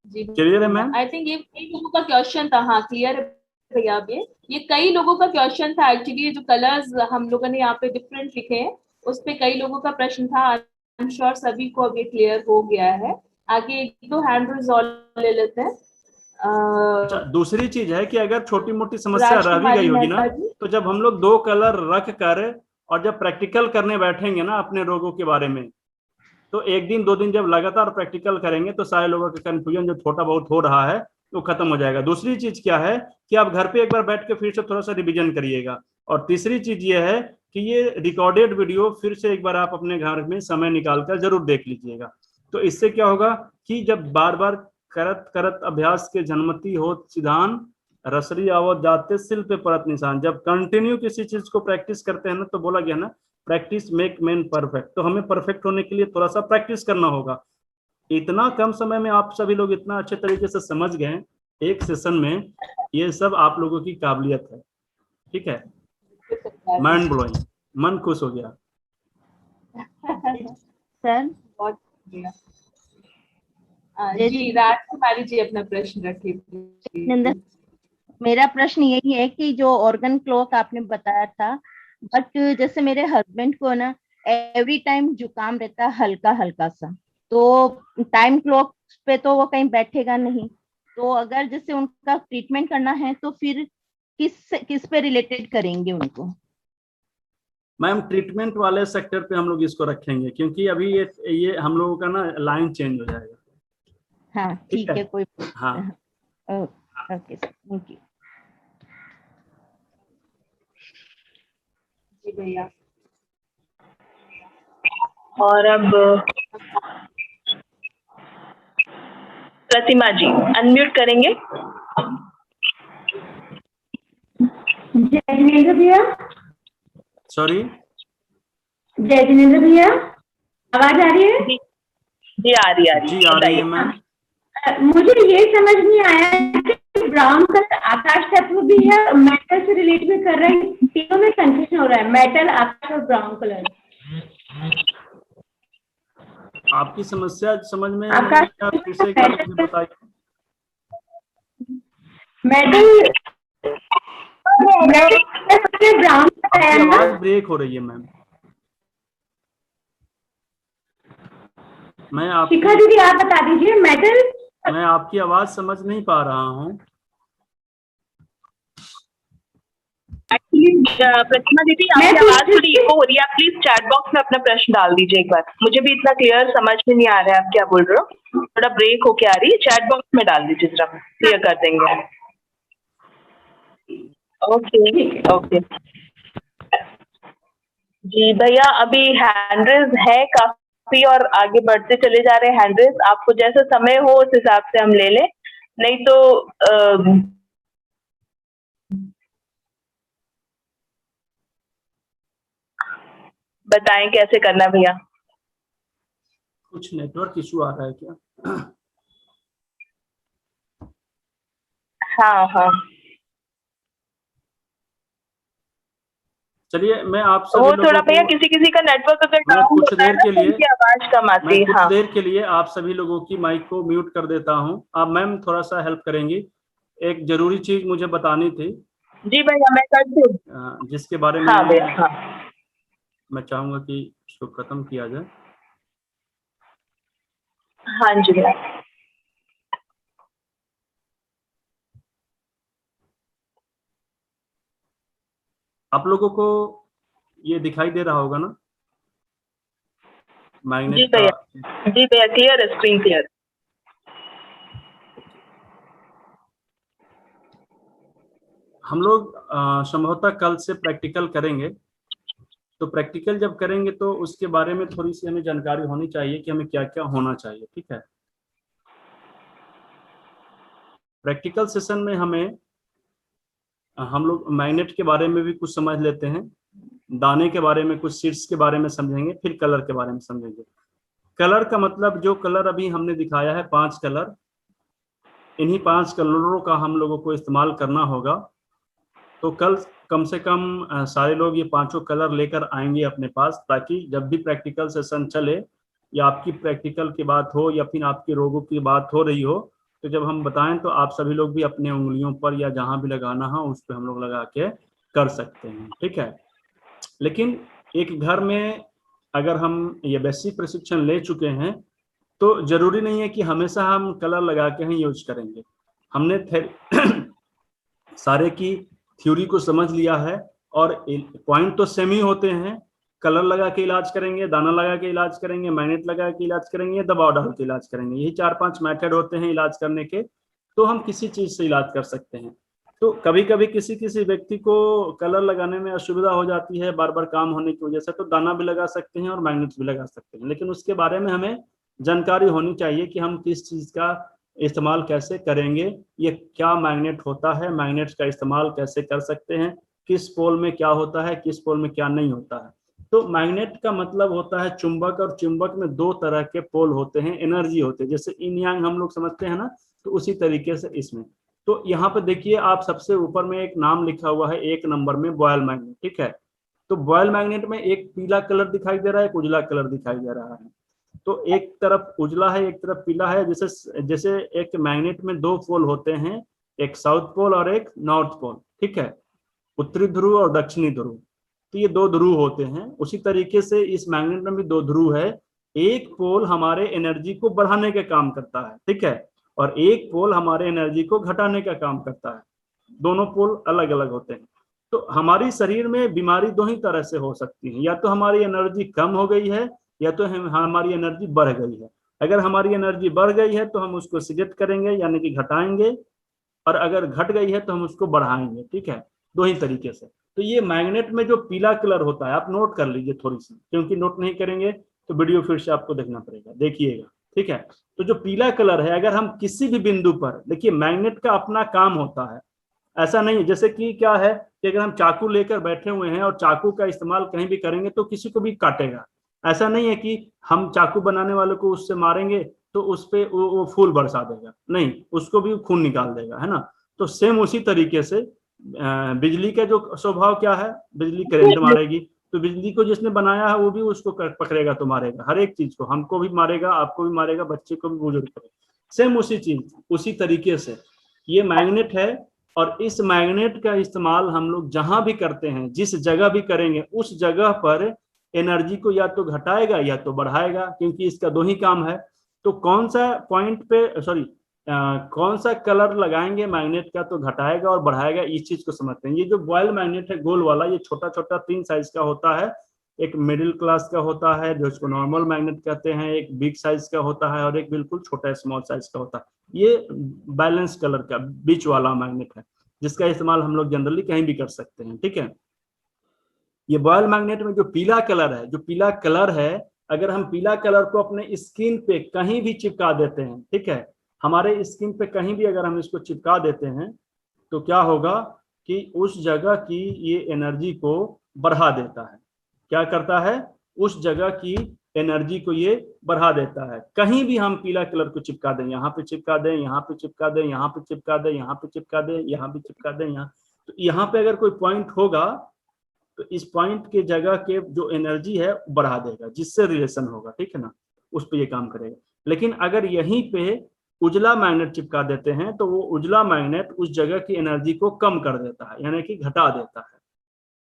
जी क्लियर है मैम? आई थिंक ये कई लोगों का क्वेश्चन था। हाँ, क्लियर है भैया। अब ये कई लोगों का क्वेश्चन था एक्चुअली। ये जो कलर्स हम लोगों ने यहाँ पे डिफरेंट लिखे हैं, उस पे कई लोगों का प्रश्न था। आई एम श्योर सभी को अब ये क्लियर हो गया है। आगे एक दो हैंड रेज और ले लेते हैं। अच्छा, दूसरी चीज है कि अगर छोटी मोटी समस्या रह भी गई होगी ना, तो जब हम लोग दो कलर रख कर और जब प्रैक्टिकल करने बैठेंगे ना अपने रोगों के बारे में, तो एक दिन दो दिन जब लगातार प्रैक्टिकल करेंगे, तो सारे लोगों का कंफ्यूजन जो छोटा बहुत हो रहा है वो खत्म हो जाएगा। दूसरी चीज क्या है कि आप घर पे एक बार बैठ के फिर से थोड़ा सा रिवीजन करिएगा। और तीसरी चीज ये है कि ये रिकॉर्डेड वीडियो फिर से एक बार आप अपने घर में समय निकालकर जरूर देख लीजिएगा। तो इससे क्या होगा कि जब बार बार करत करत अभ्यास के जन्मति हो सिद्धान, रसरी आवत जाते सिल पे परत निशान। जब कंटिन्यू किसी चीज को प्रैक्टिस करते हैं ना, तो बोला गया ना, प्रैक्टिस मेक मैन परफेक्ट। तो हमें परफेक्ट होने के लिए थोड़ा सा प्रैक्टिस करना होगा। इतना कम समय में आप सभी लोग इतना अच्छे तरीके से समझ गए एक सेशन में, ये सब आप लोगों की काबिलियत है। ठीक है? माइंड ब्लोइंग, मन खुश हो गया। सर बहुत बढ़िया। जी राजकुमारी जी अपना प्रश्न रखिए। मेरा प्रश्न यही है कि जो ऑर्गन क्लॉक आपने बताया था, बट जैसे मेरे हस्बैंड को ना एवरी टाइम जुकाम रहता है, हल्का हल्का सा, तो टाइम क्लॉक पे तो वो कहीं बैठेगा नहीं। तो अगर जैसे उनका ट्रीटमेंट करना है तो फिर किस पे रिलेटेड करेंगे उनको? मैम, ट्रीटमेंट वाले सेक्टर पे हम लोग इसको रखेंगे, क्योंकि अभी ये हम लोगों का ना लाइन चेंज हो जाएगा। हाँ ठीक है, कोई हाँ ओके सर, थैंक यू। जी भैया। और अब प्रतिमा जी अनम्यूट करेंगे। जय जिनेंद्र भैया, सॉरी जय जिनेंद्र भैया, आवाज आ रही है? जी जी आ रही जी आ रही है मैम। मुझे ये समझ नहीं आया कि ब्राउन कलर आकाश तत्व भी है, मेटल से रिलेट भी कर रहे हैं, तीनों में कंफ्यूजन हो रहा है, मेटल, आकाश और ब्राउन कलर। आपकी समस्या समझ में आकाश नहीं, आप फिर से एक बार मुझे बताइए। मेटल ब्राउन आपकी है ना? आवाज ब्रेक हो रही है मैम। शिखा दीदी आप बता दीजिए। मेटल, मैं आपकी आवाज समझ नहीं पा रहा हूँ। एक्चुअली प्रतिमा दीदी आपकी आवाज थोड़ी इको हो रही है, आप प्लीज चैट बॉक्स में अपना प्रश्न डाल दीजिए एक बार, मुझे भी इतना क्लियर समझ में नहीं आ रहा है आप क्या बोल रहे हो, थोड़ा ब्रेक होके आ रही है, चैट बॉक्स में डाल दीजिए जरा, क्लियर कर देंगे। ओके ओके जी भैया, अभी हैंड रेज है काफी और आगे बढ़ते चले जा रहे हैं हैंड रेज, आपको जैसा समय हो उस हिसाब से हम ले लें, नहीं तो बताएं कैसे करना है भैया। कुछ नेटवर्क इशू आ रहा है क्या? हाँ हाँ चलिए मैं आप सभी वो लोगों थोड़ा भैया को किसी किसी का नेटवर्क अगर मैं डाउन कुछ होता है देर ना के तो लिए उनकी आवाज कम आती है। कुछ हाँ देर के लिए आप सभी लोगों की माइक को म्यूट कर देता हूं। आप मैम थोड़ा सा हेल्प करेंगी, एक जरूरी चीज मुझे बतानी थी। जी भैया मैं कर दूं। जिसके बारे में हाँ भैया हाँ मैं चाहूंगा कि इसको खत्म किया जाए। हाँ जी भैया। आप लोगों को ये दिखाई दे रहा होगा ना जी मैग्नेट भैया, का? जी भैया क्लियर है, स्क्रीन क्लियर। हम लोग संभवतः कल से प्रैक्टिकल करेंगे, तो प्रैक्टिकल जब करेंगे तो उसके बारे में थोड़ी सी हमें जानकारी होनी चाहिए कि हमें क्या क्या होना चाहिए। ठीक है, प्रैक्टिकल सेशन में हम लोग मैग्नेट के बारे में भी कुछ समझ लेते हैं, दाने के बारे में, कुछ सीड्स के बारे में समझेंगे, फिर कलर के बारे में समझेंगे। कलर का मतलब जो कलर अभी हमने दिखाया है 5 कलर, इन्हीं 5 कलरों का हम लोगों को इस्तेमाल करना होगा। तो कल कम से कम सारे लोग ये 5 कलर लेकर आएंगे अपने पास, ताकि जब भी प्रैक्टिकल सेशन चले या आपकी प्रैक्टिकल की बात हो या फिर आपके रोगों की बात हो रही हो, तो जब हम बताएं तो आप सभी लोग भी अपने उंगलियों पर या जहां भी लगाना हो उस पर हम लोग लगा के कर सकते हैं। ठीक है, लेकिन एक घर में अगर हम ये बेसिक प्रशिक्षण ले चुके हैं तो जरूरी नहीं है कि हमेशा हम कलर लगा के ही यूज करेंगे। हमने सारे की थ्योरी को समझ लिया है और पॉइंट तो सेम ही होते हैं। कलर लगा के इलाज करेंगे, दाना लगा के इलाज करेंगे, मैग्नेट लगा के इलाज करेंगे, दबाव डाल के इलाज करेंगे, यही 4-5 मेथड होते हैं इलाज करने के। तो हम किसी चीज से इलाज कर सकते हैं। तो कभी कभी किसी किसी व्यक्ति को कलर लगाने में असुविधा हो जाती है बार बार काम होने की वजह से, तो दाना भी लगा सकते हैं और मैग्नेट भी लगा सकते हैं, लेकिन उसके बारे में हमें जानकारी होनी चाहिए कि हम किस चीज का इस्तेमाल कैसे करेंगे, ये क्या मैग्नेट होता है, मैग्नेट्स का इस्तेमाल कैसे कर सकते हैं, किस पोल में क्या होता है, किस पोल में क्या नहीं होता है। तो मैग्नेट का मतलब होता है चुंबक, और चुंबक में 2 तरह के पोल होते हैं, एनर्जी होते हैं, जैसे इन यांग हम लोग समझते हैं ना, तो उसी तरीके से इसमें। तो यहाँ पे देखिए आप सबसे ऊपर में एक नाम लिखा हुआ है 1 नंबर में, बॉयल मैग्नेट। ठीक है, तो बॉयल मैग्नेट में एक पीला कलर दिखाई दे रहा है, एक उजला कलर दिखाई दे रहा है। तो एक तरफ उजला है, एक तरफ पीला है। जैसे जैसे एक मैग्नेट में 2 पोल होते हैं, एक साउथ पोल और एक नॉर्थ पोल। ठीक है, उत्तरी ध्रुव और दक्षिणी ध्रुव, तो ये 2 ध्रुव होते हैं। उसी तरीके से इस मैग्नेट में भी 2 ध्रुव है। एक पोल हमारे एनर्जी को बढ़ाने का काम करता है, ठीक है, और एक पोल हमारे एनर्जी को घटाने का काम करता है। दोनों पोल अलग अलग होते हैं। तो हमारी शरीर में बीमारी 2 ही तरह से हो सकती है, या तो हमारी एनर्जी कम हो गई है या तो हमारी एनर्जी बढ़ गई है। अगर हमारी एनर्जी बढ़ गई है तो हम उसको सिलेक्ट करेंगे यानी कि घटाएंगे, और अगर घट गई है तो हम उसको बढ़ाएंगे। ठीक है, दो ही तरीके से। तो ये मैग्नेट में जो पीला कलर होता है, आप नोट कर लीजिए थोड़ी सी, क्योंकि नोट नहीं करेंगे तो वीडियो फिर से आपको देखना पड़ेगा, देखिएगा। ठीक है, तो जो पीला कलर है, अगर हम किसी भी बिंदु पर, देखिए मैग्नेट का अपना काम होता है, ऐसा नहीं है जैसे कि क्या है कि अगर हम चाकू लेकर बैठे हुए हैं और चाकू का इस्तेमाल कहीं भी करेंगे तो किसी को भी काटेगा। ऐसा नहीं है कि हम चाकू बनाने वाले को उससे मारेंगे तो उस पे वो फूल बरसा देगा, नहीं, उसको भी खून निकाल देगा, है ना। तो सेम उसी तरीके से बिजली का जो स्वभाव क्या है, बिजली करंट मारेगी, तो बिजली को जिसने बनाया है वो भी उसको पकड़ेगा तो मारेगा, हर एक चीज को, हमको भी मारेगा, आपको भी मारेगा, बच्चे को भी, बुजुर्ग को। सेम उसी चीज, उसी तरीके से ये मैग्नेट है। और इस मैग्नेट का इस्तेमाल हम लोग जहां भी करते हैं, जिस जगह भी करेंगे, उस जगह पर एनर्जी को या तो घटाएगा या तो बढ़ाएगा, क्योंकि इसका दो ही काम है। तो कौन सा पॉइंट पे, सॉरी, कौन सा कलर लगाएंगे मैग्नेट का तो घटाएगा और बढ़ाएगा, इस चीज को समझते हैं। ये जो बॉयल मैग्नेट है गोल वाला, ये छोटा छोटा 3 साइज का होता है। एक मिडिल क्लास का होता है जो इसको नॉर्मल मैग्नेट कहते हैं, एक बिग साइज का होता है, और एक बिल्कुल छोटा स्मॉल साइज का होता है। ये बैलेंस कलर का बीच वाला मैग्नेट है, जिसका इस्तेमाल हम लोग जनरली कहीं भी कर सकते हैं। ठीक है, ये बॉयल मैग्नेट में जो पीला कलर है, जो पीला कलर है, अगर हम पीला कलर को अपने स्किन पे कहीं भी चिपका देते हैं, ठीक है, हमारे स्किन पे कहीं भी अगर हम इसको चिपका देते हैं तो क्या होगा कि उस जगह की ये एनर्जी को बढ़ा देता है। क्या करता है, उस जगह की एनर्जी को ये बढ़ा देता है। कहीं भी हम पीला कलर को चिपका दें, यहाँ पे चिपका दें, यहाँ पे चिपका दें, यहाँ पे चिपका दें, यहाँ पे चिपका दें, यहाँ पे चिपका दें, यहाँ, तो यहाँ पे अगर कोई पॉइंट होगा तो इस पॉइंट के जगह के जो एनर्जी है बढ़ा देगा, जिससे रिलेशन होगा, ठीक है ना, उस पे ये काम करेगा। लेकिन अगर यहीं पे उजला मैग्नेट चिपका देते हैं तो वो उजला मैग्नेट उस जगह की एनर्जी को कम कर देता है, यानी कि घटा देता है।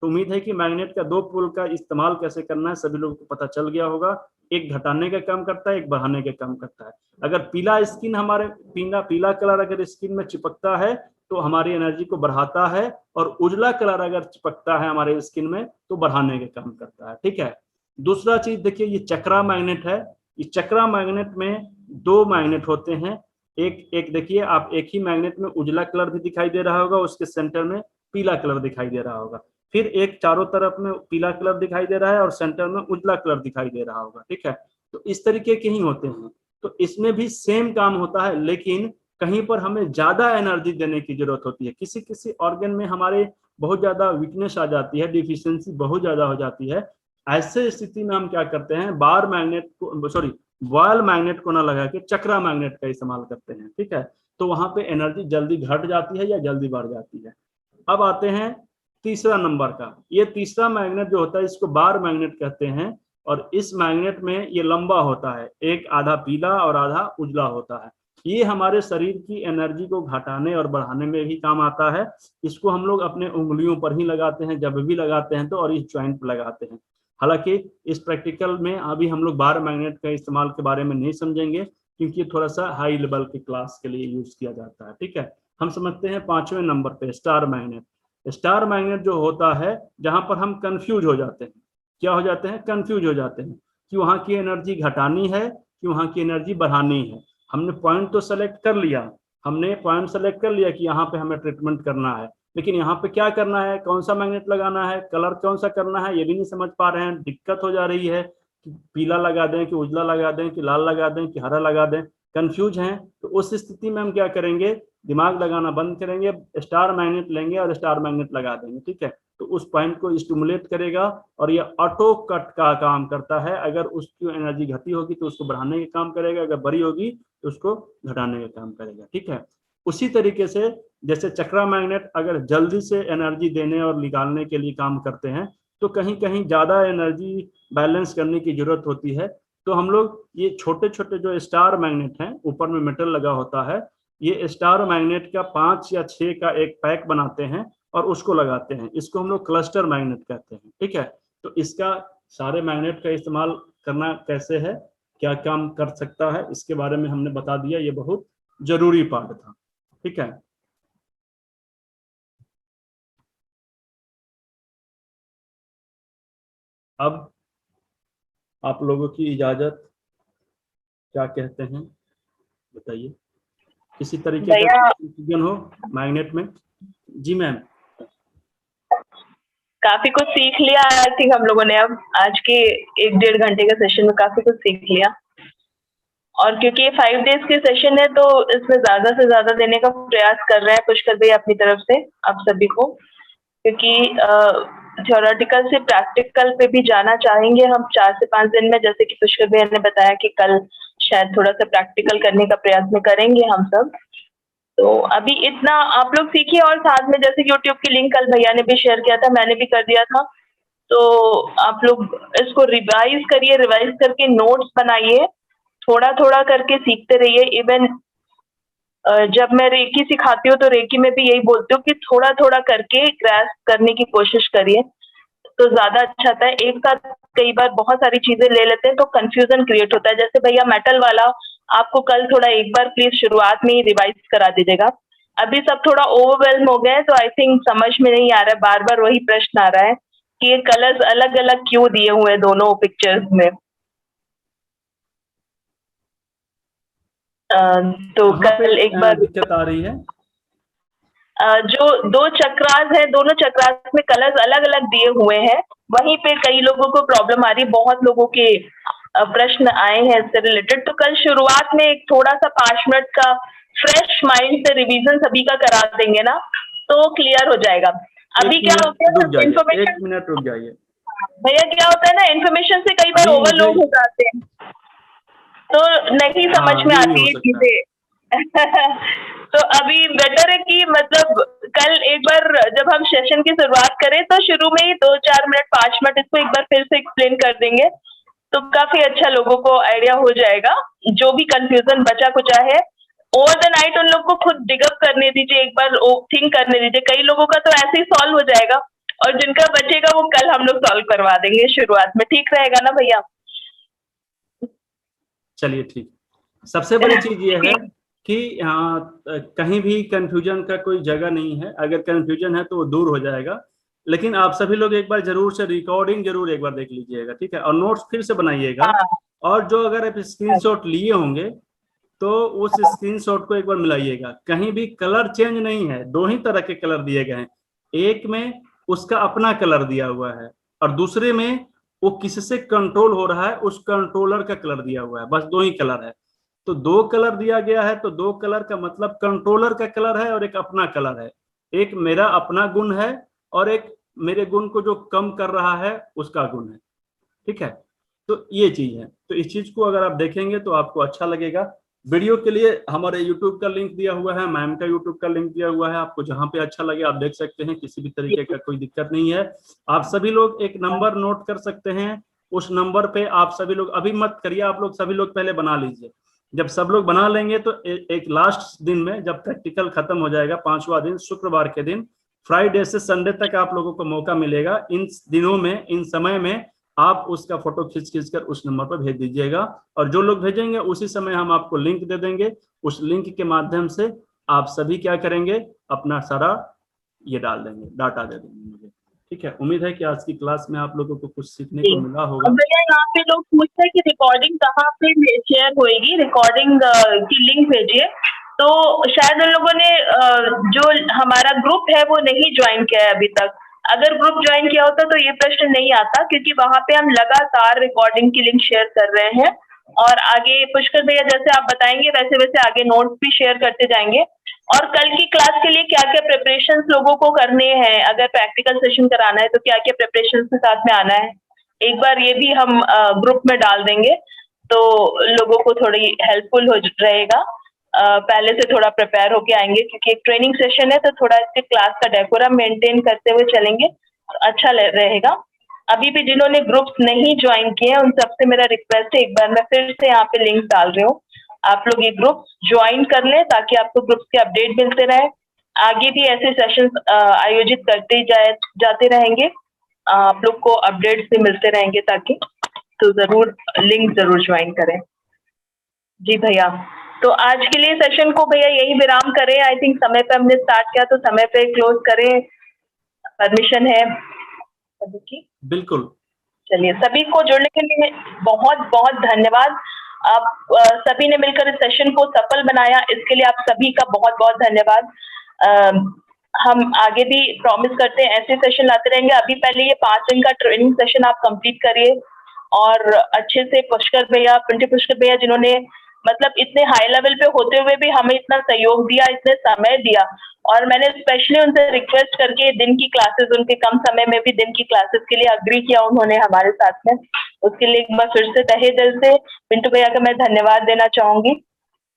तो उम्मीद है कि मैग्नेट का दो पोल का इस्तेमाल कैसे करना है सभी लोगों को पता चल गया होगा। एक घटाने का काम करता है, एक बढ़ाने का काम करता है। अगर पीला स्किन हमारे पीला कलर अगर स्किन में चिपकता है तो हमारी एनर्जी को बढ़ाता है, और उजला कलर अगर चिपकता है हमारे स्किन में तो बढ़ाने का काम करता है। ठीक है, दूसरा चीज देखिए, ये चक्रा मैग्नेट है। इस चक्रा मैग्नेट में दो मैग्नेट होते हैं। एक देखिए आप, एक ही मैग्नेट में उजला कलर भी दिखाई दे रहा होगा, उसके सेंटर में पीला कलर दिखाई दे रहा होगा, फिर एक चारों तरफ में पीला कलर दिखाई दे रहा है और सेंटर में उजला कलर दिखाई दे रहा होगा। ठीक है, तो इस तरीके के ही होते हैं। तो इसमें भी सेम काम होता है, लेकिन कहीं पर हमें ज्यादा एनर्जी देने की जरूरत होती है। किसी किसी ऑर्गन में हमारे बहुत ज्यादा वीकनेस आ जाती है, डिफिशियंसी बहुत ज्यादा हो जाती है। ऐसे स्थिति में हम क्या करते हैं, बार मैग्नेट को, सॉरी, बॉयल मैग्नेट को ना लगा के चक्रा मैग्नेट का इस्तेमाल करते हैं। ठीक है, तो वहां पे एनर्जी जल्दी घट जाती है या जल्दी बढ़ जाती है। अब आते हैं तीसरा नंबर का। ये तीसरा मैग्नेट जो होता है इसको बार मैग्नेट कहते हैं, और इस मैग्नेट में ये लंबा होता है, एक आधा पीला और आधा उजला होता है। ये हमारे शरीर की एनर्जी को घटाने और बढ़ाने में भी काम आता है। इसको हम लोग अपने उंगलियों पर ही लगाते हैं, जब भी लगाते हैं तो, और इस ज्वाइंट पर लगाते हैं। हालांकि इस प्रैक्टिकल में अभी हम लोग बार मैग्नेट का इस्तेमाल के बारे में नहीं समझेंगे, क्योंकि थोड़ा सा हाई लेवल की क्लास के लिए यूज किया जाता है। ठीक है, हम समझते हैं 5वें नंबर पे स्टार मैग्नेट। स्टार मैग्नेट जो होता है, जहां पर हम कंफ्यूज हो जाते हैं, क्या हो जाते हैं, कंफ्यूज हो जाते हैं कि वहां की एनर्जी घटानी है कि वहां की एनर्जी बढ़ानी है। हमने पॉइंट तो सेलेक्ट कर लिया, हमने पॉइंट सेलेक्ट कर लिया कि यहाँ पे हमें ट्रीटमेंट करना है, लेकिन यहाँ पे क्या करना है, कौन सा मैग्नेट लगाना है, कलर कौन सा करना है, ये भी नहीं समझ पा रहे हैं। दिक्कत हो जा रही है कि पीला लगा दें कि उजला लगा दें कि लाल लगा दें कि हरा लगा दें, कंफ्यूज हैं। तो उस स्थिति में हम क्या करेंगे, दिमाग लगाना बंद करेंगे, स्टार मैग्नेट लेंगे और स्टार मैग्नेट लगा देंगे। ठीक है, तो उस पॉइंट को स्टिमुलेट करेगा और ये ऑटो कट का काम करता है। अगर उसकी एनर्जी घटी होगी तो उसको बढ़ाने का काम करेगा, अगर बढ़ी होगी तो उसको घटाने का काम करेगा। ठीक है, उसी तरीके से जैसे चक्रा मैग्नेट अगर जल्दी से एनर्जी देने और निकालने के लिए काम करते हैं, तो कहीं कहीं ज्यादा एनर्जी बैलेंस करने की जरूरत होती है। तो हम लोग ये छोटे छोटे जो स्टार मैग्नेट हैं, ऊपर में मेटल लगा होता है, ये स्टार मैग्नेट का 5 या 6 का एक पैक बनाते हैं और उसको लगाते हैं। इसको हम लोग क्लस्टर मैग्नेट कहते हैं। ठीक है, तो इसका सारे मैग्नेट का इस्तेमाल करना कैसे है, क्या काम कर सकता है, इसके बारे में हमने बता दिया। ये बहुत जरूरी पार्ट था। ठीक है, अब आप लोगों की इजाजत। क्या कहते हैं बताइए, किसी तरीके का कंफ्यूजन हो मैग्नेट में? जी मैम। काफी कुछ सीख लिया आई थिंक हम लोगों ने, अब आज के 1-1.5 घंटे के सेशन में काफी कुछ सीख लिया। और क्योंकि ये 5 डेज के सेशन है तो इसमें ज्यादा से ज्यादा देने का प्रयास कर रहे हैं पुष्कर भैया अपनी तरफ से आप सभी को, क्योंकि थ्योरेटिकल से प्रैक्टिकल पे भी जाना चाहेंगे हम 4 से 5 दिन में, जैसे कि पुष्कर भैया ने बताया कि कल शायद थोड़ा सा प्रैक्टिकल करने का प्रयास में करेंगे हम सब। तो अभी इतना आप लोग सीखिए, और साथ में जैसे यूट्यूब की लिंक कल भैया ने भी शेयर किया था, मैंने भी कर दिया था, तो आप लोग इसको रिवाइज करिए, रिवाइज करके नोट्स बनाइए, थोड़ा थोड़ा करके सीखते रहिए। इवन जब मैं रेकी सिखाती हूँ तो रेकी में भी यही बोलती हूँ कि थोड़ा थोड़ा करके ग्रास्प करने की कोशिश करिए तो ज्यादा अच्छा आता है। एक साथ कई बार बहुत सारी चीजें ले लेते हैं तो कंफ्यूजन क्रिएट होता है। जैसे भैया मेटल वाला आपको कल थोड़ा एक बार प्लीज शुरुआत में ही रिवाइज करा दीजिएगा। अभी सब थोड़ा ओवरवेल्म हो गए तो आई थिंक समझ में नहीं आ रहा है, बार बार वही प्रश्न आ रहा है कि ये कलर्स अलग अलग क्यों दिए हुए हैं दोनों पिक्चर्स में। तो कल एक बार दिक्कत आ रही है, जो 2 चक्रास है, दोनों चक्रास में कलर्स अलग अलग दिए हुए हैं, वहीं पे कई लोगों को प्रॉब्लम आ रही है, बहुत लोगों के प्रश्न आए हैं इससे रिलेटेड। तो कल शुरुआत में एक थोड़ा सा 5 मिनट का फ्रेश माइंड से रिवीजन सभी का करा देंगे ना तो क्लियर हो जाएगा। अभी क्या होता है इन्फॉर्मेशन, 1 मिनट रुक जाइए भैया, क्या होता है ना इन्फॉर्मेशन से कई बार ओवरलोड हो जाते हैं तो नहीं समझ में आती है चीजें। तो अभी बेटर है कि मतलब कल एक बार जब हम सेशन की शुरुआत करें तो शुरू में ही 2-4 मिनट 5 मिनट इसको एक बार फिर से एक्सप्लेन कर देंगे तो काफी अच्छा लोगों को आइडिया हो जाएगा। जो भी कंफ्यूजन बचा कुचा है ओवर द नाइट उन लोग को खुद डिगअप करने दीजिए, एक बार थिंक करने दीजिए। कई लोगों का तो ऐसे ही सॉल्व हो जाएगा और जिनका बचेगा वो कल हम लोग सॉल्व करवा देंगे शुरुआत में। ठीक रहेगा ना भैया? चलिए ठीक। सबसे बड़ी चीज ये है कि कहीं भी कंफ्यूजन का कोई जगह नहीं है, अगर कंफ्यूजन है तो वो दूर हो जाएगा। लेकिन आप सभी लोग एक बार जरूर से रिकॉर्डिंग जरूर एक बार देख लीजिएगा, ठीक है? और नोट्स फिर से बनाइएगा। और जो अगर आप स्क्रीनशॉट लिए होंगे तो उस स्क्रीनशॉट को एक बार मिलाइएगा। कहीं भी कलर चेंज नहीं है, 2 ही तरह के कलर दिए गए हैं। एक में उसका अपना कलर दिया हुआ है और दूसरे में वो किससे कंट्रोल हो रहा है उस कंट्रोलर का कलर दिया हुआ है। बस 2 ही कलर है। तो 2 कलर दिया गया है तो 2 कलर का मतलब कंट्रोलर का कलर है और एक अपना कलर है। एक मेरा अपना गुण है और एक मेरे गुण को जो कम कर रहा है उसका गुण है, ठीक है? तो ये चीज है। तो इस चीज को अगर आप देखेंगे तो आपको अच्छा लगेगा। वीडियो के लिए हमारे यूट्यूब का लिंक दिया हुआ है, मैम का यूट्यूब का लिंक दिया हुआ है, आपको जहां पे अच्छा लगे आप देख सकते हैं, किसी भी तरीके का कोई दिक्कत नहीं है। आप सभी लोग एक नंबर नोट कर सकते हैं, उस नंबर पे आप सभी लोग अभी मत करिए, आप लोग सभी लोग पहले बना लीजिए। जब सब लोग बना लेंगे तो एक लास्ट दिन में जब प्रैक्टिकल खत्म हो जाएगा 5वां दिन शुक्रवार के दिन, फ्राइडे से संडे तक आप लोगों को मौका मिलेगा। इन दिनों में, इन समय में आप उसका फोटो खींच कर उस नंबर पर भेज दीजिएगा और जो लोग भेजेंगे उसी समय हम आपको लिंक दे देंगे। उस लिंक के माध्यम से आप सभी क्या करेंगे, अपना सारा ये डाल देंगे, डाटा दे देंगे मुझे, ठीक है? उम्मीद है कि आज की क्लास में आप लोगों को कुछ सीखने को मिला होगा। भैया यहाँ पे लोग पूछते हैं कि रिकॉर्डिंग कहाँ पे शेयर होएगी, रिकॉर्डिंग की लिंक भेजिए। तो शायद उन लोगों ने जो हमारा ग्रुप है वो नहीं ज्वाइन किया है अभी तक। अगर ग्रुप ज्वाइन किया होता तो ये प्रश्न नहीं आता, क्योंकि वहां पे हम लगातार रिकॉर्डिंग की लिंक शेयर कर रहे हैं और आगे पुष्कर भैया जैसे आप बताएंगे वैसे वैसे आगे नोट्स भी शेयर करते जाएंगे। और कल की क्लास के लिए क्या क्या प्रिपरेशंस लोगों को करने हैं, अगर प्रैक्टिकल सेशन कराना है तो क्या क्या प्रिपरेशंस के साथ में आना है, एक बार ये भी हम ग्रुप में डाल देंगे तो लोगों को थोड़ी हेल्पफुल हो रहेगा। पहले से थोड़ा प्रिपेयर होके आएंगे, क्योंकि एक ट्रेनिंग सेशन है तो थोड़ा इसके क्लास का डेकोरम मेंटेन करते हुए चलेंगे तो अच्छा रहेगा। अभी भी जिन्होंने ग्रुप्स नहीं ज्वाइन किए हैं उन सबसे मेरा रिक्वेस्ट है, एक बार मैं फिर से यहाँ पे लिंक डाल रही हूँ, आप लोग ये ग्रुप ज्वाइन कर लें ताकि आपको ग्रुप्स के अपडेट मिलते रहे। आगे भी ऐसे सेशंस आयोजित करते जाते रहेंगे, आप लोग को अपडेट्स भी मिलते रहेंगे, ताकि तो जरूर लिंक जरूर ज्वाइन करें। जी भैया, तो आज के लिए सेशन को भैया यही विराम करें। आई थिंक समय पे हमने स्टार्ट किया तो समय पे क्लोज करें, परमिशन है सभी की? बिल्कुल। चलिए, सभी को जुड़ने के लिए बहुत बहुत धन्यवाद। आप सभी ने मिलकर इस सेशन को सफल बनाया, इसके लिए आप सभी का बहुत बहुत धन्यवाद। हम आगे भी प्रॉमिस करते हैं ऐसे सेशन लाते रहेंगे। अभी पहले ये 5 दिन का ट्रेनिंग सेशन आप कंप्लीट करिए और अच्छे से पुष्कर भैया, पिंटू पुष्कर भैया जिन्होंने मतलब इतने हाई लेवल पे होते हुए भी हमें इतना सहयोग दिया, इतने समय दिया, और मैंने स्पेशली उनसे रिक्वेस्ट करके दिन की क्लासेस, उनके कम समय में भी दिन की क्लासेस के लिए अग्री किया उन्होंने हमारे साथ में। उसके लिए एक बार फिर से तहे दिल से पिंटू भैया का मैं धन्यवाद देना चाहूंगी।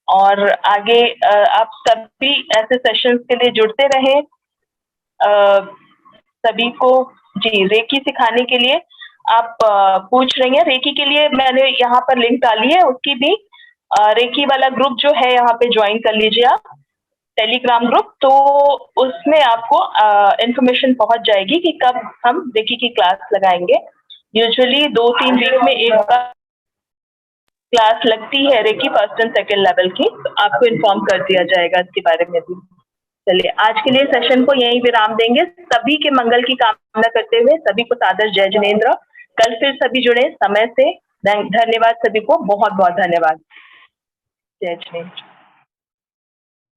और आगे आप सभी ऐसे सेशंस के लिए जुड़ते रहें। सभी को जी रेकी सिखाने के लिए आप पूछ रही हैं, रेकी के लिए मैंने यहाँ पर लिंक डाली है, उसकी भी रेकी वाला ग्रुप जो है यहाँ पे ज्वाइन कर लीजिए आप, टेलीग्राम ग्रुप, तो उसमें आपको इंफॉर्मेशन पहुंच जाएगी कि कब हम रेकी की क्लास लगाएंगे। यूजुअली 2-3 वीक में एक बार क्लास लगती है reiki first and second level की, तो आपको इन्फॉर्म कर दिया जाएगा इसके बारे में भी। चलिए आज के लिए सेशन को यहीं विराम देंगे, सभी के मंगल की कामना करते हुए सभी को सादर जय जिनेंद्र। कल फिर सभी जुड़े समय से। धन्यवाद सभी को, बहुत बहुत धन्यवाद। जय जिनेंद्र।